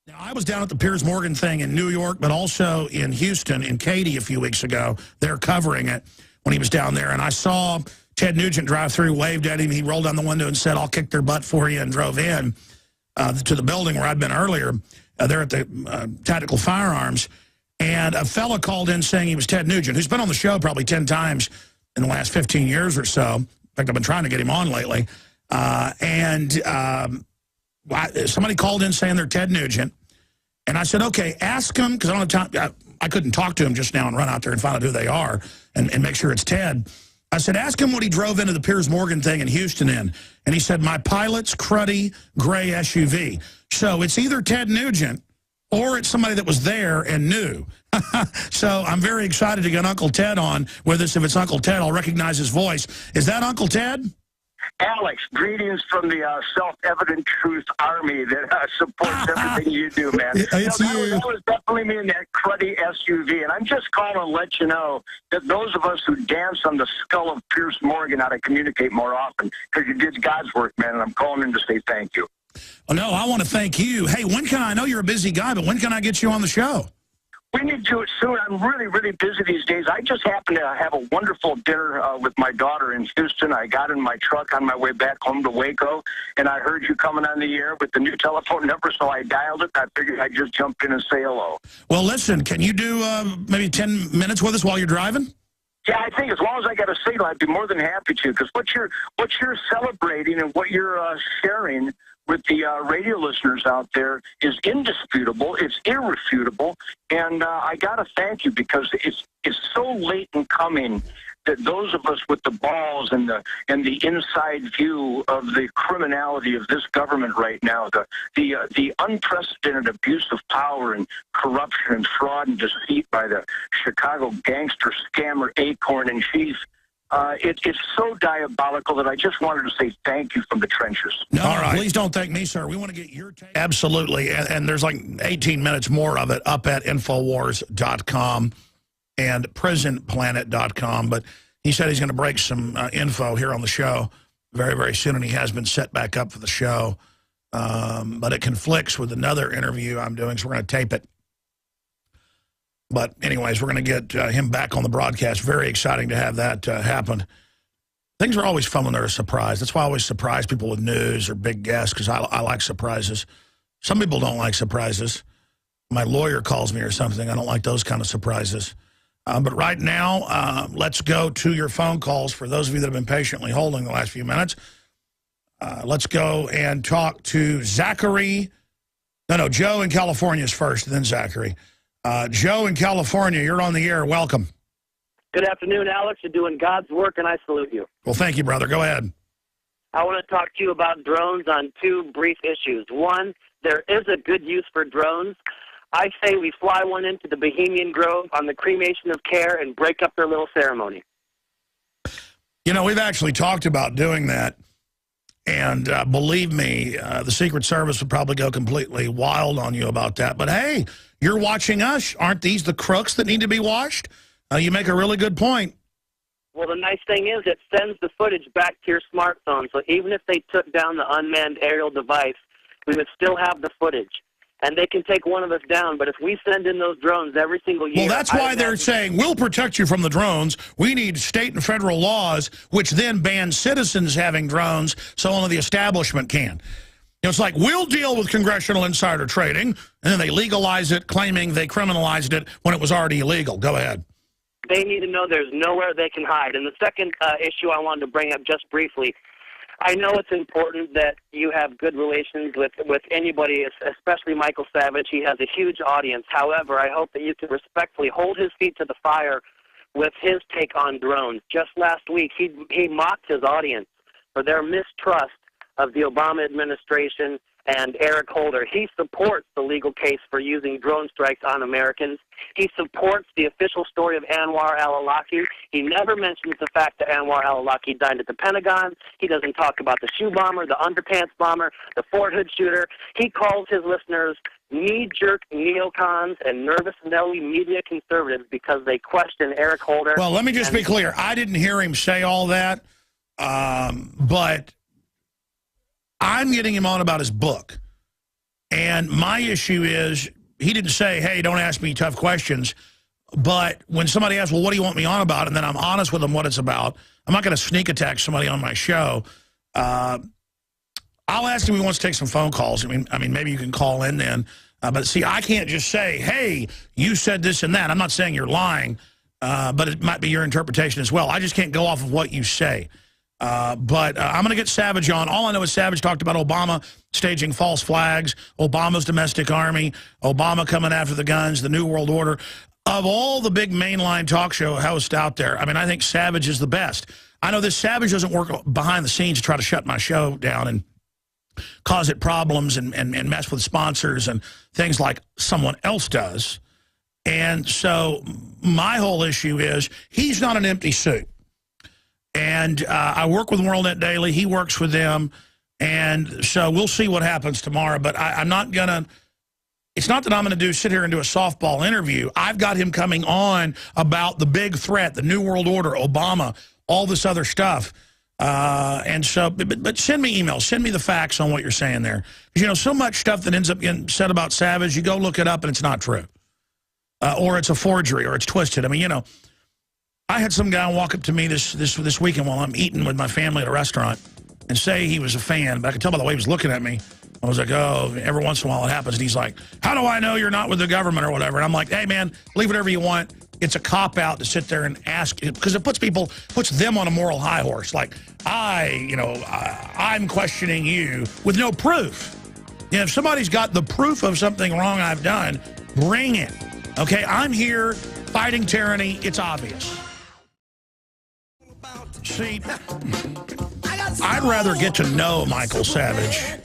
Now, I was down at the Piers Morgan thing in New York, but also in Houston, in Katy a few weeks ago. They're covering it when he was down there. And I saw Ted Nugent drive through, waved at him. He rolled down the window and said, I'll kick their butt for you, and drove in to the building where I'd been earlier. There at the Tactical Firearms. And a fella called in saying he was Ted Nugent, who's been on the show probably 10 times in the last 15 years or so. In fact, I've been trying to get him on lately. Somebody called in saying they're Ted Nugent. And I said, okay, ask him, because I don't have time. I couldn't talk to him just now and run out there and find out who they are and make sure it's Ted. I said, ask him what he drove into the Piers Morgan thing in Houston in. And he said, my Pilot's cruddy gray SUV. So it's either Ted Nugent or it's somebody that was there and knew. So I'm very excited to get Uncle Ted on with us. If it's Uncle Ted, I'll recognize his voice. Is that Uncle Ted? Alex, greetings from the self-evident truth army that supports everything you do, man. That was definitely me in that cruddy SUV, and I'm just calling to let you know that those of us who dance on the skull of Piers Morgan ought to communicate more often, because you did God's work, man, and I'm calling in to say thank you. Oh, no, I want to thank you. Hey, I know you're a busy guy, but when can I get you on the show? We need to do it soon. I'm really, really busy these days. I just happened to have a wonderful dinner with my daughter in Houston. I got in my truck on my way back home to Waco, and I heard you coming on the air with the new telephone number, so I dialed it. I figured I'd just jump in and say hello. Well, listen, can you do maybe 10 minutes with us while you're driving? Yeah, I think as long as I got a signal, I'd be more than happy to, because what you're celebrating and what you're sharing with the radio listeners out there is indisputable. It's irrefutable, and I got to thank you, because it's so late in coming that those of us with the balls and the inside view of the criminality of this government right now, the unprecedented abuse of power and corruption and fraud and deceit by the Chicago gangster scammer Acorn in chief. It's so diabolical that I just wanted to say thank you from the trenches. No, all right. Please don't thank me, sir. We want to get your take. Absolutely. And there's like 18 minutes more of it up at Infowars.com and PrisonPlanet.com. But he said he's going to break some info here on the show very, very soon, and he has been set back up for the show. But it conflicts with another interview I'm doing, so we're going to tape it. But anyways, we're going to get him back on the broadcast. Very exciting to have that happen. Things are always fun when they're a surprise. That's why I always surprise people with news or big guests, because I like surprises. Some people don't like surprises. My lawyer calls me or something. I don't like those kind of surprises. But right now, let's go to your phone calls for those of you that have been patiently holding the last few minutes. Let's go and talk to Zachary. No, Joe in California is first, then Zachary. Joe in California, you're on the air. Welcome. Good afternoon, Alex. You're doing God's work, and I salute you. Well, thank you, brother. Go ahead. I want to talk to you about drones on two brief issues. One, there is a good use for drones. I say we fly one into the Bohemian Grove on the cremation of care and break up their little ceremony. You know, we've actually talked about doing that. And believe me, the Secret Service would probably go completely wild on you about that. But, hey, you're watching us. Aren't these the crooks that need to be watched? You make a really good point. Well, the nice thing is it sends the footage back to your smartphone. So even if they took down the unmanned aerial device, we would still have the footage. And they can take one of us down, but if we send in those drones every single year... Well, that's why they're saying, we'll protect you from the drones. We need state and federal laws, which then ban citizens having drones so only the establishment can. You know, it's like, we'll deal with congressional insider trading, and then they legalize it, claiming they criminalized it when it was already illegal. Go ahead. They need to know there's nowhere they can hide. And the second issue I wanted to bring up just briefly, I know it's important that you have good relations with anybody, especially Michael Savage. He has a huge audience. However, I hope that you can respectfully hold his feet to the fire with his take on drones. Just last week, he mocked his audience for their mistrust of the Obama administration and Eric Holder. He supports the legal case for using drone strikes on Americans. He supports the official story of Anwar al-Awlaki. He never mentions the fact that Anwar al-Awlaki died at the Pentagon. He doesn't talk about the shoe bomber, the underpants bomber, the Fort Hood shooter. He calls his listeners knee-jerk neocons and nervous Nelly media conservatives because they question Eric Holder. Well, let me just be clear. I didn't hear him say all that, but I'm getting him on about his book. And my issue is he didn't say, hey, don't ask me tough questions. But when somebody asks, well, what do you want me on about? And then I'm honest with them what it's about. I'm not going to sneak attack somebody on my show. I'll ask him if he wants to take some phone calls. I mean, maybe you can call in then. But see, I can't just say, hey, you said this and that. I'm not saying you're lying, but it might be your interpretation as well. I just can't go off of what you say. But I'm going to get Savage on. All I know is Savage talked about Obama staging false flags, Obama's domestic army, Obama coming after the guns, the New World Order. Of all the big mainline talk show hosts out there, I mean, I think Savage is the best. I know this Savage doesn't work behind the scenes to try to shut my show down and cause it problems and mess with sponsors and things like someone else does. And so my whole issue is he's not an empty suit. And I work with WorldNet Daily. He works with them. And so we'll see what happens tomorrow. But I'm not going to, it's not that I'm going to sit here and do a softball interview. I've got him coming on about the big threat, the New World Order, Obama, all this other stuff. And so, but send me emails. Send me the facts on what you're saying there. Because, you know, so much stuff that ends up getting said about Savage, you go look it up and it's not true. Or it's a forgery or it's twisted. I mean, you know, I had some guy walk up to me this weekend while I'm eating with my family at a restaurant and say he was a fan. But I could tell by the way he was looking at me. I was like, oh, every once in a while it happens. And he's like, how do I know you're not with the government or whatever? And I'm like, hey, man, believe whatever you want. It's a cop-out to sit there and ask, because it puts them on a moral high horse. Like, I'm questioning you with no proof. You know, if somebody's got the proof of something wrong I've done, bring it. Okay, I'm here fighting tyranny. It's obvious. See, I'd rather get to know Michael Savage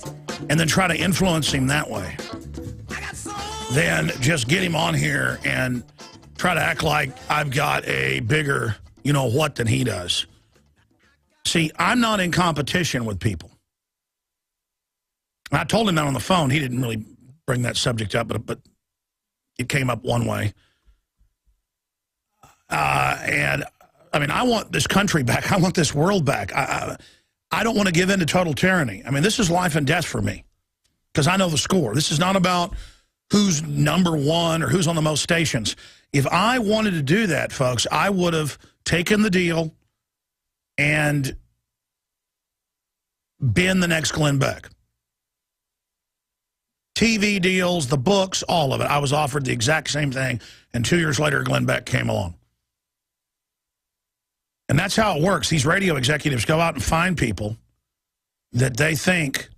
and then try to influence him that way than just get him on here and try to act like I've got a bigger, you know what, than he does. See, I'm not in competition with people. I told him that on the phone. He didn't really bring that subject up, but it came up one way. And, I mean, I want this country back. I want this world back. I don't want to give in to total tyranny. I mean, this is life and death for me because I know the score. This is not about who's number one or who's on the most stations. If I wanted to do that, folks, I would have taken the deal and been the next Glenn Beck. TV deals, the books, all of it. I was offered the exact same thing, and 2 years later, Glenn Beck came along. And that's how it works. These radio executives go out and find people that they think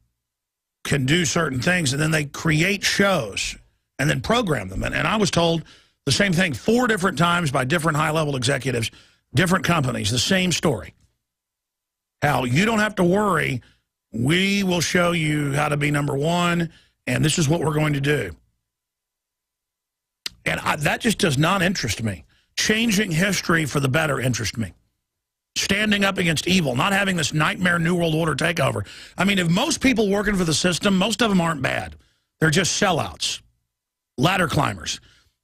can do certain things, and then they create shows and then program them. And I was told the same thing 4 different times by different high-level executives, different companies, the same story. How you don't have to worry. We will show you how to be number one, and this is what we're going to do. And that just does not interest me. Changing history for the better interests me. Standing up against evil, not having this nightmare New World Order takeover. I mean, if most people working for the system, most of them aren't bad. They're just sellouts, ladder climbers.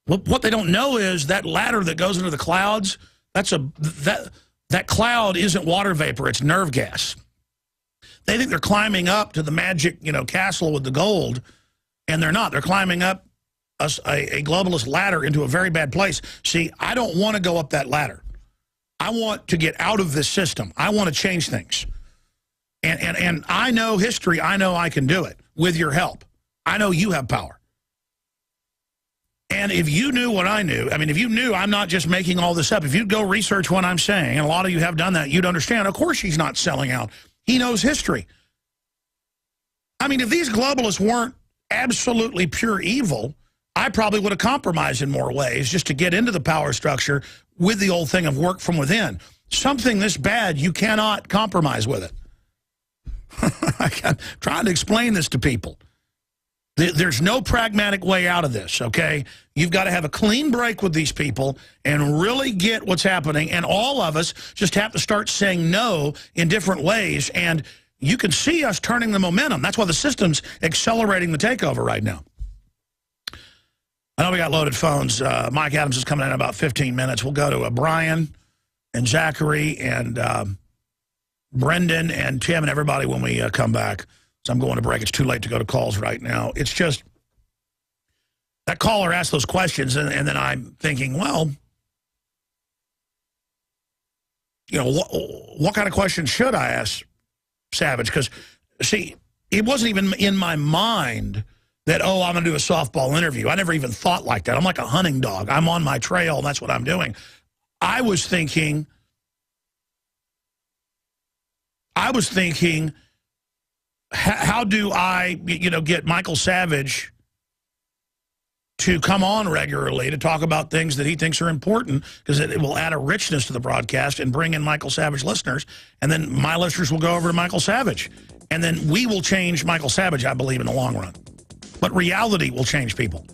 What they don't know is that ladder that goes into the clouds, that cloud isn't water vapor, it's nerve gas. They think they're climbing up to the magic, castle with the gold, and they're not. They're climbing up a globalist ladder into a very bad place. See, I don't want to go up that ladder. I want to get out of this system. I want to change things. And I know history. I know I can do it with your help. I know you have power. And if you knew what I knew, I mean, if you knew I'm not just making all this up, if you'd go research what I'm saying, and a lot of you have done that, you'd understand, of course she's not selling out He knows history. I mean, if these globalists weren't absolutely pure evil, I probably would have compromised in more ways just to get into the power structure with the old thing of work from within. Something this bad, you cannot compromise with it. I'm trying to explain this to people. There's no pragmatic way out of this, okay? You've got to have a clean break with these people and really get what's happening, and all of us just have to start saying no in different ways, and you can see us turning the momentum. That's why the system's accelerating the takeover right now. I know we got loaded phones. Mike Adams is coming in about 15 minutes. We'll go to Brian and Zachary and Brendan and Tim and everybody when we come back. So I'm going to break. It's too late to go to calls right now. It's just that caller asked those questions, and then I'm thinking, well, you know, what kind of questions should I ask Savage? Because, see, it wasn't even in my mind that, oh, I'm going to do a softball interview. I never even thought like that. I'm like a hunting dog. I'm on my trail, and that's what I'm doing. I was thinking, how do I, you know, get Michael Savage to come on regularly to talk about things that he thinks are important, because it will add a richness to the broadcast and bring in Michael Savage listeners, and then my listeners will go over to Michael Savage. And then we will change Michael Savage, I believe, in the long run. But reality will change people.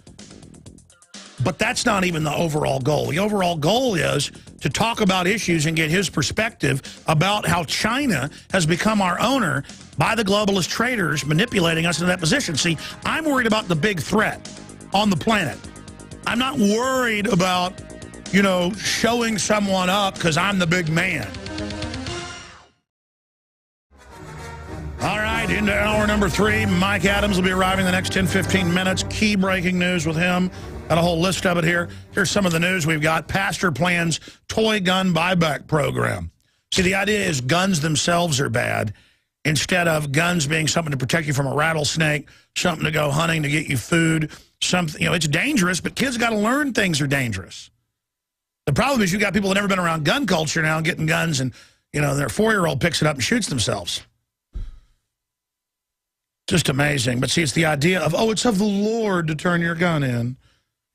But that's not even the overall goal. The overall goal is to talk about issues and get his perspective about how China has become our owner by the globalist traders manipulating us into that position. See, I'm worried about the big threat on the planet. I'm not worried about, you know, showing someone up because I'm the big man. All right, into hour number 3. Mike Adams will be arriving in the next 10, 15 minutes. Key breaking news with him. Got a whole list of it here. Here's some of the news we've got. Pastor plans toy gun buyback program. See, the idea is guns themselves are bad, instead of guns being something to protect you from a rattlesnake, something to go hunting to get you food, something, you know, it's dangerous, but kids got to learn things are dangerous. The problem is you got people that never been around gun culture now getting guns, and, you know, their 4-year-old picks it up and shoots themselves. Just amazing. But see, it's the idea of, oh, it's of the Lord to turn your gun in.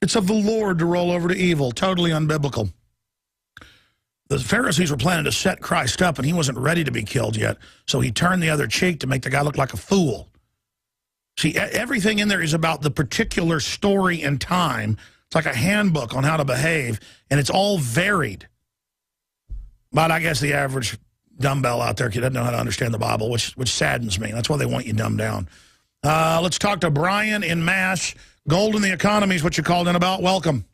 It's of the Lord to roll over to evil. Totally unbiblical. The Pharisees were planning to set Christ up, and he wasn't ready to be killed yet. So he turned the other cheek to make the guy look like a fool. See, everything in there is about the particular story and time. It's like a handbook on how to behave, and it's all varied. But I guess the average dumbbell out there doesn't know how to understand the Bible, which saddens me. That's why they want you dumbed down. Let's talk to Brian in Mass. Gold in the economy is what you called in about. Welcome.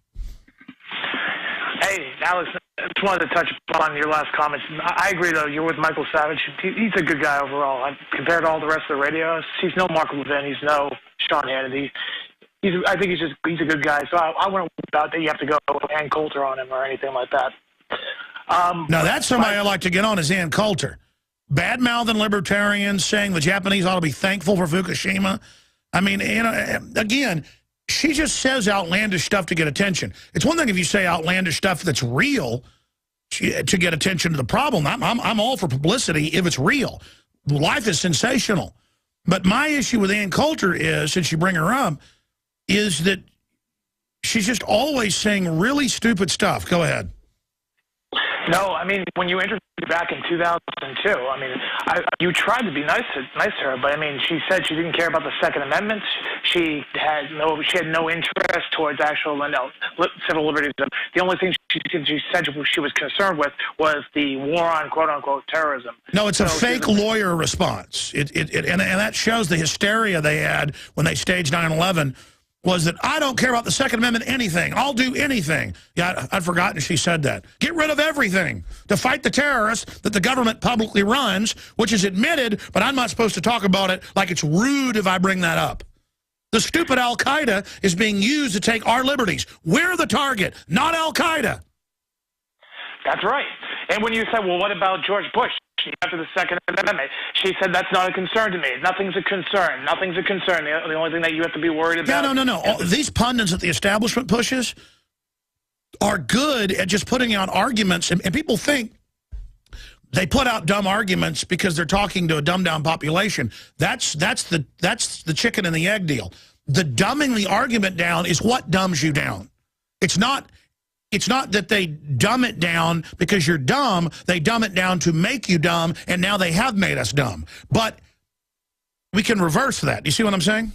Hey, Alex, I just wanted to touch upon your last comments. I agree, though. You're with Michael Savage. He's a good guy overall. Compared to all the rest of the radios, he's no Mark Levin. He's no Sean Hannity. I think he's a good guy. So I wouldn't doubt that you have to go Ann Coulter on him or anything like that. Now, that's somebody I'd like to get on, is Ann Coulter. Bad-mouthing libertarians, saying the Japanese ought to be thankful for Fukushima. I mean, you know, again, she just says outlandish stuff to get attention. It's one thing if you say outlandish stuff that's real to get attention to the problem. I'm all for publicity if it's real. Life is sensational. But my issue with Ann Coulter is, since you bring her up, is that she's just always saying really stupid stuff. Go ahead. No, I mean, when you interviewed back in 2002, I mean, you tried to be nice to her, but I mean, she said she didn't care about the Second Amendment. She had no interest towards actual civil liberties. The only thing she said she was concerned with was the war on quote unquote terrorism. No, it's a fake lawyer response. And that shows the hysteria they had when they staged 9/11. Was that I don't care about the Second Amendment anything. I'll do anything. Yeah, I'd forgotten she said that. Get rid of everything to fight the terrorists that the government publicly runs, which is admitted, but I'm not supposed to talk about it like it's rude if I bring that up. The stupid Al-Qaeda is being used to take our liberties. We're the target, not Al-Qaeda. That's right. And when you said, well, what about George Bush after the Second Amendment? She said, that's not a concern to me. Nothing's a concern. Nothing's a concern. The only thing that you have to be worried about... Yeah, no. These pundits that the establishment pushes are good at just putting out arguments, and people think they put out dumb arguments because they're talking to a dumbed-down population. That's the chicken and the egg deal. The dumbing the argument down is what dumbs you down. It's not that they dumb it down because you're dumb. They dumb it down to make you dumb, and now they have made us dumb. But we can reverse that. You see what I'm saying?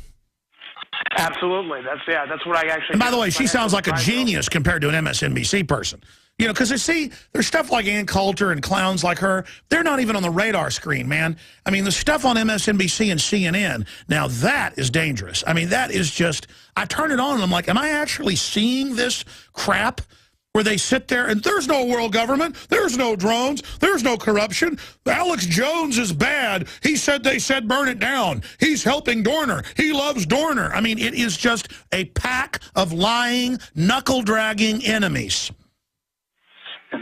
Absolutely. That's what I actually. And by the way, she sounds like a genius compared to an MSNBC person. You know, because there's stuff like Ann Coulter and clowns like her. They're not even on the radar screen, man. I mean, the stuff on MSNBC and CNN, now that is dangerous. I mean, that is just, I turn it on and I'm like, am I actually seeing this crap where they sit there and there's no world government, there's no drones, there's no corruption. Alex Jones is bad. They said burn it down. He's helping Dorner. He loves Dorner. I mean, it is just a pack of lying, knuckle-dragging enemies.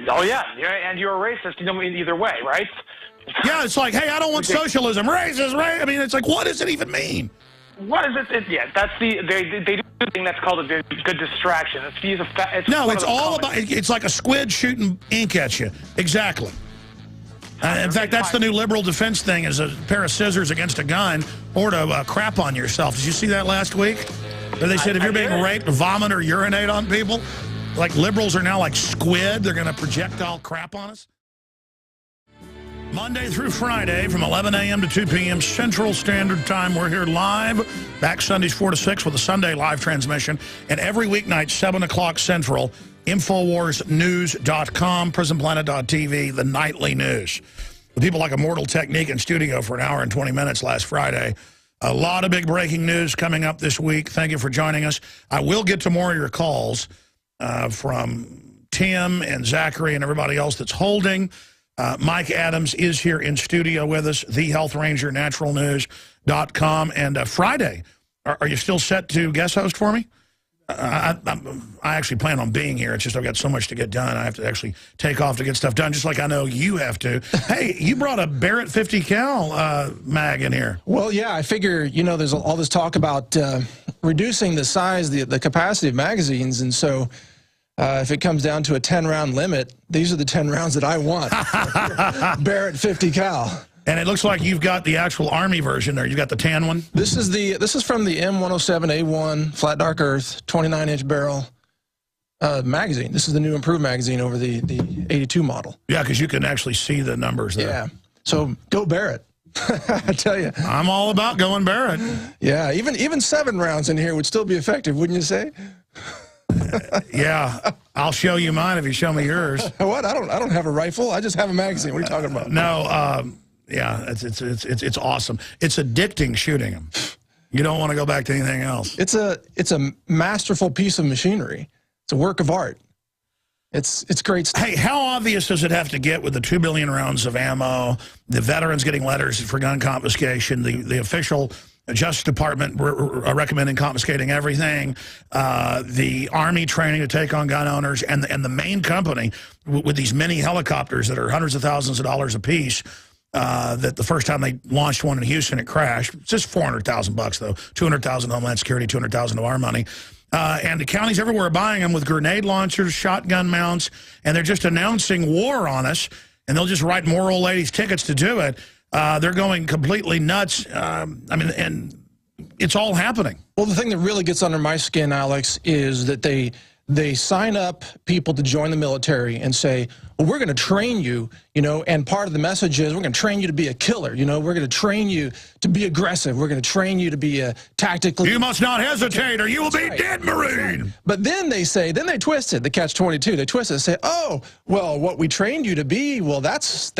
Oh, yeah, and you're a racist, you know, either way, right? Yeah, it's like, hey, I don't want socialism. Racist, right? I mean, it's like, what does it even mean? What is it? Yeah, that's they do a thing that's called a good distraction. It's all about, it's like a squid shooting ink at you. Exactly. In fact, that's the new liberal defense thing, is a pair of scissors against a gun or to crap on yourself. Did you see that last week? Where they said if you're being raped, vomit or urinate on people? Like liberals are now like squid. They're going to projectile crap on us. Monday through Friday from 11 a.m. to 2 p.m. Central Standard Time. We're here live. Back Sundays 4 to 6 with a Sunday live transmission. And every weeknight, 7 o'clock Central, InfoWarsNews.com, PrisonPlanet.tv, the nightly news. With people like Immortal Technique in studio for an hour and 20 minutes last Friday. A lot of big breaking news coming up this week. Thank you for joining us. I will get to more of your calls. From Tim and Zachary and everybody else that's holding. Mike Adams is here in studio with us, The Health Ranger, naturalnews.com. And Friday, are you still set to guest host for me? I actually plan on being here. It's just I've got so much to get done. I have to actually take off to get stuff done, just like I know you have to. Hey, you brought a Barrett 50 cal mag in here. Well, yeah, I figure, you know, there's all this talk about reducing the size, the capacity of magazines, and so if it comes down to a 10-round limit, these are the 10 rounds that I want. Barrett 50 cal. And it looks like you've got the actual Army version there. You've got the tan one. This is from the M107A1 Flat Dark Earth 29-inch barrel magazine. This is the new improved magazine over the 82 model. Yeah, because you can actually see the numbers there. Yeah. So go Barrett. I tell you. I'm all about going Barrett. Yeah, even 7 rounds in here would still be effective, wouldn't you say? Yeah, I'll show you mine if you show me yours. What? I don't have a rifle. I just have a magazine. What are you talking about? No, yeah, it's awesome. It's addicting shooting them. You don't want to go back to anything else. It's a masterful piece of machinery. It's a work of art. It's great stuff. Hey, how obvious does it have to get with the 2 billion rounds of ammo, the veterans getting letters for gun confiscation, the official Justice Department recommending confiscating everything, the Army training to take on gun owners, and the main company with these mini helicopters that are hundreds of thousands of dollars a piece, that the first time they launched one in Houston, it crashed. It's just $400,000 though, $200,000 Homeland Security, $200,000 of our money. And the counties everywhere are buying them with grenade launchers, shotgun mounts, and they're just announcing war on us, and they'll just write more old ladies tickets to do it. They're going completely nuts. I mean, and it's all happening. Well, the thing that really gets under my skin, Alex, is that they sign up people to join the military and say, well, we're going to train you, you know, and part of the message is we're going to train you to be a killer, you know, we're going to train you to be aggressive, we're going to train you to be a tactically... You must not hesitate or you will be dead, Marine. But then they say, then they twist it, the catch-22, they twist it and say, oh, well, what we trained you to be, well, that's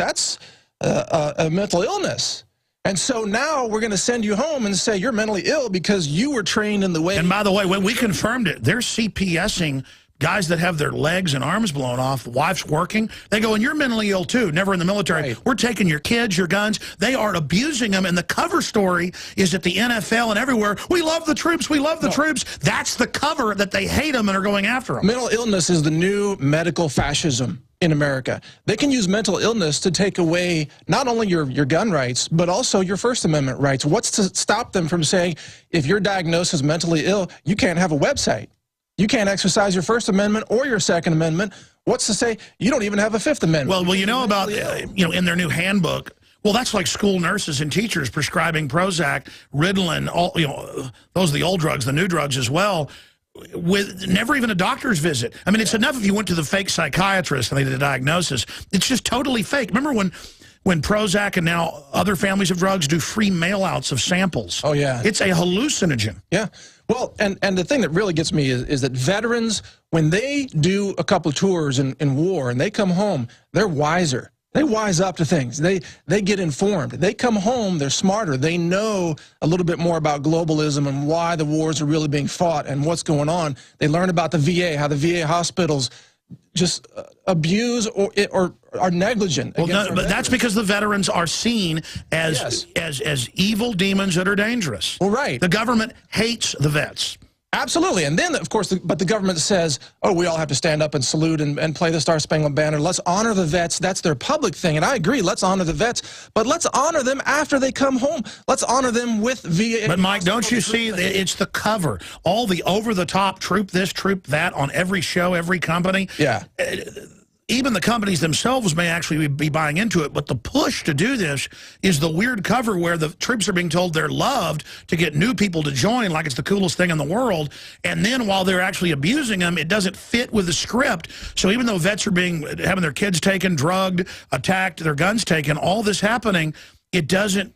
a mental illness. And so now we're going to send you home and say you're mentally ill because you were trained in the way... And by the way, when we confirmed it, they're CPSing guys that have their legs and arms blown off, wife's working. They go, and you're mentally ill too, never in the military. Right. We're taking your kids, your guns. They are abusing them. And the cover story is that the NFL and everywhere, we love the troops, we love the troops. That's the cover that they hate them and are going after them. Mental illness is the new medical fascism in America. They can use mental illness to take away not only your gun rights, but also your First Amendment rights. What's to stop them from saying, if you're diagnosed as mentally ill, you can't have a website. You can't exercise your First Amendment or your Second Amendment. What's to say you don't even have a Fifth Amendment? Well, you know about, in their new handbook, well, that's like school nurses and teachers prescribing Prozac, Ritalin, those are the old drugs, the new drugs as well, with never even a doctor's visit. I mean, it's enough if you went to the fake psychiatrist and they did a diagnosis. It's just totally fake. Remember when Prozac and now other families of drugs do free mail-outs of samples? Oh, yeah. It's a hallucinogen. Yeah. Well, and the thing that really gets me is that veterans, when they do a couple of tours in war and they come home, they're wiser. They wise up to things. They get informed. They come home, they're smarter. They know a little bit more about globalism and why the wars are really being fought and what's going on. They learn about the VA, how the VA hospitals just abuse or are negligent. Well, no, but that's because the veterans are seen as evil demons that are dangerous. Well, right. The government hates the vets. Absolutely. And then, of course, but the government says, oh, we all have to stand up and salute and play the Star-Spangled Banner. Let's honor the vets. That's their public thing. And I agree, let's honor the vets. But let's honor them after they come home. Let's honor them with VA. But, Mike, don't you see, it's the cover. All the over-the-top troop this, troop that on every show, every company. Yeah. Even the companies themselves may actually be buying into it, but the push to do this is the weird cover where the troops are being told they're loved to get new people to join like it's the coolest thing in the world, and then while they're actually abusing them, it doesn't fit with the script. So even though vets are having their kids taken, drugged, attacked, their guns taken, all this happening, it doesn't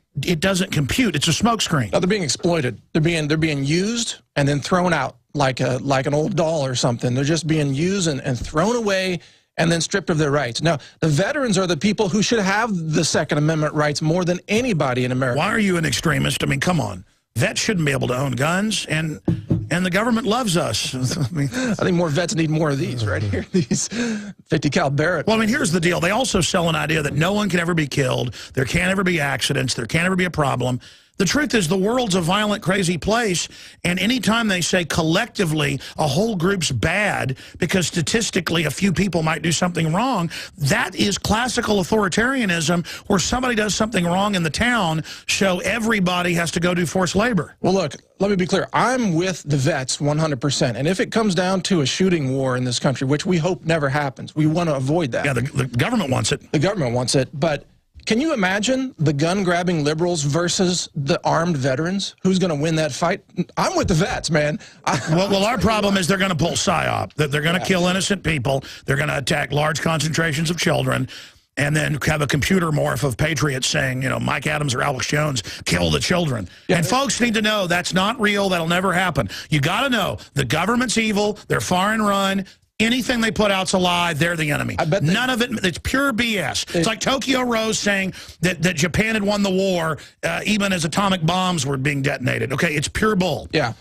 compute. It's a smokescreen. No, they're being exploited. They're being used and then thrown out like an old doll or something. They're just being used and thrown away and then stripped of their rights. Now, the veterans are the people who should have the Second Amendment rights more than anybody in America. Why are you an extremist? I mean, come on. Vets shouldn't be able to own guns, and the government loves us. I think more vets need more of these right here, these 50 cal Barrett. Well, I mean, here's the deal. They also sell an idea that no one can ever be killed, there can't ever be accidents, there can't ever be a problem. The truth is the world's a violent, crazy place, and anytime they say collectively a whole group's bad because statistically a few people might do something wrong, that is classical authoritarianism where somebody does something wrong in the town, so everybody has to go do forced labor. Well, look, let me be clear. I'm with the vets 100%, and if it comes down to a shooting war in this country, which we hope never happens, we want to avoid that. Yeah, the government wants it. The government wants it, but can you imagine the gun-grabbing liberals versus the armed veterans? Who's going to win that fight? I'm with the vets, man. Well, our problem is they're going to pull PSYOP. That they're going to kill innocent people. They're going to attack large concentrations of children, and then have a computer morph of patriots saying, Mike Adams or Alex Jones, kill the children. Yeah. And folks need to know that's not real. That'll never happen. You got to know the government's evil. They're foreign run. Anything they put out's a lie. They're the enemy. I bet none of it. It's pure BS. It's like Tokyo Rose saying that Japan had won the war even as atomic bombs were being detonated. Okay, it's pure bull. Yeah,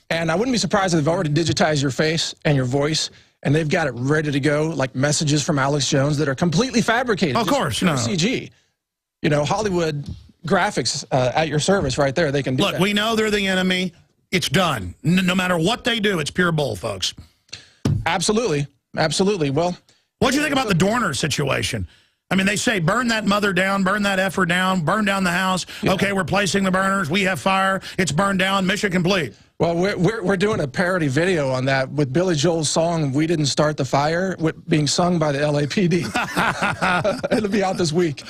and I wouldn't be surprised if they've already digitized your face and your voice, and they've got it ready to go, like messages from Alex Jones that are completely fabricated. Of course, no. CG. Hollywood graphics at your service right there. They can do Look, that. we know they're the enemy. It's done. No matter what they do, it's pure bull, folks. Absolutely. Absolutely. Well, what do you think about the Dorner situation? I mean, they say burn that mother down, burn that effer down, burn down the house. Yeah. Okay, we're placing the burners. We have fire. It's burned down. Mission complete. Well, we're doing a parody video on that with Billy Joel's song "We Didn't Start the Fire" being sung by the LAPD. It'll be out this week.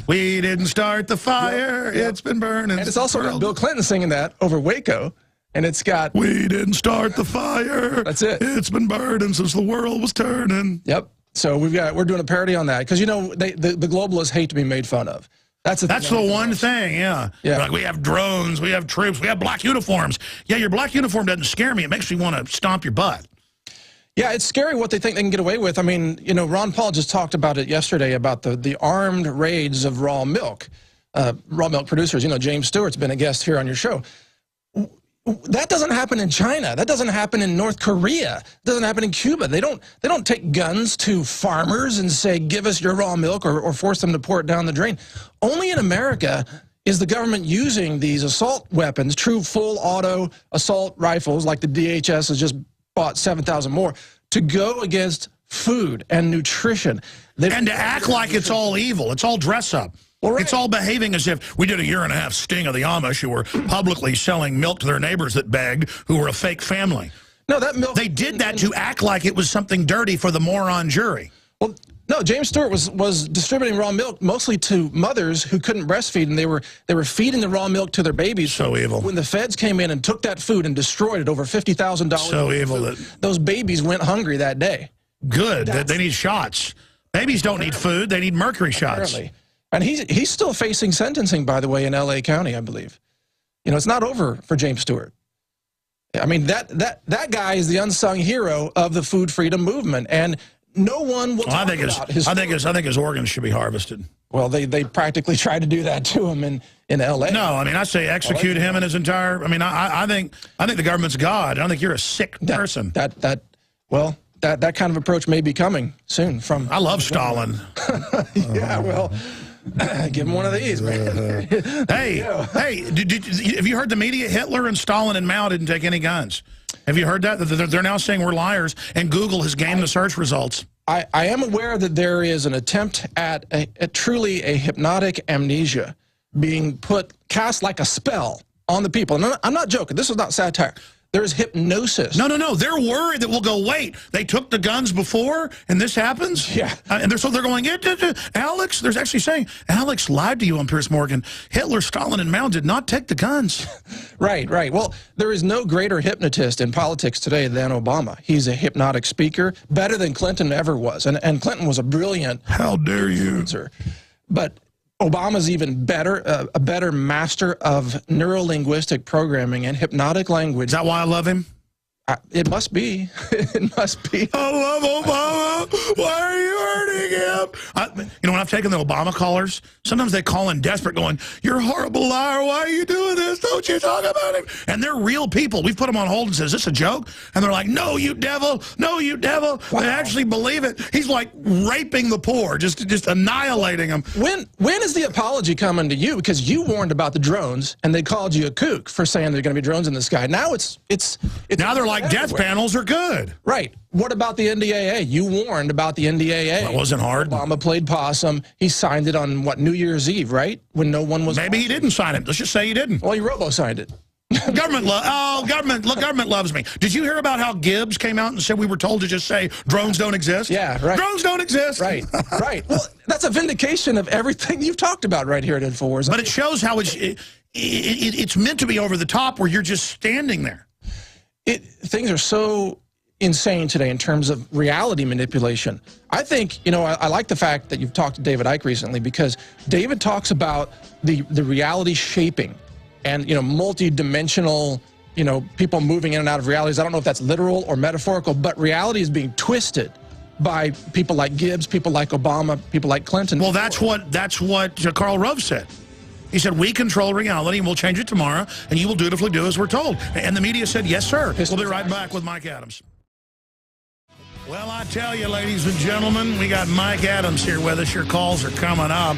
We didn't start the fire. Yep. It's been burning. And it's also got Bill Clinton singing that over Waco. And it's got... We didn't start the fire. That's it. It's been burning since the world was turning. Yep. So we're doing a parody on that. Because, the globalists hate to be made fun of. That's the one thing, yeah. Like, we have drones, we have troops, we have black uniforms. Yeah, your black uniform doesn't scare me. It makes me want to stomp your butt. Yeah, it's scary what they think they can get away with. I mean, Ron Paul just talked about it yesterday about the armed raids of raw milk producers. James Stewart's been a guest here on your show. That doesn't happen in China. That doesn't happen in North Korea. It doesn't happen in Cuba. They don't take guns to farmers and say, give us your raw milk or force them to pour it down the drain. Only in America is the government using these assault weapons, true full auto assault rifles, like the DHS has just bought 7,000 more, to go against food and nutrition. And to act like it's all evil. It's all dress up. Well, right. It's all behaving as if we did a year-and-a-half sting of the Amish who were publicly selling milk to their neighbors that begged, who were a fake family. No, that milk. They did that to act like it was something dirty for the moron jury. Well, no, James Stewart was distributing raw milk mostly to mothers who couldn't breastfeed, and they were feeding the raw milk to their babies. So evil. When the feds came in and took that food and destroyed it, over $50,000. So evil. Those babies went hungry that day. Good. They need shots. Babies don't need food. They need mercury shots. Apparently. And he's still facing sentencing, by the way, in L.A. County, I believe. You know, it's not over for James Stewart. I mean, that guy is the unsung hero of the food freedom movement, and no one will talk about his story. I think his organs should be harvested. Well, they practically tried to do that to him in L.A. No, I mean, I say execute him and his entire. I mean, I think the government's God. I don't think you're a sick person. That kind of approach may be coming soon from. I love Stalin. Yeah, well. Give him one of these, man. Hey, have you heard the media? Hitler and Stalin and Mao didn't take any guns. Have you heard that? They're now saying we're liars, and Google has gamed the search results. I am aware that there is an attempt at truly a hypnotic amnesia being cast like a spell on the people. And I'm not joking. This is not satire. There's hypnosis. No. They're worried that we'll go, wait, they took the guns before and this happens? Yeah. And so they're going, Alex, there's actually saying, Alex lied to you on Piers Morgan. Hitler, Stalin, and Mao did not take the guns. Right. Well, there is no greater hypnotist in politics today than Obama. He's a hypnotic speaker, better than Clinton ever was. And Clinton was a brilliant. How dare you? But Obama's even better, a better master of neuro-linguistic programming and hypnotic language. Is that why I love him? It must be. It must be. I love Obama. Why are you hurting him? You know, when I've taken the Obama callers, sometimes they call in desperate going, you're a horrible liar. Why are you doing this? Don't you talk about him? And they're real people. We've put them on hold and said, is this a joke? And they're like, no, you devil. No, you devil. Wow. They actually believe it. He's like raping the poor, just annihilating them. When is the apology coming to you? Because you warned about the drones, and they called you a kook for saying there are going to be drones in the sky. Now now they're like, death panels are good. Right. What about the NDAA? You warned about the NDAA. Well, it wasn't hard. Obama played possum. He signed it on, what, New Year's Eve, right? When no one was. Maybe he didn't sign it. Let's just say he didn't. Well, he robo-signed it. Government loves me. Did you hear about how Gibbs came out and said we were told to just say drones don't exist? Yeah, right. Drones don't exist. Right. Well, that's a vindication of everything you've talked about right here at InfoWars. But it shows how it's meant to be over the top where you're just standing there. Things are so insane today in terms of reality manipulation. I think, you know, I like the fact that you've talked to David Icke recently, because David talks about the reality shaping and, you know, multi-dimensional, you know, people moving in and out of realities. I don't know if that's literal or metaphorical, but reality is being twisted by people like Gibbs, people like Obama, people like Clinton. Well, that's what Karl Rove said. He said, we control reality, and we'll change it tomorrow, and you will dutifully do as we're told. And the media said, yes, sir. We'll be right back with Mike Adams. Well, I tell you, ladies and gentlemen, we got Mike Adams here with us. Your calls are coming up.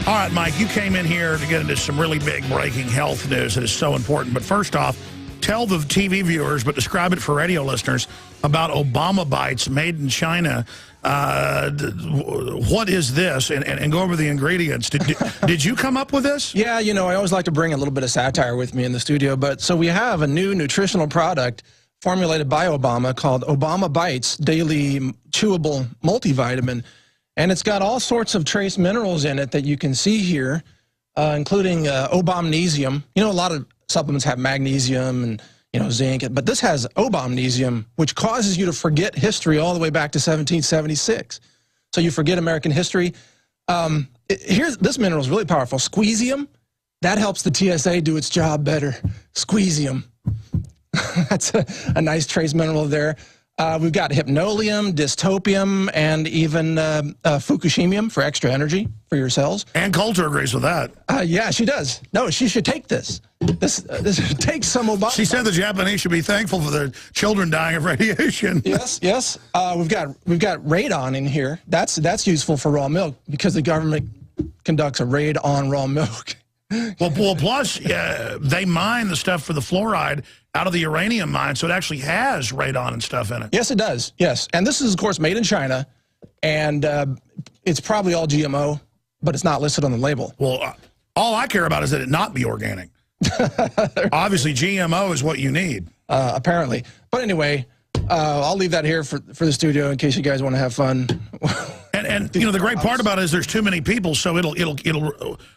All right, Mike, you came in here to get into some really big breaking health news that is so important. But first off, tell the TV viewers, but describe it for radio listeners, about Obama Bites made in China. What is this? And go over the ingredients. Did you come up with this? Yeah, you know, I always like to bring a little bit of satire with me in the studio. But so we have a new nutritional product formulated by Obama called Obama Bites Daily Chewable Multivitamin. And it's got all sorts of trace minerals in it that you can see here, including obamnesium. You know, a lot of supplements have magnesium and, you know, zinc, but this has obamnesium, which causes you to forget history all the way back to 1776. So you forget American history. This mineral is really powerful. Squeezium, that helps the TSA do its job better. Squeezium. That's a nice trace mineral there. We've got hypnolium, dystopium, and even fukushimium for extra energy for your cells. And Coulter agrees with that. Yeah, she does. No, she should take this. This takes some Obama. She said the Japanese should be thankful for their children dying of radiation. Yes. We've got radon in here. That's useful for raw milk because the government conducts a raid on raw milk. Well, plus they mine the stuff for the fluoride out of the uranium mine, so it actually has radon and stuff in it. Yes, it does. Yes, and this is, of course, made in China, and it's probably all GMO, but it's not listed on the label. Well, all I care about is that it not be organic. Obviously, GMO is what you need. Apparently. But anyway, I'll leave that here for the studio in case you guys want to have fun. And you know, the great part about it is there's too many people, so it'll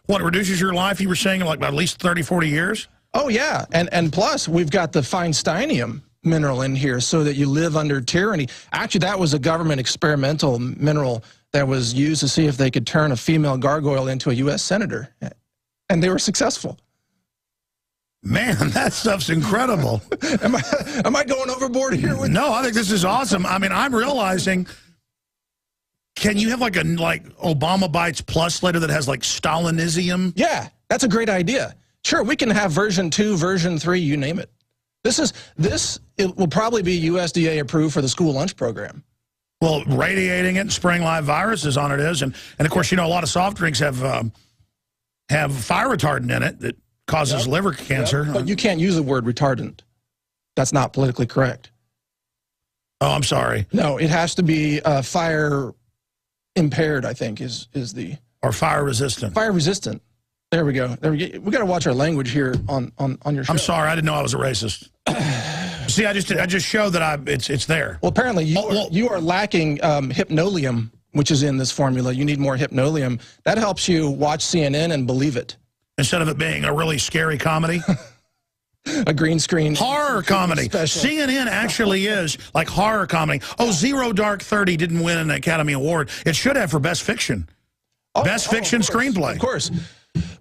what reduces your life, you were saying, like at least 30, 40 years? Oh, yeah. And plus, we've got the Feinsteinium mineral in here so that you live under tyranny. Actually, that was a government experimental mineral that was used to see if they could turn a female gargoyle into a U.S. senator. And they were successful. Man, that stuff's incredible. Am I going overboard here? No, I think this is awesome. I mean, I'm realizing, can you have like Obama Bites Plus later that has like Stalinisium? Yeah, that's a great idea. Sure, we can have version 2, version 3, you name it. It will probably be USDA approved for the school lunch program. Well, radiating it and spraying live viruses on it is, and of course, you know, a lot of soft drinks have fire retardant in it that causes liver cancer. But you can't use the word retardant. That's not politically correct. Oh, I'm sorry. No, it has to be fire impaired, I think, is the... Or fire resistant. Fire resistant. There we go. There we go. We got to watch our language here on your show. I'm sorry, I didn't know I was a racist. See, I just showed that it's there. Well, apparently you are lacking hypnolium, which is in this formula. You need more hypnolium. That helps you watch CNN and believe it. Instead of it being a really scary comedy. A green screen. Horror comedy. Special. CNN actually is like horror comedy. Oh, Zero Dark 30 didn't win an Academy Award. It should have for Best Fiction. Best Fiction Screenplay. Of course.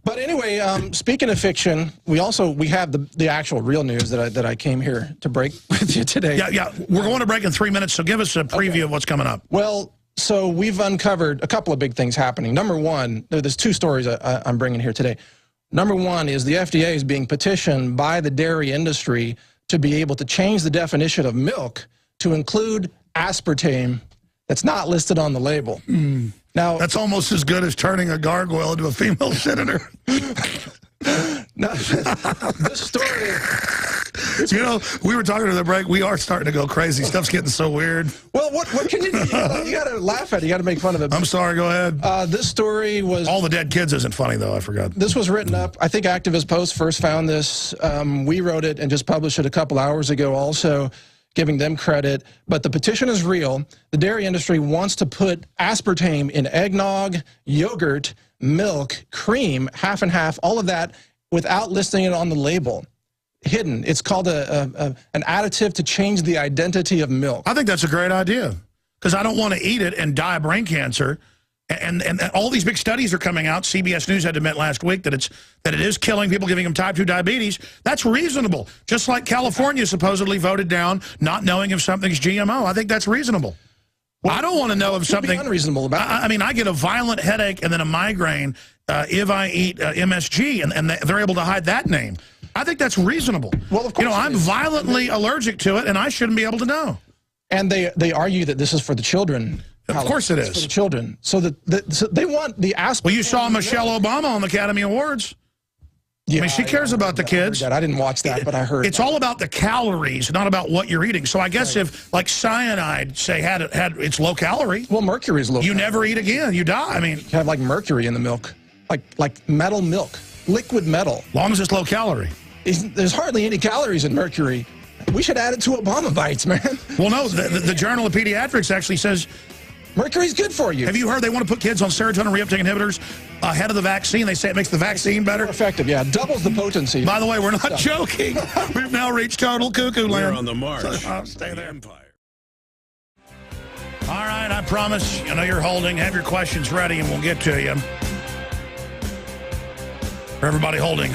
But anyway, speaking of fiction, we have the actual real news that I came here to break with you today. Yeah. We're going to break in 3 minutes, so give us a preview of what's coming up. Well, so we've uncovered a couple of big things happening. Number one, there's 2 stories I'm bringing here today. Number one is the FDA is being petitioned by the dairy industry to be able to change the definition of milk to include aspartame that's not listed on the label. Now, that's almost as good as turning a gargoyle into a female senator. Now, this story... You know, we were talking to the break. We are starting to go crazy. Stuff's getting so weird. Well, what can you do? You got to laugh at it. You got to make fun of it. I'm sorry. Go ahead. This story was... All the dead kids isn't funny, though. I forgot. This was written up. I think Activist Post first found this. We wrote it and just published it a couple hours ago also, giving them credit. But the petition is real. The dairy industry wants to put aspartame in eggnog, yogurt, milk, cream, half and half, all of that, without listing it on the label. Hidden. It's called an additive to change the identity of milk. I think that's a great idea because I don't want to eat it and die of brain cancer. And all these big studies are coming out. CBS News had to admit last week that it is killing people, giving them type 2 diabetes. That's reasonable. Just like California supposedly voted down not knowing if something's GMO. I think that's reasonable. Well, I don't want to know if something... Be unreasonable about it. I mean, I get a violent headache and then a migraine if I eat MSG, and they're able to hide that name. I think that's reasonable. Well, of course, you know, I'm violently allergic to it, and I shouldn't be able to know. And they argue that this is for the children. Of course it is. For the children. So they want the aspartame. Well, you saw Michelle Obama on the Academy Awards. Yeah, I mean, she cares about the kids. I didn't watch that, but I heard. It's all about the calories, not about what you're eating. So I guess if, like, cyanide, say, had it's low calorie. Well, mercury is low. You never eat again. You die. I mean, you have like mercury in the milk, like metal milk, liquid metal. Long as it's low calorie. There's hardly any calories in mercury. We should add it to Obama Bites, man. Well, no, the Journal of Pediatrics actually says mercury's good for you. Have you heard they want to put kids on serotonin reuptake inhibitors ahead of the vaccine? They say it makes the vaccine better. More effective, yeah. Doubles the potency. By the way, we're not joking. We've now reached total cuckoo land. We're on the march. So, stay there. Empire. All right, I promise. I know you're holding. Have your questions ready, and we'll get to you. For everybody holding,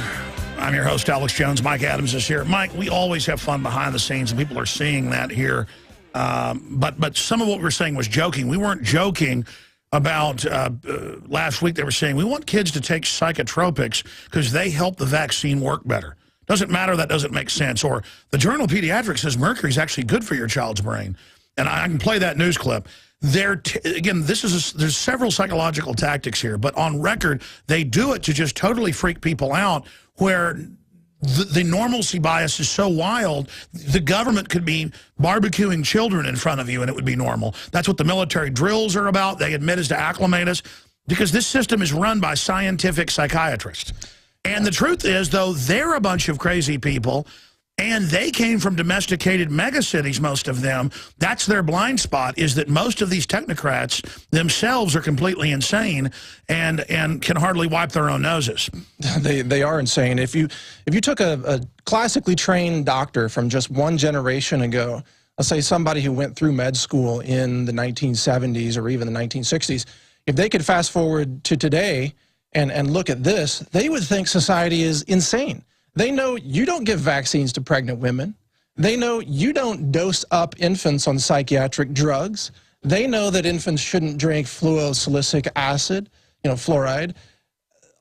I'm your host, Alex Jones. Mike Adams is here. Mike, we always have fun behind the scenes, and people are seeing that here. But some of what we were saying was joking. We weren't joking about last week. They were saying we want kids to take psychotropics because they help the vaccine work better. Doesn't matter. That doesn't make sense. Or the Journal of Pediatrics says mercury is actually good for your child's brain. And I can play that news clip. Again, there's several psychological tactics here, but on record, they do it to just totally freak people out where the normalcy bias is so wild, the government could be barbecuing children in front of you and it would be normal. That's what the military drills are about. They admit is to acclimate us because this system is run by scientific psychiatrists. And the truth is, though, they're a bunch of crazy people. And they came from domesticated megacities, most of them. That's their blind spot, is that most of these technocrats themselves are completely insane and can hardly wipe their own noses. They are insane. If you took a classically trained doctor from just one generation ago, let's say somebody who went through med school in the 1970s or even the 1960s, if they could fast forward to today and look at this, they would think society is insane. They know you don't give vaccines to pregnant women. They know you don't dose up infants on psychiatric drugs. They know that infants shouldn't drink fluorosilicic acid, fluoride.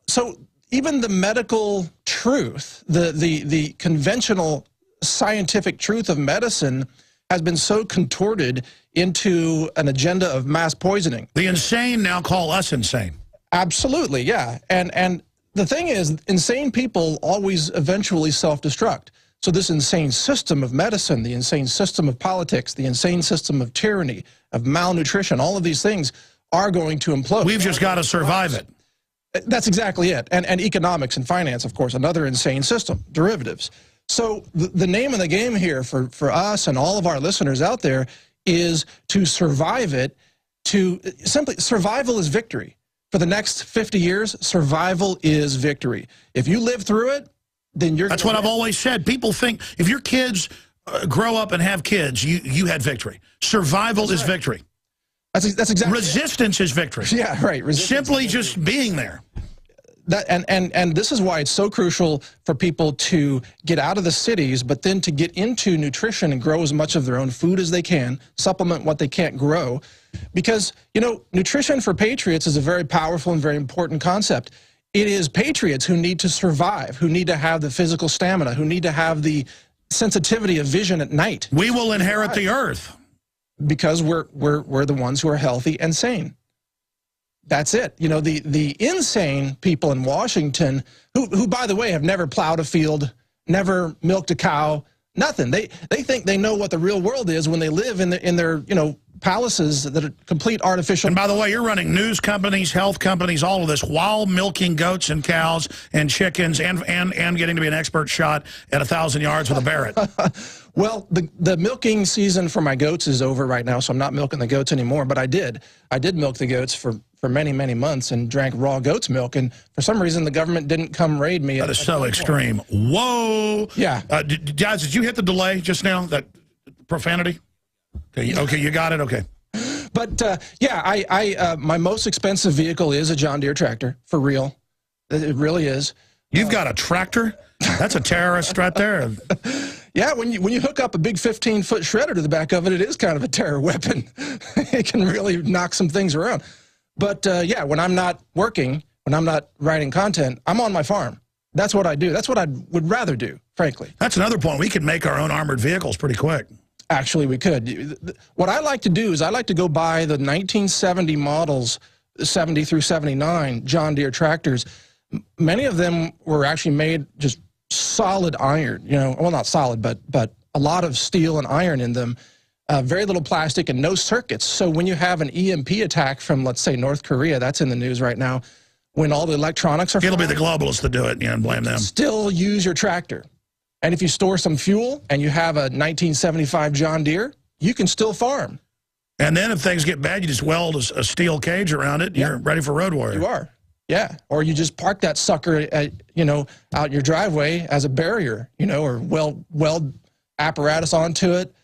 So even the medical truth, the conventional scientific truth of medicine has been so contorted into an agenda of mass poisoning. The insane now call us insane. Absolutely, yeah. And the thing is, insane people always eventually self-destruct. So this insane system of medicine, the insane system of politics, the insane system of tyranny, of malnutrition, all of these things are going to implode. We've just got to survive it. That's exactly it. And economics and finance, of course, another insane system, derivatives. So the name of the game here for us and all of our listeners out there is to survive it, to simply, survival is victory. For the next 50 years, survival is victory. If you live through it, then you're... That's what I've always said. People think if your kids grow up and have kids, you had victory. Survival is victory. That's exactly... Resistance is victory. Yeah, right. Simply just being there. And this is why it's so crucial for people to get out of the cities, but then to get into nutrition and grow as much of their own food as they can, supplement what they can't grow. Because, nutrition for patriots is a very powerful and very important concept. It is patriots who need to survive, who need to have the physical stamina, who need to have the sensitivity of vision at night. We will inherit the earth. Because we're the ones who are healthy and sane. That's it. The insane people in Washington, who by the way, have never plowed a field, never milked a cow, nothing. They think they know what the real world is when they live in their palaces that are complete artificial. And by the way, you're running news companies, health companies, all of this while milking goats and cows and chickens and getting to be an expert shot at 1,000 yards with a Barrett. Well, the milking season for my goats is over right now, so I'm not milking the goats anymore, but I did milk the goats for many, many months and drank raw goat's milk, and for some reason the government didn't come raid me. That is so extreme. Whoa. Yeah. Guys, did you hit the delay just now, that profanity? Okay, you got it, okay. But, yeah, my most expensive vehicle is a John Deere tractor, for real. It really is. You've got a tractor? That's a terrorist right there. Yeah, when you hook up a big 15-foot shredder to the back of it, it is kind of a terror weapon. It can really knock some things around. But, yeah, when I'm not working, when I'm not writing content, I'm on my farm. That's what I do. That's what I would rather do, frankly. That's another point. We could make our own armored vehicles pretty quick. Actually, we could. What I like to do is I like to go buy the 1970 models, 70 through 79 John Deere tractors. Many of them were actually made just solid iron, well, not solid, but a lot of steel and iron in them, very little plastic and no circuits. So when you have an EMP attack from, let's say, North Korea, that's in the news right now, when all the electronics are... It'll be the globalists that do it, and blame them. Still use your tractor. And if you store some fuel and you have a 1975 John Deere, you can still farm. And then if things get bad, you just weld a steel cage around it, and you're ready for road warrior. You are. Yeah, or you just park that sucker at, out your driveway as a barrier, or weld apparatus onto it,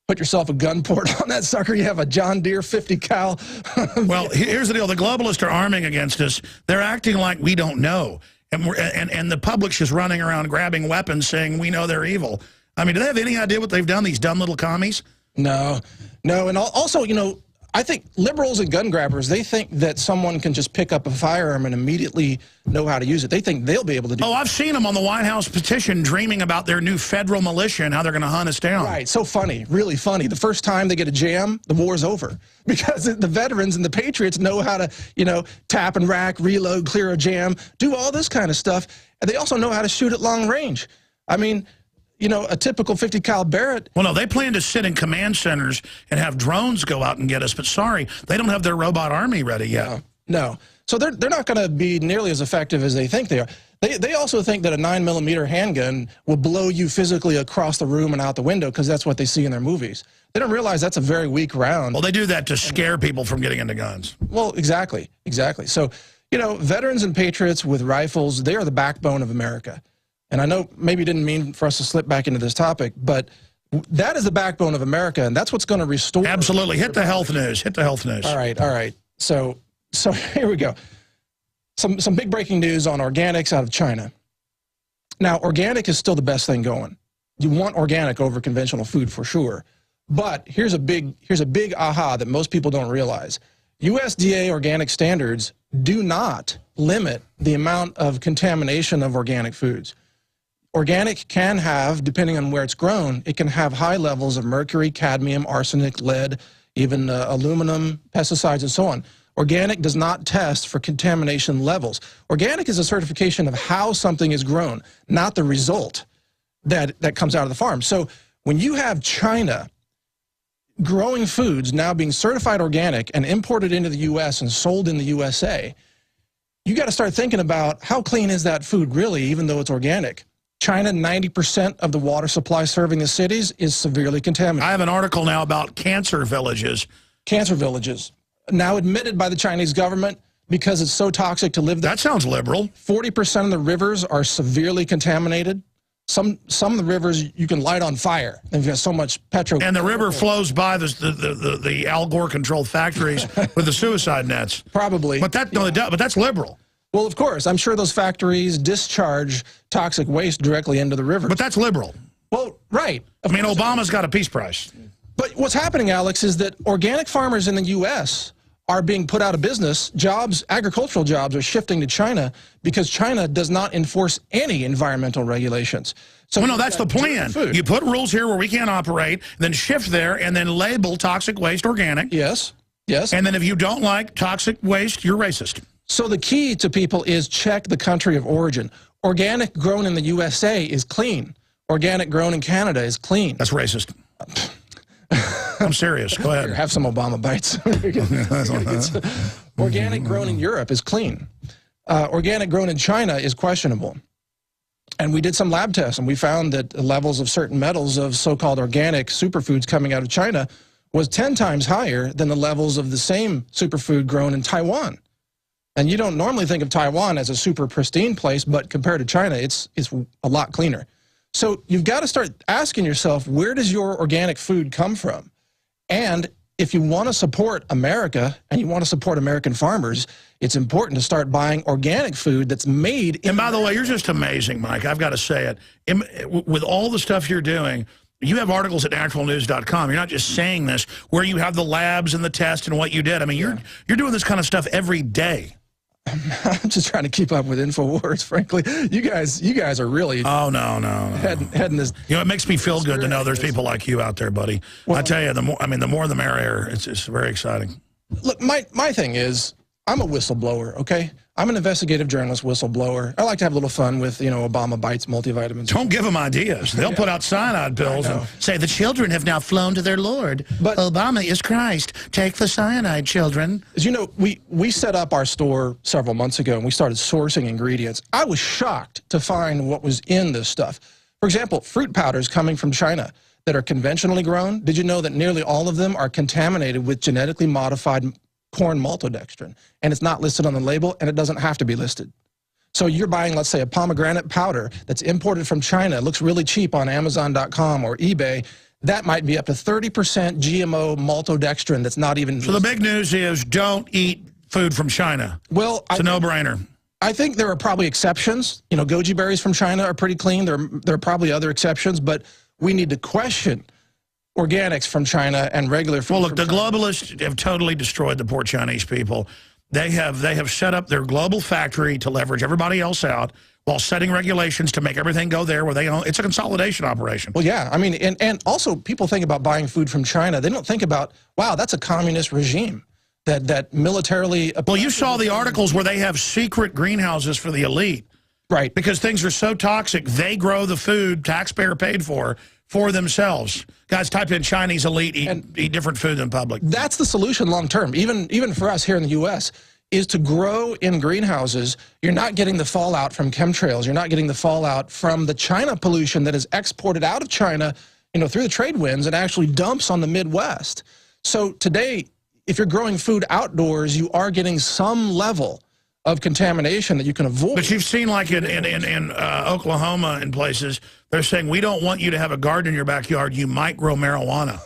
put yourself a gun port on that sucker, you have a John Deere 50 cal. Well, here's the deal. The globalists are arming against us. They're acting like we don't know. And the public's just running around grabbing weapons saying we know they're evil. I mean, do they have any idea what they've done, these dumb little commies? No. And also, I think liberals and gun grabbers, they think that someone can just pick up a firearm and immediately know how to use it. They think they'll be able to do it. Oh, I've seen them on the White House petition dreaming about their new federal militia and how they're going to hunt us down. Right, so funny, really funny. The first time they get a jam, the war's over. Because the veterans and the patriots know how to, tap and rack, reload, clear a jam, do all this kind of stuff. And they also know how to shoot at long range. I mean... a typical 50 cal Barrett. Well, no, they plan to sit in command centers and have drones go out and get us. But sorry, they don't have their robot army ready yet. No. So they're not going to be nearly as effective as they think they are. They also think that a 9mm handgun will blow you physically across the room and out the window because that's what they see in their movies. They don't realize that's a very weak round. Well, they do that to scare people from getting into guns. Well, exactly. So, you know, veterans and patriots with rifles, they are the backbone of America. And I know maybe didn't mean for us to slip back into this topic, but that is the backbone of America, and that's what's going to restore. Absolutely. Hit the health news. Hit the health news. All right. So here we go. Some big breaking news on organics out of China. Now, organic is still the best thing going. You want organic over conventional food for sure. But here's a big aha that most people don't realize. USDA organic standards do not limit the amount of contamination of organic foods. Organic can have, depending on where it's grown, it can have high levels of mercury, cadmium, arsenic, lead, even aluminum, pesticides, and so on. Organic does not test for contamination levels. Organic is a certification of how something is grown, not the result that comes out of the farm. So when you have China growing foods now being certified organic and imported into the U.S. and sold in the USA, you got to start thinking about how clean is that food really, even though it's organic. China, 90% of the water supply serving the cities is severely contaminated. I have an article now about cancer villages. Cancer villages, now admitted by the Chinese government because it's so toxic to live there. That sounds liberal. 40% of the rivers are severely contaminated. Some of the rivers you can light on fire. They've got so much petrol. And the river flows by the Al Gore controlled factories with the suicide nets. Probably. But that's liberal. Well, of course, I'm sure those factories discharge toxic waste directly into the river. But that's liberal. Well, right. I mean, Obama's got a peace prize. But what's happening, Alex, is that organic farmers in the U.S. are being put out of business. Jobs, agricultural jobs, are shifting to China because China does not enforce any environmental regulations. So well, no, that's the plan. You put rules here where we can't operate, then shift there, and then label toxic waste organic. Yes. And then if you don't like toxic waste, you're racist. So the key to people is check the country of origin. Organic grown in the USA is clean. Organic grown in Canada is clean. That's racist. I'm serious. Go ahead. Here, have some Obama bites. Organic grown in Europe is clean. Organic grown in China is questionable. And we did some lab tests, and we found that the levels of certain metals of so-called organic superfoods coming out of China was 10 times higher than the levels of the same superfood grown in Taiwan. And you don't normally think of Taiwan as a super pristine place, but compared to China, it's a lot cleaner. So you've got to start asking yourself, where does your organic food come from? And if you want to support America and you want to support American farmers, it's important to start buying organic food that's made in And by the way, you're just amazing, Mike. I've got to say it. With all the stuff you're doing, you have articles at naturalnews.com. You're not just saying this, where you have the labs and the test and what you did. I mean, you're doing this kind of stuff every day. I'm just trying to keep up with InfoWars, frankly. You guys are really no. heading this. You know, it makes me feel good to know there's people like you out there, buddy. Well, I tell you, the more the merrier. It's very exciting. Look, my thing is, I'm a whistleblower, okay? I'm an investigative journalist whistleblower. I like to have a little fun with, you know, Obama Bites multivitamins. Don't give them ideas. They'll put out cyanide pills and say, the children have now flown to their Lord. But Obama is Christ. Take the cyanide, children. As you know, we set up our store several months ago, and we started sourcing ingredients. I was shocked to find what was in this stuff. For example, fruit powders coming from China that are conventionally grown. Did you know that nearly all of them are contaminated with genetically modified corn maltodextrin, and it's not listed on the label, and it doesn't have to be listed. So you're buying, let's say, a pomegranate powder that's imported from China, looks really cheap on Amazon.com or eBay. That might be up to 30% GMO maltodextrin that's not even listed. So the big news is don't eat food from China. Well, it's a no-brainer. I think there are probably exceptions. You know, goji berries from China are pretty clean. There are probably other exceptions, but we need to question organics from China and regular food. Well, look, the globalists have totally destroyed the poor Chinese people. They have set up their global factory to leverage everybody else out while setting regulations to make everything go there where they own. It's a consolidation operation. Well, yeah. I mean, and also people think about buying food from China. They don't think about, wow, that's a communist regime that militarily. Well, you saw the articles where they have secret greenhouses for the elite. Right. Because things are so toxic, they grow the food taxpayer paid for themselves. Guys, type in Chinese elite eat different food in public. That's the solution long term. Even for us here in the U.S., is to grow in greenhouses. You're not getting the fallout from chemtrails. You're not getting the fallout from the China pollution that is exported out of China, you know, through the trade winds and actually dumps on the Midwest. So today, if you're growing food outdoors, you are getting some level of contamination that you can avoid. But you've seen, like in Oklahoma and places, they're saying, we don't want you to have a garden in your backyard. You might grow marijuana.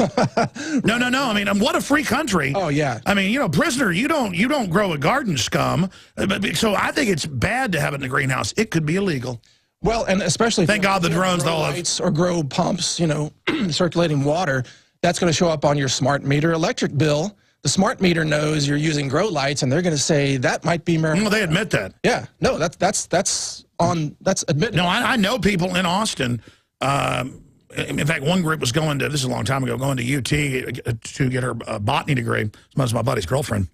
No. I mean, what a free country. Oh, yeah. I mean, you know, prisoner, you don't grow a garden, scum. So I think it's bad to have it in the greenhouse. It could be illegal. Well, and especially thank God the drones grow lights or grow pumps, you know, circulating water. That's going to show up on your smart meter electric bill. The smart meter knows you're using grow lights, and they're going to say that might be marijuana. Well, they admit that. Yeah, no, that's admitted. No, I know people in Austin. In fact, one group was going to, this is a long time ago, going to UT to get her botany degree. That's my buddy's girlfriend.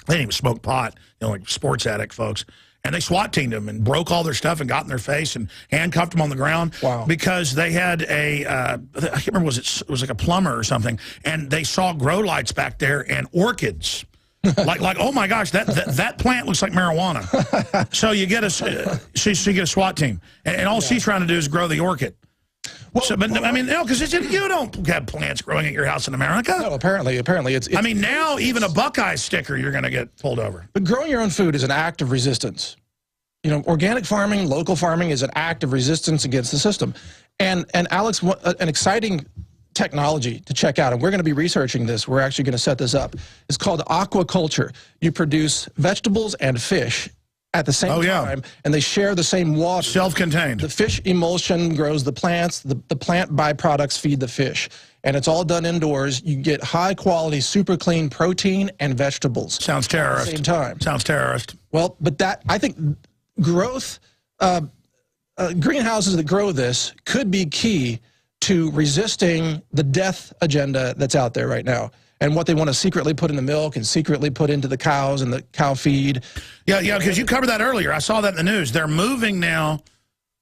They didn't even smoke pot, you know, like sports addict folks. And they SWAT teamed them and broke all their stuff and got in their face and handcuffed them on the ground. Wow. Because they had I can't remember, it was like a plumber or something, and they saw grow lights back there and orchids. like oh my gosh, that plant looks like marijuana. So you get you get a SWAT team, and all she's trying to do is grow the orchid. Well, so, but I mean, no, because you don't have plants growing at your house in America. No, apparently it's I mean, now even a Buckeye sticker, you're going to get pulled over. But growing your own food is an act of resistance. You know, organic farming, local farming is an act of resistance against the system. And Alex, an exciting technology to check out, and we're going to be researching this. We're actually going to set this up. It's called aquaculture. You produce vegetables and fish at the same time, and they share the same water. Self-contained. The fish emulsion grows the plants, the plant byproducts feed the fish, and it's all done indoors. You get high-quality, super clean protein and vegetables. Sounds terrorist. At the same time. Sounds terrorist. Well, but I think growth, greenhouses that grow this could be key to resisting the death agenda that's out there right now. And what they want to secretly put in the milk and secretly put into the cows and the cow feed. Yeah, because you covered that earlier. I saw that in the news. They're moving now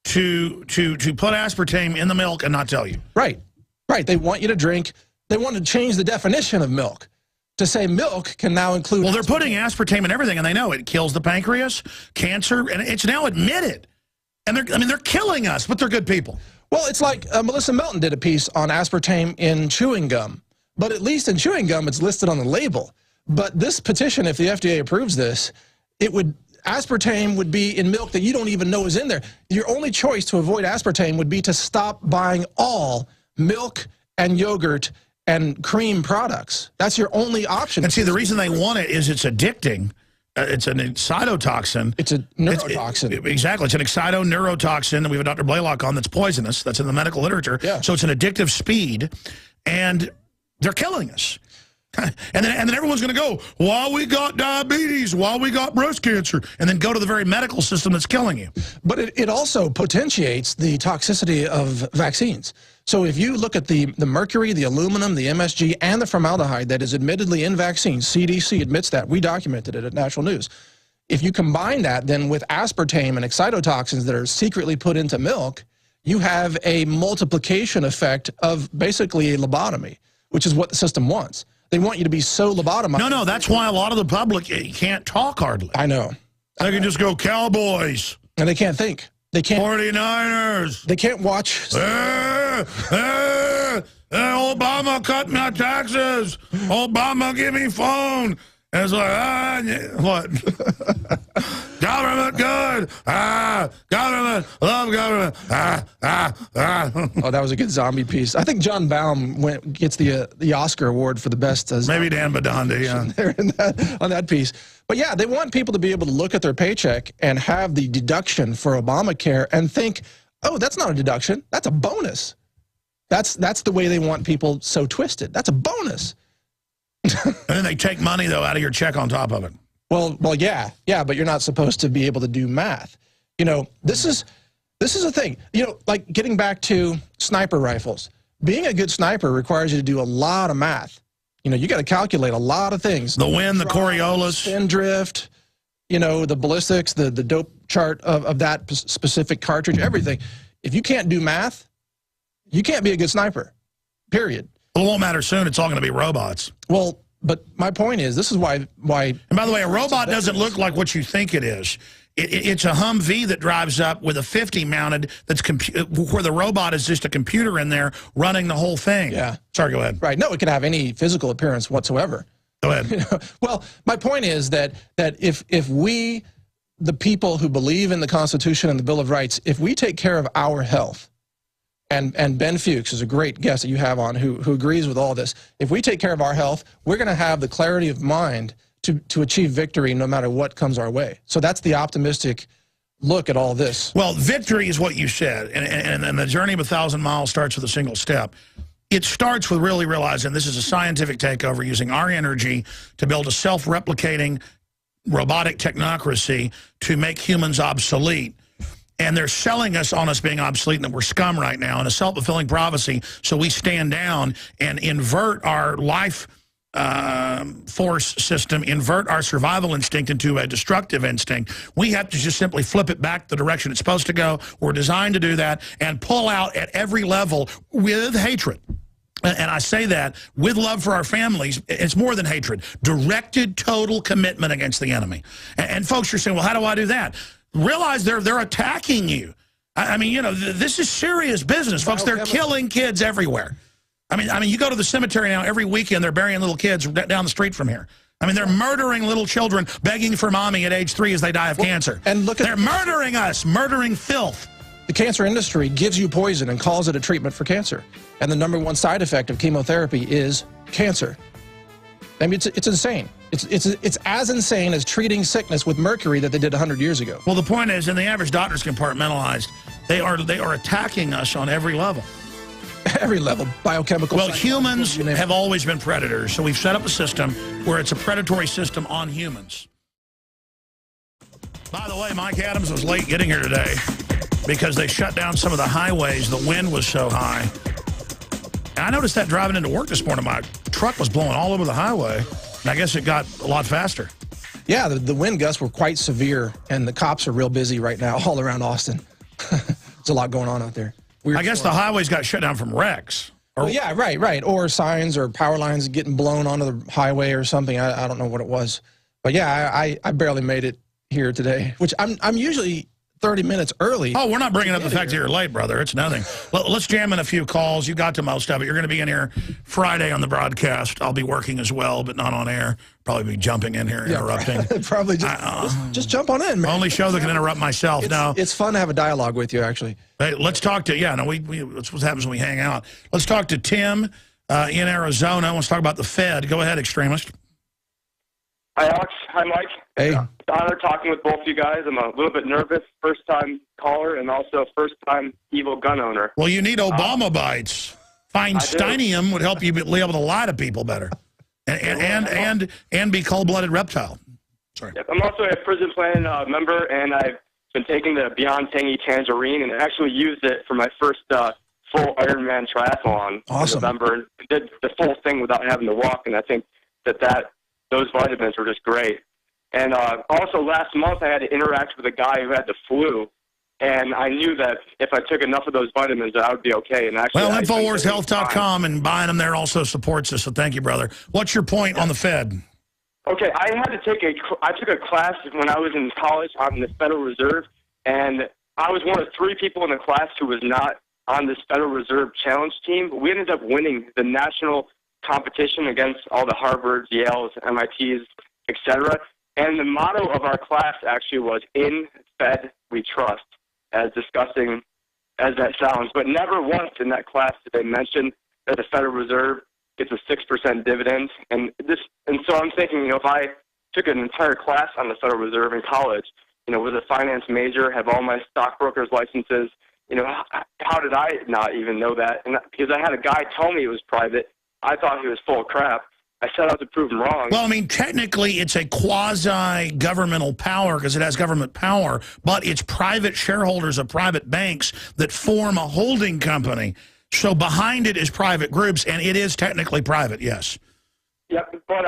to put aspartame in the milk and not tell you. Right. They want you to drink. They want to change the definition of milk to say milk can now include. Well, they're putting aspartame in everything, and they know it kills the pancreas, cancer, and it's now admitted. And they're killing us, but they're good people. Well, it's like Melissa Melton did a piece on aspartame in chewing gum. But at least in chewing gum, it's listed on the label. But this petition, if the FDA approves this, aspartame would be in milk that you don't even know is in there. Your only choice to avoid aspartame would be to stop buying all milk and yogurt and cream products. That's your only option. And see, the reason they want it is it's addicting. It's an excitotoxin. It's a neurotoxin. Exactly. It's an excitoneurotoxin. And we have a Dr. Blaylock on that's poisonous. That's in the medical literature. Yeah. So it's an addictive speed. And they're killing us. And then everyone's going to go, well, we got diabetes, well, we got breast cancer, and then go to the very medical system that's killing you. But it also potentiates the toxicity of vaccines. So if you look at the mercury, the aluminum, the MSG, and the formaldehyde that is admittedly in vaccines, CDC admits that. We documented it at National News. If you combine that then with aspartame and excitotoxins that are secretly put into milk, you have a multiplication effect of basically a lobotomy, which is what the system wants. They want you to be so lobotomized. No, that's why a lot of the public can't talk hardly. I know. They can just go Cowboys. And they can't think. They can't. 49ers. They can't watch. Obama cut my taxes. Obama give me phone. And it's like, what? Government good. Government, love government. Oh, that was a good zombie piece. I think John Baum gets the Oscar award for the best. Maybe Dan Badanda, yeah. On that piece. But yeah, they want people to be able to look at their paycheck and have the deduction for Obamacare and think, oh, that's not a deduction. That's a bonus. That's the way they want people so twisted. That's a bonus. And then they take money, though, out of your check on top of it. Well, yeah, but you're not supposed to be able to do math. You know, this is a thing. You know, like getting back to sniper rifles. Being a good sniper requires you to do a lot of math. You know, you got to calculate a lot of things. The wind, the Coriolis. Spin drift, you know, the ballistics, the dope chart of that specific cartridge, everything. If you can't do math, you can't be a good sniper, period. Well, it won't matter soon. It's all going to be robots. Well, But my point is, this is why. And by the way, a robot doesn't look like what you think it is. It's a Humvee that drives up with a 50 mounted where the robot is just a computer in there running the whole thing. Yeah. Sorry, go ahead. Right. No, it can have any physical appearance whatsoever. Go ahead. You know? Well, my point is that if we, the people who believe in the Constitution and the Bill of Rights, if we take care of our health, and Ben Fuchs is a great guest that you have on who agrees with all this, if we take care of our health, we're going to have the clarity of mind to achieve victory no matter what comes our way. So that's the optimistic look at all this. Well, victory is what you said, and the journey of 1,000 miles starts with a single step. It starts with really realizing this is a scientific takeover, using our energy to build a self-replicating robotic technocracy to make humans obsolete. And they're selling us on us being obsolete and that we're scum right now, and a self-fulfilling prophecy, so we stand down and invert our life force system, invert our survival instinct into a destructive instinct. We have to just simply flip it back the direction it's supposed to go. We're designed to do that and pull out at every level with hatred. And I say that with love for our families. It's more than hatred. Directed, total commitment against the enemy. And folks, you're saying, well, how do I do that? Realize they're attacking you. I mean, you know, this is serious business, folks. They're killing kids everywhere. I mean, you go to the cemetery now every weekend, they're burying little kids down the street from here. I mean, they're murdering little children, begging for mommy at age 3 as they die of cancer. And look at they're murdering us, murdering filth. The cancer industry gives you poison and calls it a treatment for cancer. And the #1 side effect of chemotherapy is cancer. I mean, it's insane. It's as insane as treating sickness with mercury that they did 100 years ago. Well, the point is, and the average doctor's compartmentalized, they are attacking us on every level. Every level, biochemical. Well, humans have always been predators, so we've set up a system where it's a predatory system on humans. By the way, Mike Adams was late getting here today because they shut down some of the highways. The wind was so high. And I noticed that driving into work this morning, my truck was blowing all over the highway, and I guess it got a lot faster. Yeah, the wind gusts were quite severe, and the cops are real busy right now all around Austin. There's a lot going on out there. I guess the highways got shut down from wrecks. Well, yeah, right. Or signs or power lines getting blown onto the highway or something. I don't know what it was. But yeah, I barely made it here today, which I'm usually 30 minutes early. Oh, we're not bringing up the fact that you're late, brother. It's nothing. Let's jam in a few calls. You got to most of it. You're going to be in here Friday on the broadcast. I'll be working as well, but not on air. Probably be jumping in here, interrupting. Probably just jump on in, man. Only show that can interrupt myself. It's fun to have a dialogue with you, actually. Hey, let's talk to, that's what happens when we hang out. Let's talk to Tim in Arizona. Let's talk about the Fed. Go ahead, extremist. Hi, Alex. Hi, Mike. Hey. It's an honor talking with both you guys. I'm a little bit nervous, first-time caller, and also first-time evil gun owner. Well, you need Obama bites. Feinsteinium would help you be able to lie to people better, and be cold-blooded reptile. Sorry. Yep, I'm also a prison plan member, and I've been taking the Beyond Tangy Tangerine and actually used it for my first full Ironman triathlon in November, and did the full thing without having to walk, and I think that those vitamins were just great. And also last month I had to interact with a guy who had the flu, and I knew that if I took enough of those vitamins, I would be okay. And actually, well, InfoWarsHealth.com and buying them there also supports us, so thank you, brother. What's your point on the Fed? Okay, I took a class when I was in college on the Federal Reserve, and I was one of 3 people in the class who was not on this Federal Reserve Challenge team, but we ended up winning the national competition against all the Harvards, Yales, MITs, etc. And the motto of our class actually was, "In Fed we trust," as disgusting as that sounds. But never once in that class did they mention that the Federal Reserve gets a 6% dividend. And so I'm thinking, if I took an entire class on the Federal Reserve in college, was a finance major, have all my stockbroker's licenses, how did I not even know that? And because I had a guy tell me it was private, I thought he was full of crap. I set out to prove him wrong. Well, I mean, technically it's a quasi-governmental power because it has government power, but it's private shareholders of private banks that form a holding company. So behind it is private groups, and it is technically private, yes. Yep, but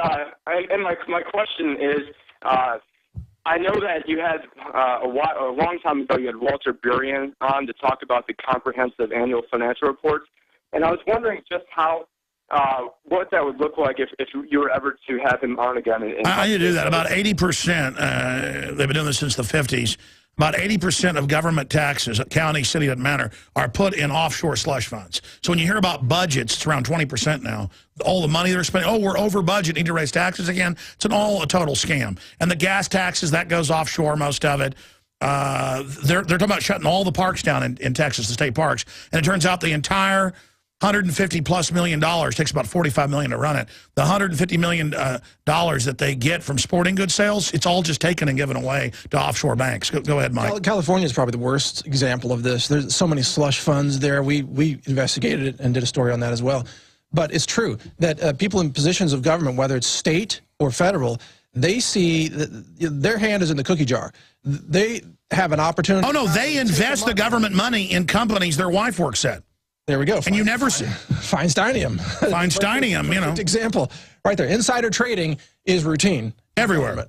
and my question is, I know that you had a long time ago you had Walter Burien on to talk about the comprehensive annual financial reports, and I was wondering just how what that would look like if you were ever to have him on again. I need to do that. About 80%, they've been doing this since the 50s, about 80% of government taxes, county, city, doesn't matter, are put in offshore slush funds. So when you hear about budgets, it's around 20% now. All the money they're spending, oh, we're over budget, need to raise taxes again. It's all a total scam. And the gas taxes, that goes offshore, most of it. They're talking about shutting all the parks down in Texas, the state parks. And it turns out the entire $150+ million takes about $45 million to run it. The $150 million that they get from sporting goods sales, it's all just taken and given away to offshore banks. Go ahead, Mike. California is probably the worst example of this. There's so many slush funds there. We investigated it and did a story on that as well. But it's true that people in positions of government, whether it's state or federal, they see that their hand is in the cookie jar. They have an opportunity. Oh, no, they invest the government money in companies their wife works at. There we go. And you never see Feinsteinium. Feinsteinium, you know. Example right there. Insider trading is routine. Everywhere.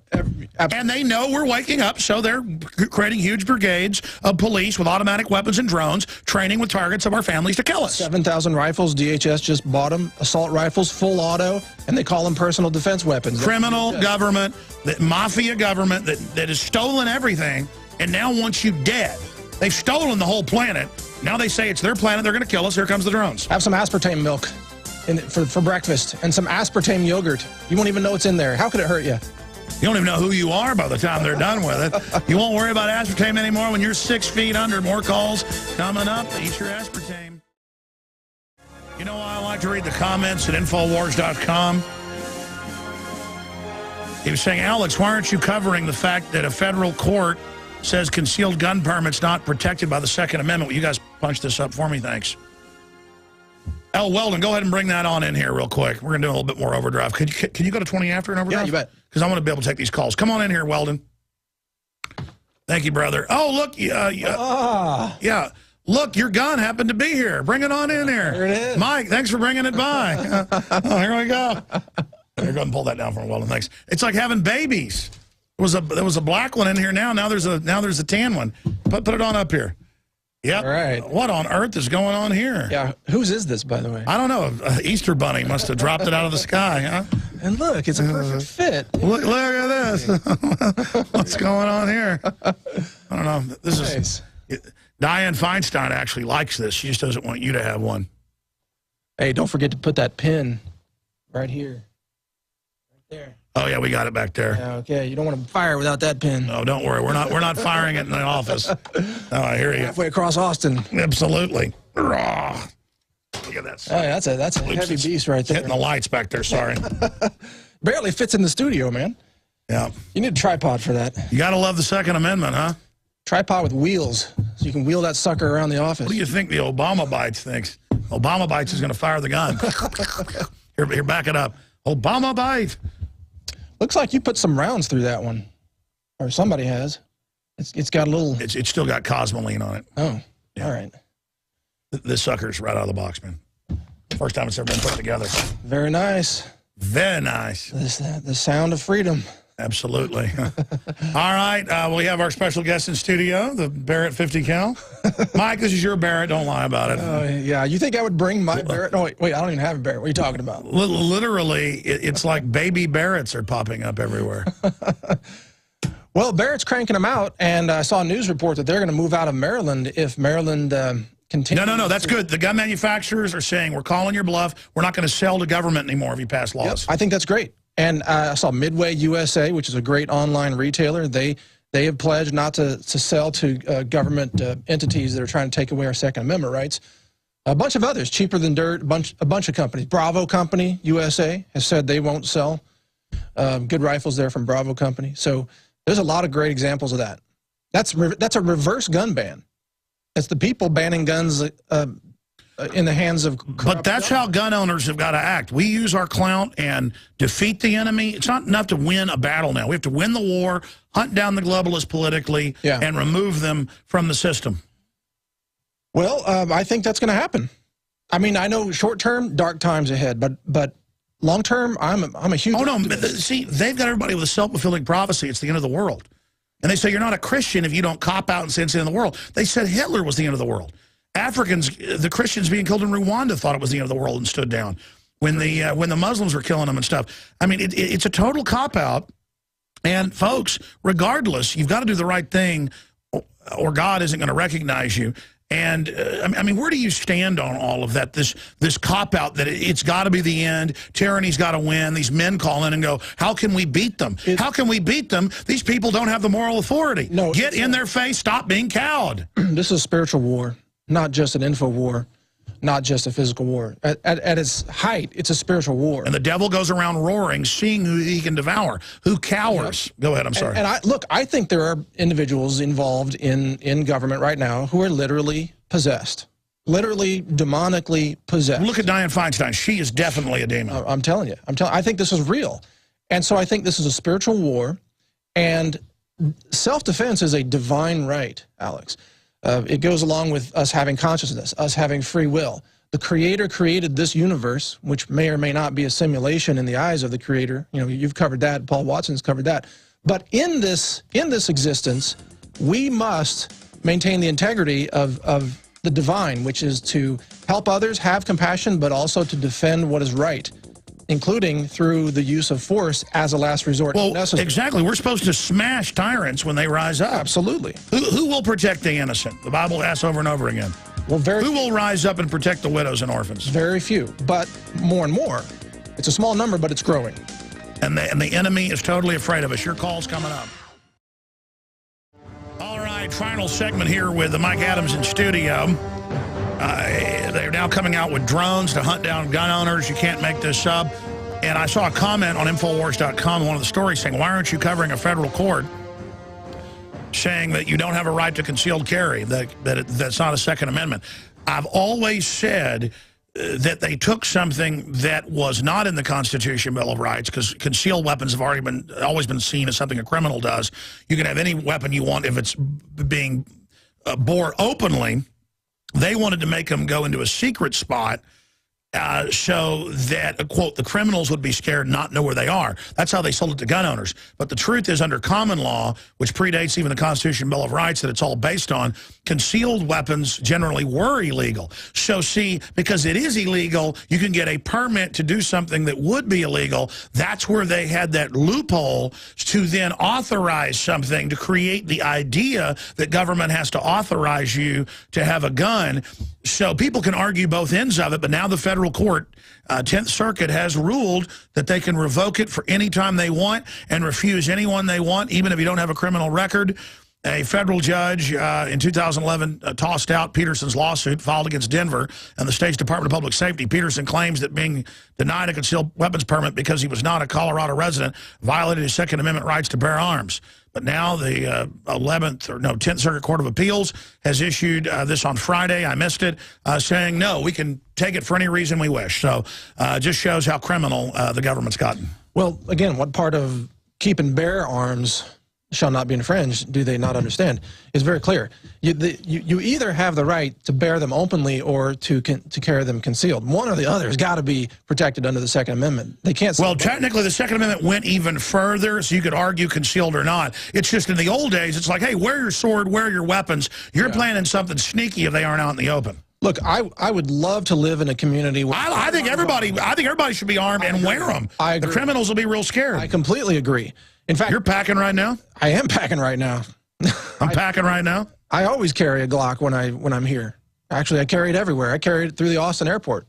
And they know we're waking up, so they're creating huge brigades of police with automatic weapons and drones, training with targets of our families to kill us. 7,000 rifles. DHS just bought them. Assault rifles, full auto, and they call them personal defense weapons. Criminal government, the mafia government that has stolen everything and now wants you dead. They've stolen the whole planet. Now they say it's their planet. They're going to kill us. Here comes the drones. Have some aspartame milk for breakfast and some aspartame yogurt. You won't even know it's in there. How could it hurt you? You don't even know who you are by the time they're done with it. You won't worry about aspartame anymore when you're 6 feet under. More calls coming up. Eat your aspartame. You know, I like to read the comments at Infowars.com. He was saying, Alex, why aren't you covering the fact that a federal court says concealed gun permit's not protected by the Second Amendment? Will you guys punch this up for me? Thanks. Al Weldon, go ahead and bring that on in here real quick. We're going to do a little bit more overdrive. Can you go to 20 after an overdrive? Yeah, you bet. Because I want to be able to take these calls. Come on in here, Weldon. Thank you, brother. Oh, look. Yeah. Look, your gun happened to be here. Bring it on in here. There it is. Mike, thanks for bringing it by. Oh, here we go. Here, go ahead and pull that down for me, Weldon. Thanks. It's like having babies. There was a black one in here now. Now there's a tan one. Put it on up here. Yep. All right. What on earth is going on here? Yeah. Whose is this, by the way? I don't know. Easter bunny must have dropped it out of the sky, huh? And look, it's a perfect fit. Look at this. What's going on here? I don't know. This is Dianne Feinstein actually likes this. She just doesn't want you to have one. Hey, don't forget to put that pin right here. Right there. Oh yeah, we got it back there. Yeah, okay, you don't want to fire without that pin. No, don't worry. We're not firing it in the office. Oh, I hear you. Halfway across Austin. Absolutely. Raw. Look at that. Oh, yeah, that's a heavy beast right there. Hitting the lights back there. Sorry. Barely fits in the studio, man. Yeah. You need a tripod for that. You got to love the Second Amendment, huh? Tripod with wheels, so you can wheel that sucker around the office. What do you think the Obama bites thinks? Obama bites is going to fire the gun. Here, back it up. Obama bite. Looks like you put some rounds through that one, or somebody has. It's got a little. It's still got Cosmoline on it. Oh, yeah. All right. This sucker's right out of the box, man. First time it's ever been put together. Very nice. Very nice. The sound of freedom. Absolutely. All right, we have our special guest in studio, the Barrett 50 cal. Mike, this is your Barrett. Don't lie about it. Oh, yeah. You think I would bring my Barrett? No, wait, I don't even have a Barrett. What are you talking about? Literally, it's like baby Barretts are popping up everywhere. Well, Barrett's cranking them out, and I saw a news report that they're going to move out of Maryland if Maryland continues. No, that's good. The gun manufacturers are saying, we're calling your bluff. We're not going to sell to government anymore if you pass laws. Yep, I think that's great. And I saw Midway USA, which is a great online retailer. They have pledged not to sell to government entities that are trying to take away our Second Amendment rights. A bunch of others, Cheaper Than Dirt, a bunch of companies. Bravo Company USA has said they won't sell good rifles there from Bravo Company. So there's a lot of great examples of that. That's a reverse gun ban. That's the people banning guns in the hands of corrupt But that's how gun owners have got to act. We use our clout and defeat the enemy. It's not enough to win a battle now. We have to win the war, hunt down the globalists politically, and remove them from the system. Well, I think that's going to happen. I mean, I know short-term, dark times ahead, but long-term, I'm a huge... Oh, no, see, they've got everybody with a self-fulfilling prophecy. It's the end of the world. And they say you're not a Christian if you don't cop out and say it's the end of the world. They said Hitler was the end of the world. Africans, the Christians being killed in Rwanda thought it was the end of the world and stood down. when the Muslims were killing them and stuff. I mean, it's a total cop-out. And, folks, regardless, you've got to do the right thing or God isn't going to recognize you. And, I mean, where do you stand on all of that, this cop-out that it's got to be the end, tyranny's got to win, these men call in and go, how can we beat them? How can we beat them? These people don't have the moral authority. No, get in their face, stop being cowed. This is a spiritual war, not just an info war, not just a physical war. At its height, it's a spiritual war. And the devil goes around roaring, seeing who he can devour, who cowers. Yep. Go ahead, I'm sorry. And I think there are individuals involved in government right now who are literally possessed, literally demonically possessed. Look at Dianne Feinstein. She is definitely a demon. I'm telling you. I think this is real. And so I think this is a spiritual war, and self-defense is a divine right, Alex. It goes along with us having consciousness, us having free will. The Creator created this universe, which may or may not be a simulation in the eyes of the Creator. You know, you've covered that. Paul Watson's covered that. But in this existence, we must maintain the integrity of the divine, which is to help others, have compassion, but also to defend what is right, including through the use of force as a last resort. Well, exactly. We're supposed to smash tyrants when they rise up. Absolutely. Who will protect the innocent? The Bible asks over and over again. Well, who will rise up and protect the widows and orphans? Very few, but more and more. It's a small number, but it's growing. And the enemy is totally afraid of us. Your call's coming up. All right, final segment here with Mike Adams in studio. They're now coming out with drones to hunt down gun owners. You can't make this up. And I saw a comment on Infowars.com, one of the stories saying, why aren't you covering a federal court saying that you don't have a right to concealed carry, that's not a Second Amendment? I've always said that they took something that was not in the Constitution, Bill of Rights, because concealed weapons have always been seen as something a criminal does. You can have any weapon you want if it's being bore openly. They wanted to make them go into a secret spot so that, quote, the criminals would be scared and not know where they are. That's how they sold it to gun owners. But the truth is, under common law, which predates even the Constitution Bill of Rights that it's all based on, concealed weapons generally were illegal. So, see, because it is illegal, you can get a permit to do something that would be illegal. That's where they had that loophole to then authorize something, to create the idea that government has to authorize you to have a gun. So people can argue both ends of it, but now the federal court, 10th Circuit, has ruled that they can revoke it for any time they want and refuse anyone they want, even if you don't have a criminal record. A federal judge in 2011 tossed out Peterson's lawsuit filed against Denver and the state's Department of Public Safety. Peterson claims that being denied a concealed weapons permit because he was not a Colorado resident violated his Second Amendment rights to bear arms. But now the 10th Circuit Court of Appeals has issued this on Friday. I missed it, saying, no, we can take it for any reason we wish. So just shows how criminal the government's gotten. Well, again, what part of keeping bear arms shall not be infringed, do they not understand, is very clear. You either have the right to bear them openly or to carry them concealed. One or the other has got to be protected under the Second Amendment. They can't. Well, technically, the Second Amendment went even further, so you could argue concealed or not. It's just in the old days, it's like, hey, wear your sword, wear your weapons. You're planning something sneaky if they aren't out in the open. Look, I would love to live in a community where I think everybody should be armed and wear them. I agree. The criminals will be real scared. I completely agree. In fact, you're packing right now? I am packing right now. I'm packing right now? I always carry a Glock when I'm here. Actually, I carry it everywhere. I carry it through the Austin airport.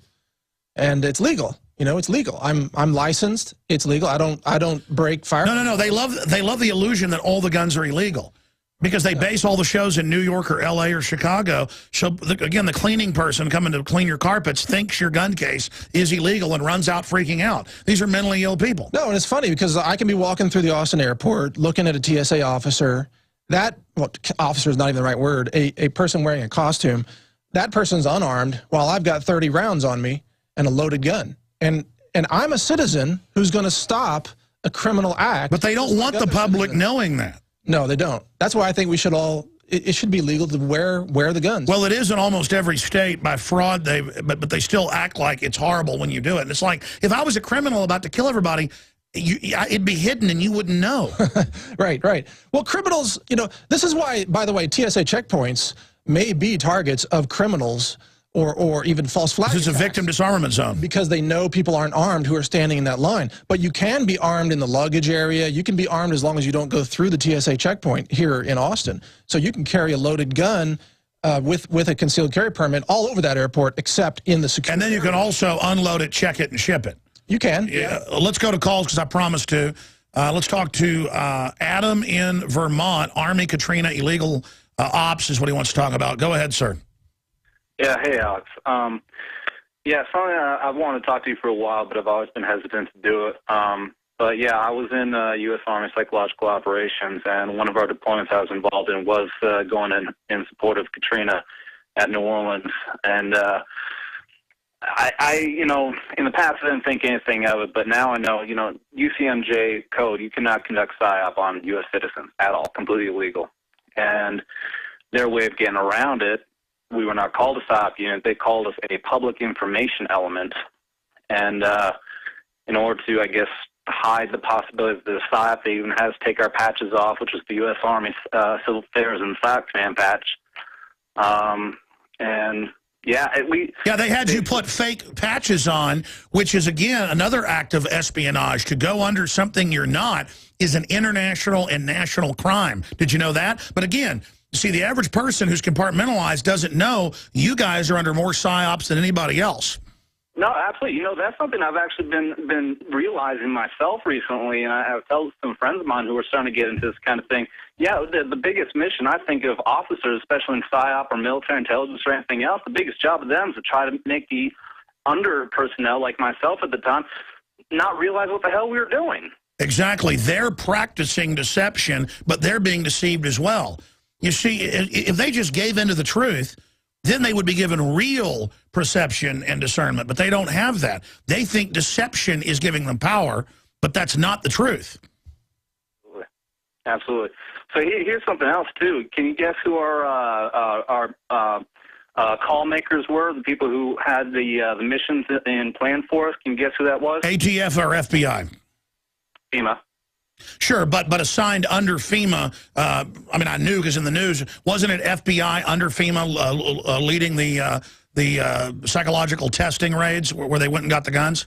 And it's legal. You know, it's legal. I'm licensed. It's legal. I don't break fire. No. They love the illusion that all the guns are illegal. Because they base all the shows in New York or L.A. or Chicago. So, again, the cleaning person coming to clean your carpets thinks your gun case is illegal and runs out freaking out. These are mentally ill people. No, and it's funny because I can be walking through the Austin airport looking at a TSA officer. Officer is not even the right word, a person wearing a costume. That person's unarmed while I've got 30 rounds on me and a loaded gun. And I'm a citizen who's going to stop a criminal act. But they don't want the public knowing that. No, they don't. That's why I think we should all, it should be legal to wear the guns. Well, it is in almost every state by fraud, but they still act like it's horrible when you do it. And it's like, if I was a criminal about to kill everybody, it'd be hidden and you wouldn't know. Right. Well, criminals, this is why, by the way, TSA checkpoints may be targets of criminals or even false flag This is a attacks, victim disarmament zone. because they know people aren't armed who are standing in that line. But you can be armed in the luggage area. You can be armed as long as you don't go through the TSA checkpoint here in Austin. So you can carry a loaded gun with a concealed carry permit all over that airport, except in the security. And then you can also unload it, check it, and ship it. You can. Yeah. Let's go to calls because I promised to. Let's talk to Adam in Vermont. Army Katrina illegal ops is what he wants to talk about. Go ahead, sir. Yeah, hey, Alex. Yeah, something I've wanted to talk to you for a while, but I've always been hesitant to do it. But yeah, I was in U.S. Army Psychological Operations, and one of our deployments I was involved in was going in support of Katrina at New Orleans. And I, you know, in the past I didn't think anything of it, but now I know, you know, UCMJ code, you cannot conduct PSYOP on U.S. citizens at all, completely illegal. And their way of getting around it, we were not called a PSYOP unit. They called us a public information element. And in order to, I guess, hide the possibility of the PSYOP, they even had us take our patches off, which was the U.S. Army Civil Affairs and PSYOP Command patch. And yeah, they had you put fake patches on, which is, again, another act of espionage. To go under something you're not is an international and national crime. Did you know that? But again, see, the average person who's compartmentalized doesn't know you guys are under more PSYOPs than anybody else. No, absolutely. You know, that's something I've actually been realizing myself recently, and I've told some friends of mine who are starting to get into this kind of thing. Yeah, the biggest mission, I think, of officers, especially in PSYOP or military intelligence or anything else, the biggest job of them is to try to make the under personnel, like myself at the time, not realize what the hell we were doing. Exactly. They're practicing deception, but they're being deceived as well. You see, if they just gave into the truth, then they would be given real perception and discernment, but they don't have that. They think deception is giving them power, but that's not the truth. Absolutely. So here's something else, too. Can you guess who our call makers were, the people who had the missions in plan for us? Can you guess who that was? ATF or FBI? FEMA. Sure, but assigned under FEMA. I mean, I knew because in the news, wasn't it FBI under FEMA leading the psychological testing raids where they went and got the guns?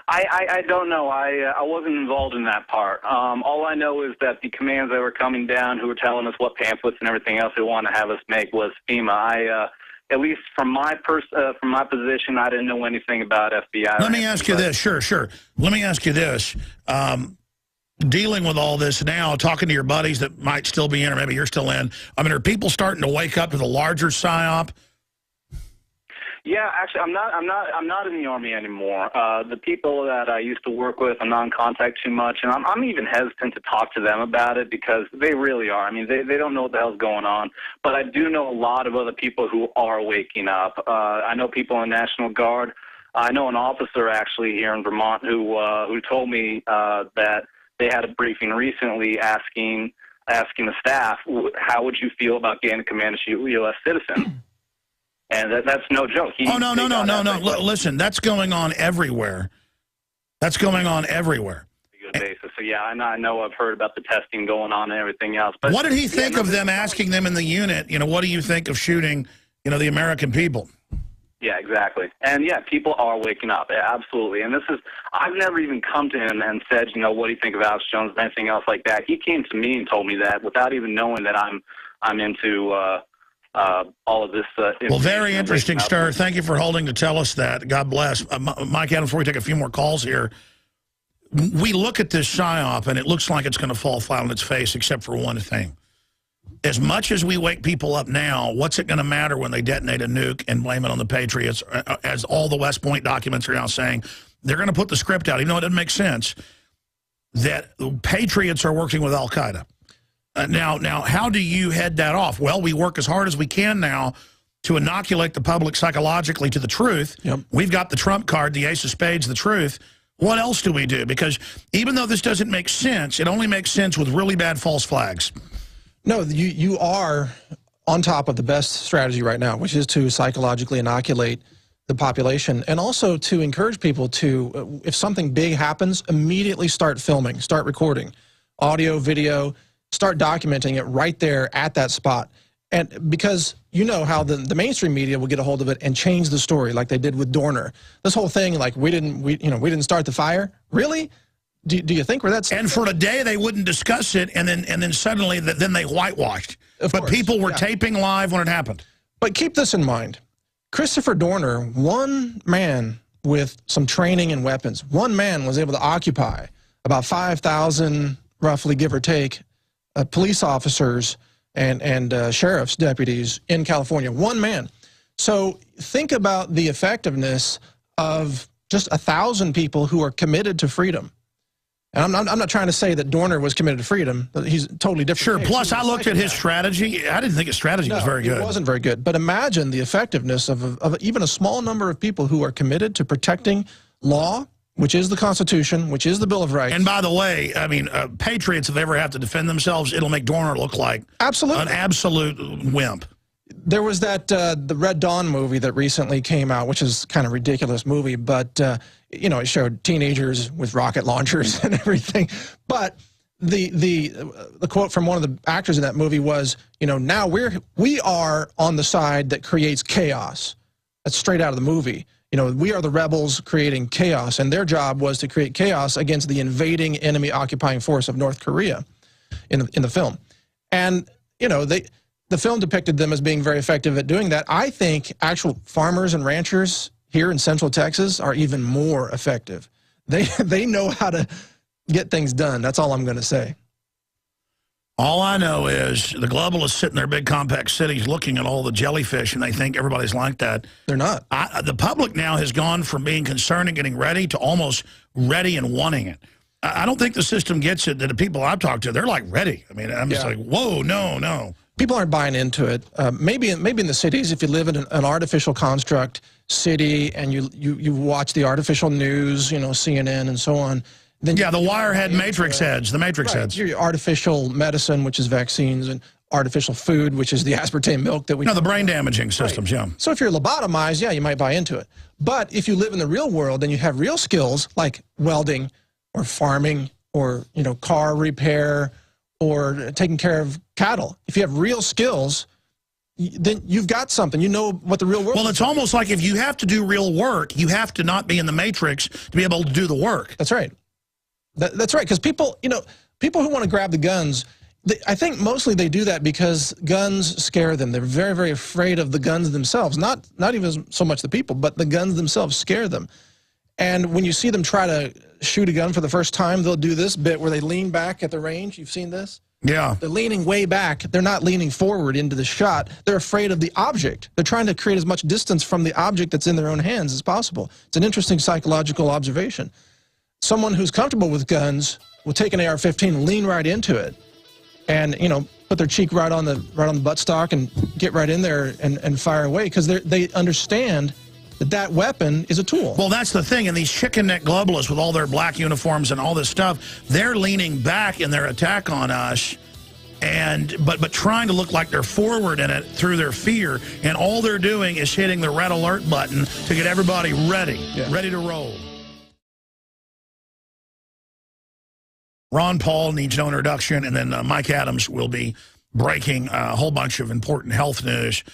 I don't know. I wasn't involved in that part. All I know is that the commands that were coming down, who were telling us what pamphlets and everything else they wanted to have us make, was FEMA. At least from my position, I didn't know anything about FBI. Let me ask you this. Sure. Let me ask you this. Dealing with all this now, talking to your buddies that might still be in, or maybe you're still in, I mean, are people starting to wake up to the larger PSYOP? Yeah, actually, I'm not in the Army anymore. The people that I used to work with, I'm not in contact too much, and I'm even hesitant to talk to them about it because they really are. I mean, they don't know what the hell's going on. But I do know a lot of other people who are waking up. I know people in the National Guard. I know an officer actually here in Vermont who told me that they had a briefing recently asking the staff, how would you feel about getting a command to shoot U.S. citizens? And that's no joke. No. Listen, that's going on everywhere. That's going on everywhere. Good basis. So, yeah, I know I've heard about the testing going on and everything else. But what did he think of them asking them in the unit, you know, what do you think of shooting, you know, the American people? Yeah, exactly. And, yeah, people are waking up. Yeah, absolutely. And I've never even come to him and said, you know, what do you think of Alex Jones or anything else like that. He came to me and told me that without even knowing that I'm into all of this. Well, very interesting, Stir. Thank you for holding to tell us that. God bless. Mike Adams, before we take a few more calls here, we look at this PSYOP, and it looks like it's going to fall flat on its face, except for one thing. As much as we wake people up now, what's it going to matter when they detonate a nuke and blame it on the Patriots, as all the West Point documents are now saying? They're going to put the script out, even though it doesn't make sense, that the Patriots are working with al-Qaeda. Now, how do you head that off? Well, we work as hard as we can now to inoculate the public psychologically to the truth. Yep. We've got the trump card, the ace of spades, the truth. What else do we do? Because even though this doesn't make sense, it only makes sense with really bad false flags. No, you are on top of the best strategy right now, which is to psychologically inoculate the population, and also to encourage people to, if something big happens, immediately start filming, start recording, audio, video, start documenting it right there at that spot. And because you know how the mainstream media will get a hold of it and change the story, like they did with Dorner. This whole thing, like we didn't start the fire. Really? Do you think we're that? And for a day they wouldn't discuss it, and then suddenly then they whitewashed. But people were taping live when it happened. But keep this in mind: Christopher Dorner, one man with some training and weapons, one man was able to occupy about 5,000, roughly give or take, police officers and sheriff's deputies in California. One man. So think about the effectiveness of just 1,000 people who are committed to freedom. And I'm not trying to say that Dorner was committed to freedom. He's totally different. Sure. Plus, I looked at his strategy. I didn't think his strategy was very good. It wasn't very good. But imagine the effectiveness of even a small number of people who are committed to protecting law, which is the Constitution, which is the Bill of Rights. And by the way, I mean, patriots, if they ever have to defend themselves, it'll make Dorner look like an absolute wimp. There was that the Red Dawn movie that recently came out, which is kind of a ridiculous movie, but you know, it showed teenagers with rocket launchers and everything. But the quote from one of the actors in that movie was, you know, now we are on the side that creates chaos. That's straight out of the movie. You know, we are the rebels creating chaos, and their job was to create chaos against the invading enemy occupying force of North Korea in the film. And you know, the film depicted them as being very effective at doing that. I think actual farmers and ranchers here in Central Texas are even more effective. They know how to get things done. That's all I'm going to say. All I know is the globalists sit in their big compact cities looking at all the jellyfish, and they think everybody's like that. They're not. The public now has gone from being concerned and getting ready to almost ready and wanting it. I don't think the system gets it. That the people I've talked to, they're like ready. I mean, I'm just like, whoa, no. People aren't buying into it. Maybe in the cities, if you live in an artificial construct city and you watch the artificial news, you know, CNN and so on. Then the wirehead matrix heads, the matrix heads. Your artificial medicine, which is vaccines, and artificial food, which is the aspartame milk that we... No, the brain damaging systems, yeah. So if you're lobotomized, yeah, you might buy into it. But if you live in the real world and you have real skills like welding or farming or, you know, car repair or taking care of cattle, if you have real skills, then you've got something. You know what the real world is. Well, it's almost like if you have to do real work, you have to not be in the matrix to be able to do the work. That's right. That's right, because people, you know, people who want to grab the guns, I think mostly they do that because guns scare them. They're very, very afraid of the guns themselves. Not even so much the people, but the guns themselves scare them. And when you see them try to shoot a gun for the first time, they'll do this bit where they lean back at the range. You've seen this? Yeah. They're leaning way back. They're not leaning forward into the shot. They're afraid of the object. They're trying to create as much distance from the object that's in their own hands as possible. It's an interesting psychological observation. Someone who's comfortable with guns will take an AR-15, lean right into it, and, you know, put their cheek right on the buttstock and get right in there and fire away, because they understand that weapon is a tool. Well, that's the thing. And these chicken neck globalists with all their black uniforms and all this stuff, they're leaning back in their attack on us, but trying to look like they're forward in it through their fear. And all they're doing is hitting the red alert button to get everybody ready to roll. Ron Paul needs no introduction, and then Mike Adams will be breaking a whole bunch of important health news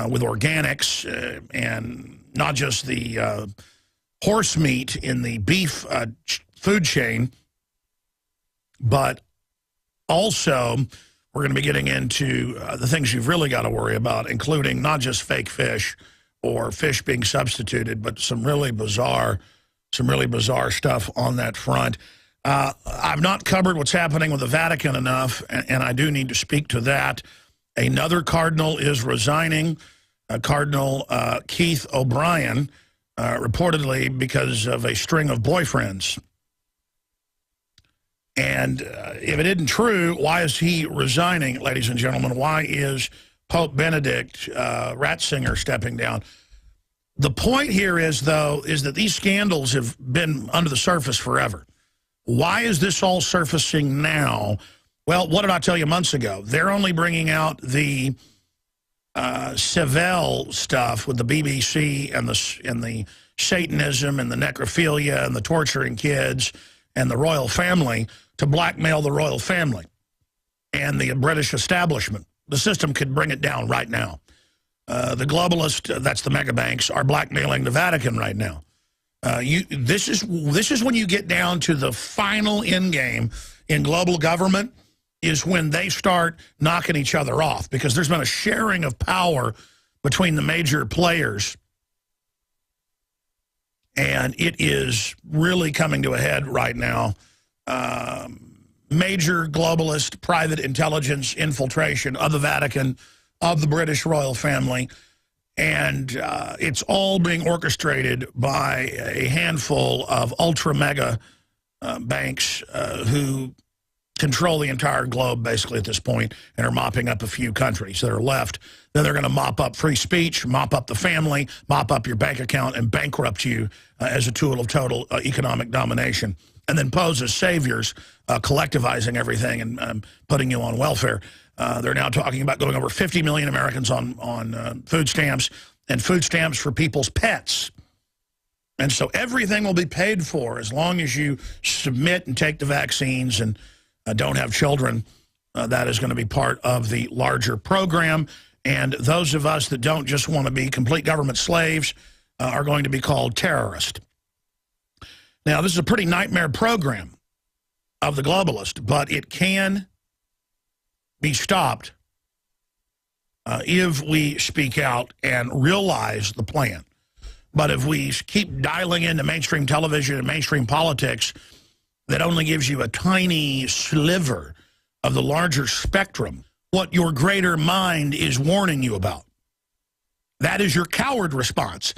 with organics and not just the horse meat in the beef food chain, but also we're going to be getting into the things you've really got to worry about, including not just fake fish or fish being substituted, but some really bizarre stuff on that front. I've not covered what's happening with the Vatican enough, and I do need to speak to that. Another cardinal is resigning, Cardinal Keith O'Brien, reportedly because of a string of boyfriends. And if it isn't true, why is he resigning, ladies and gentlemen? Why is Pope Benedict Ratzinger stepping down? The point here is, though, is that these scandals have been under the surface forever. Why is this all surfacing now? Well, what did I tell you months ago? They're only bringing out the Seville stuff with the BBC and the Satanism and the necrophilia and the torturing kids and the royal family to blackmail the royal family and the British establishment. The system could bring it down right now. The globalists, that's the mega banks, are blackmailing the Vatican right now. This is when you get down to the final end game in global government, is when they start knocking each other off, because there's been a sharing of power between the major players, and it is really coming to a head right now. Major globalist private intelligence infiltration of the Vatican, of the British royal family, and it's all being orchestrated by a handful of ultra-mega banks who control the entire globe, basically, at this point, and are mopping up a few countries that are left. Then they're going to mop up free speech, mop up the family, mop up your bank account, and bankrupt you as a tool of total economic domination, and then pose as saviors, collectivizing everything and putting you on welfare. They're now talking about going over 50 million Americans on food stamps, and food stamps for people's pets. And so everything will be paid for as long as you submit and take the vaccines and don't have children. That is going to be part of the larger program. And those of us that don't just want to be complete government slaves are going to be called terrorists. Now, this is a pretty nightmare program of the globalist, but it can be stopped if we speak out and realize the plan. But if we keep dialing into mainstream television and mainstream politics that only gives you a tiny sliver of the larger spectrum, what your greater mind is warning you about, that is your coward response.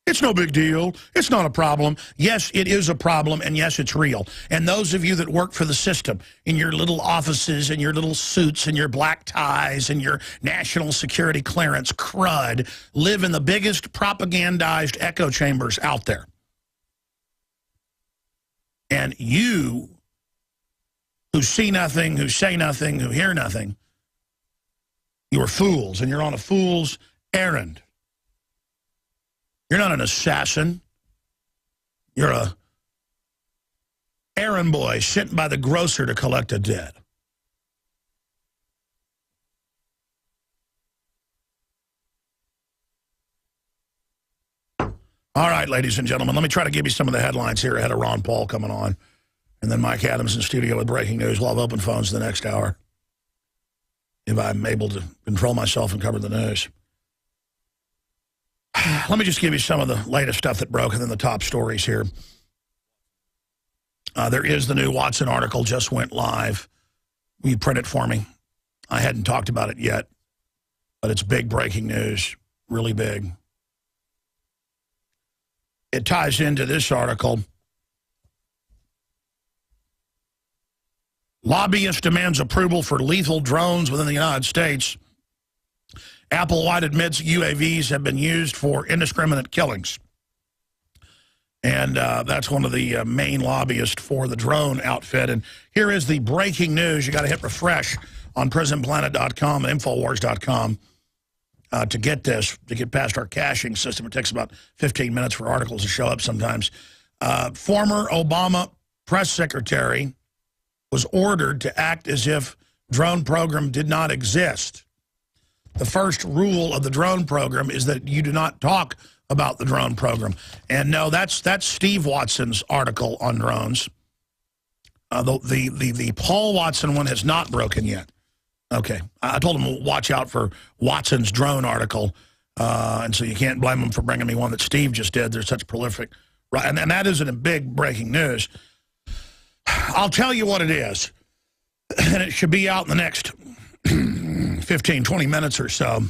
It's no big deal. It's not a problem. Yes, it is a problem, and yes, it's real. And those of you that work for the system, in your little offices, in your little suits, and your black ties, and your national security clearance crud, live in the biggest propagandized echo chambers out there. And you, who see nothing, who say nothing, who hear nothing, you are fools, and you're on a fool's errand. You're not an assassin. You're a errand boy sent by the grocer to collect a debt. All right, ladies and gentlemen, let me try to give you some of the headlines here ahead of Ron Paul coming on. And then Mike Adams in studio with breaking news. We'll have open phones the next hour, if I'm able to control myself and cover the news. Let me just give you some of the latest stuff that broke and then the top stories here. There is the new Watson article, just went live. Will you print it for me? I hadn't talked about it yet, but it's big breaking news, really big. It ties into this article. Lobbyist demands approval for lethal drones within the United States. Applewhite admits UAVs have been used for indiscriminate killings. And that's one of the main lobbyists for the drone outfit. And here is the breaking news. You got to hit refresh on prisonplanet.com and Infowars.com to get this, to get past our caching system. It takes about 15 minutes for articles to show up sometimes. Former Obama press secretary was ordered to act as if drone program did not exist. The first rule of the drone program is that you do not talk about the drone program. And no, that's Steve Watson's article on drones. The Paul Watson one has not broken yet. Okay, I told him to watch out for Watson's drone article, and so you can't blame him for bringing me one that Steve just did. They're such prolific, right? And that isn't a big breaking news. I'll tell you what it is, and it should be out in the next 15, 20 minutes or so.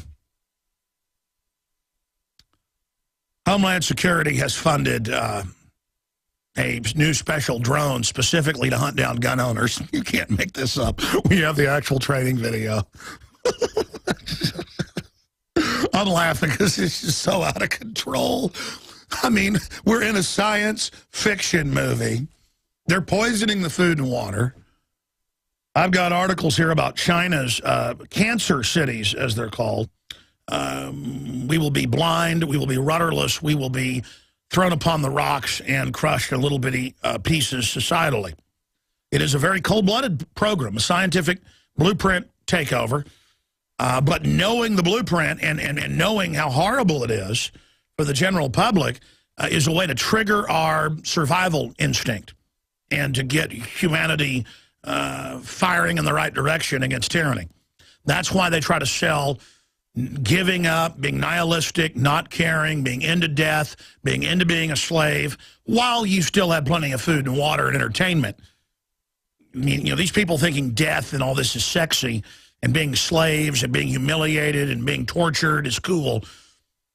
Homeland Security has funded a new special drone specifically to hunt down gun owners. You can't make this up. We have the actual training video. I'm laughing because it's just so out of control. I mean, we're in a science fiction movie. They're poisoning the food and water. I've got articles here about China's cancer cities, as they're called. We will be blind. We will be rudderless. We will be thrown upon the rocks and crushed in little bitty pieces societally. It is a very cold-blooded program, a scientific blueprint takeover. But knowing the blueprint and knowing how horrible it is for the general public is a way to trigger our survival instinct and to get humanity firing in the right direction against tyranny. That's why they try to sell giving up, being nihilistic, not caring, being into death, being into being a slave, while you still have plenty of food and water and entertainment. I mean, you know, these people thinking death and all this is sexy, and being slaves and being humiliated and being tortured is cool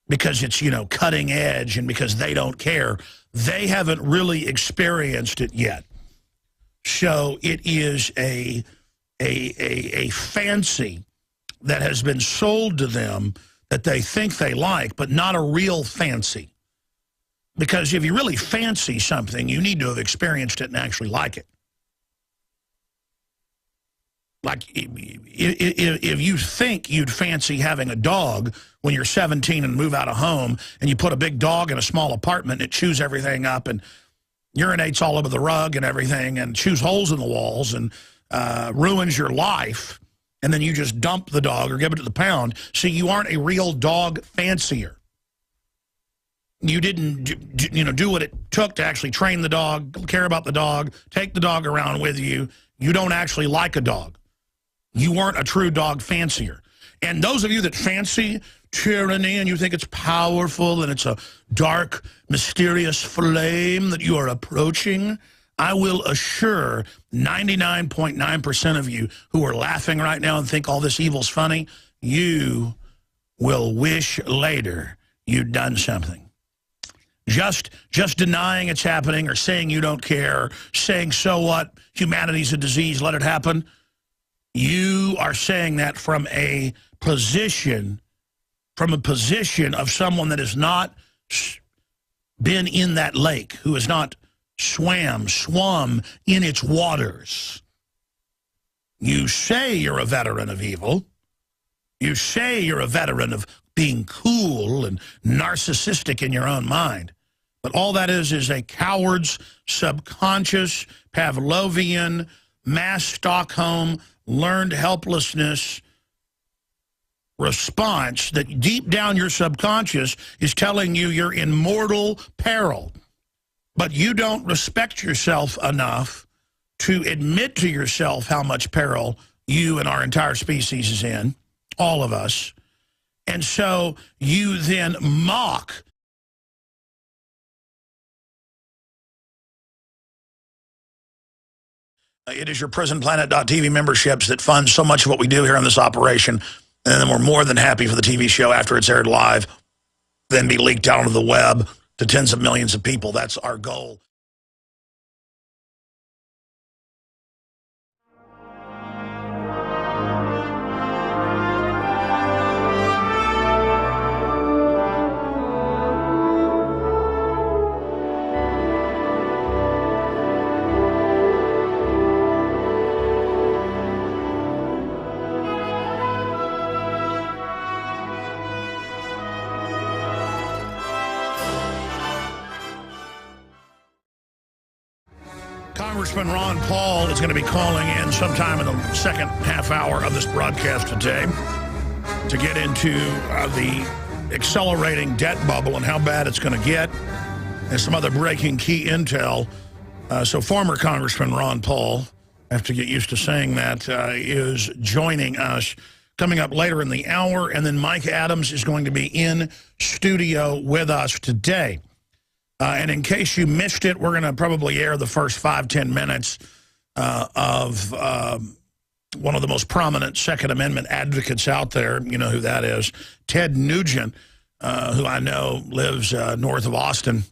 because it's, you know, cutting edge and because they don't care. They haven't really experienced it yet. So it is a fancy that has been sold to them that they think they like, but not a real fancy. Because if you really fancy something, you need to have experienced it and actually like it. Like, if you think you'd fancy having a dog when you're 17 and move out of home, and you put a big dog in a small apartment and it chews everything up and urinates all over the rug and everything and chews holes in the walls and ruins your life, and then you just dump the dog or give it to the pound, so you aren't a real dog fancier. You didn't do what it took to actually train the dog, care about the dog, take the dog around with you. You don't actually like a dog. You weren't a true dog fancier. And those of you that fancy tyranny and you think it's powerful and it's a dark, mysterious flame that you are approaching, I will assure 99.9% of you who are laughing right now and think all this evil's funny, you will wish later you'd done something. Just denying it's happening or saying you don't care or saying, so what, humanity's a disease, let it happen. You are saying that from a position of someone that has not been in that lake, who has not swum in its waters. You say you're a veteran of evil. You say you're a veteran of being cool and narcissistic in your own mind. But all that is a coward's subconscious, Pavlovian, mass Stockholm, learned helplessness response that deep down your subconscious is telling you you're in mortal peril. But you don't respect yourself enough to admit to yourself how much peril you and our entire species is in, all of us. And so you then mock It is your PrisonPlanet.tv memberships that fund so much of what we do here on this operation. And then we're more than happy for the TV show after it's aired live, then be leaked out onto the web to tens of millions of people. That's our goal. Congressman Ron Paul is going to be calling in sometime in the second half hour of this broadcast today to get into the accelerating debt bubble and how bad it's going to get, and some other breaking key intel. So former Congressman Ron Paul, I have to get used to saying that, is joining us coming up later in the hour, and then Mike Adams is going to be in studio with us today. And in case you missed it, we're going to probably air the first 5-10 minutes of one of the most prominent Second Amendment advocates out there. You know who that is. Ted Nugent, who I know lives north of Austin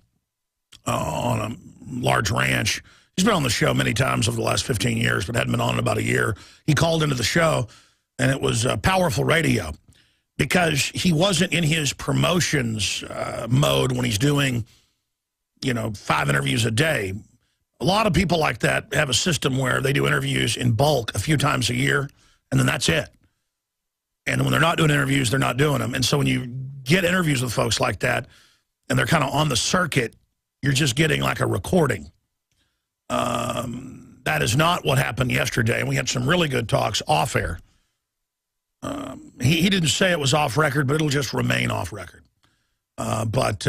on a large ranch. He's been on the show many times over the last 15 years, but hadn't been on in about a year. He called into the show, and it was powerful radio because he wasn't in his promotions mode when he's doing, 5 interviews a day. A lot of people like that have a system where they do interviews in bulk a few times a year, and then that's it. And when they're not doing interviews, they're not doing them. And so when you get interviews with folks like that, and they're kind of on the circuit, you're just getting like a recording. That is not what happened yesterday, and we had some really good talks off air. He didn't say it was off record, but it'll just remain off record. But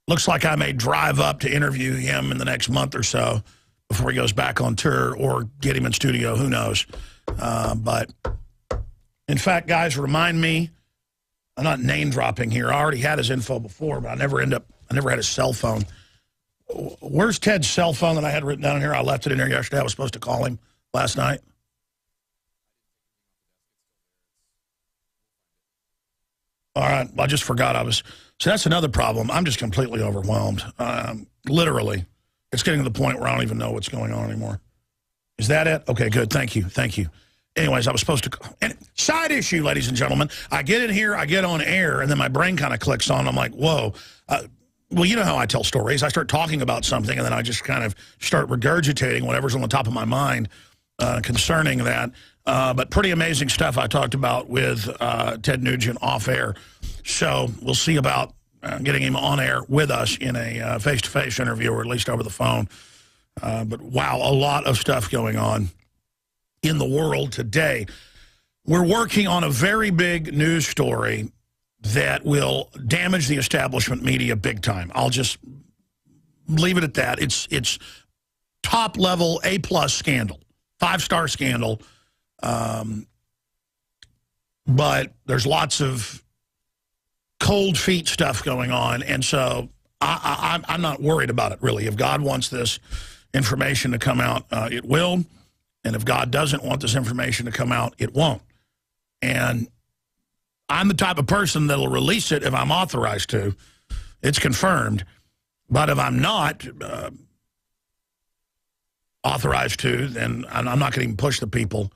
looks like I may drive up to interview him in the next month or so before he goes back on tour, or get him in studio, who knows. But, in fact, guys, remind me, I'm not name-dropping here. I already had his info before, but I never had his cell phone. Where's Ted's cell phone that I had written down here? I left it in there yesterday. I was supposed to call him last night. All right, I just forgot so that's another problem. I'm just completely overwhelmed. Literally. It's getting to the point where I don't even know what's going on anymore. Is that it? Okay, good. Thank you. Anyways, I was supposed to... And side issue, ladies and gentlemen. I get in here, I get on air, and then my brain kind of clicks on. I'm like, whoa. Well, you know how I tell stories. I start talking about something, and then I just kind of start regurgitating whatever's on the top of my mind concerning that. But pretty amazing stuff I talked about with Ted Nugent off air. So we'll see about getting him on air with us in a face-to-face interview, or at least over the phone. But wow, a lot of stuff going on in the world today. We're working on a very big news story that will damage the establishment media big time. I'll just leave it at that. It's top-level, A-plus scandal, 5-star scandal. But there's lots of cold feet stuff going on, and so I'm not worried about it, really. If God wants this information to come out, it will. And if God doesn't want this information to come out, it won't. And I'm the type of person that'll release it if I'm authorized to. It's confirmed. But if I'm not authorized to, then I'm not going to even push the people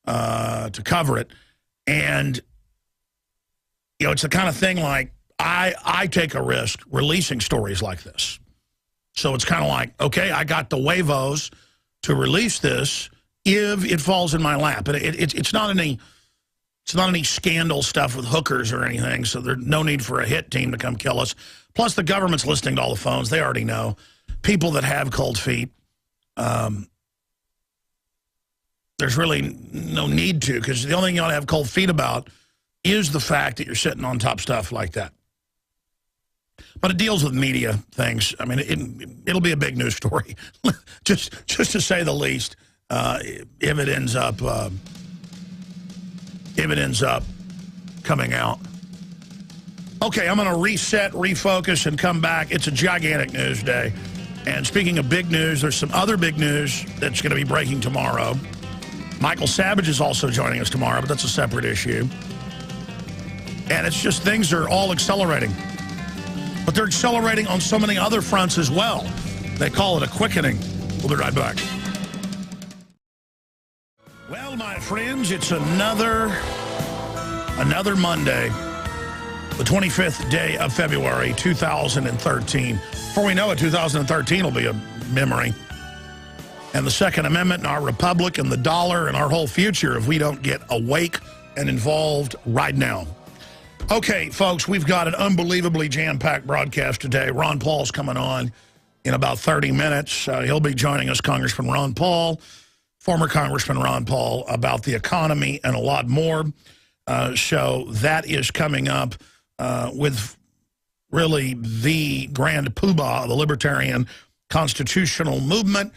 to cover it. And, you know, it's the kind of thing like I take a risk releasing stories like this. So it's kind of like, okay, I got the huevos to release this if it falls in my lap. And it's not any scandal stuff with hookers or anything, so there's no need for a hit team to come kill us. Plus, the government's listening to all the phones. They already know. People that have cold feet, there's really no need to, because the only thing you ought to have cold feet about is the fact that you're sitting on top stuff like that. But it deals with media things. I mean, it'll be a big news story, just to say the least. If it ends up coming out. Okay, I'm going to reset, refocus, and come back. It's a gigantic news day. And speaking of big news, there's some other big news that's going to be breaking tomorrow. Michael Savage is also joining us tomorrow, but that's a separate issue. And it's just things are all accelerating. But they're accelerating on so many other fronts as well. They call it a quickening. We'll be right back. Well, my friends, it's another Monday, the 25th day of February, 2013. Before we know it, 2013 will be a memory. And the Second Amendment and our republic and the dollar and our whole future if we don't get awake and involved right now. Okay, folks, we've got an unbelievably jam-packed broadcast today. Ron Paul's coming on in about 30 minutes. He'll be joining us, Congressman Ron Paul, former Congressman Ron Paul, about the economy and a lot more. So that is coming up with really the grand poobah of the libertarian constitutional movement.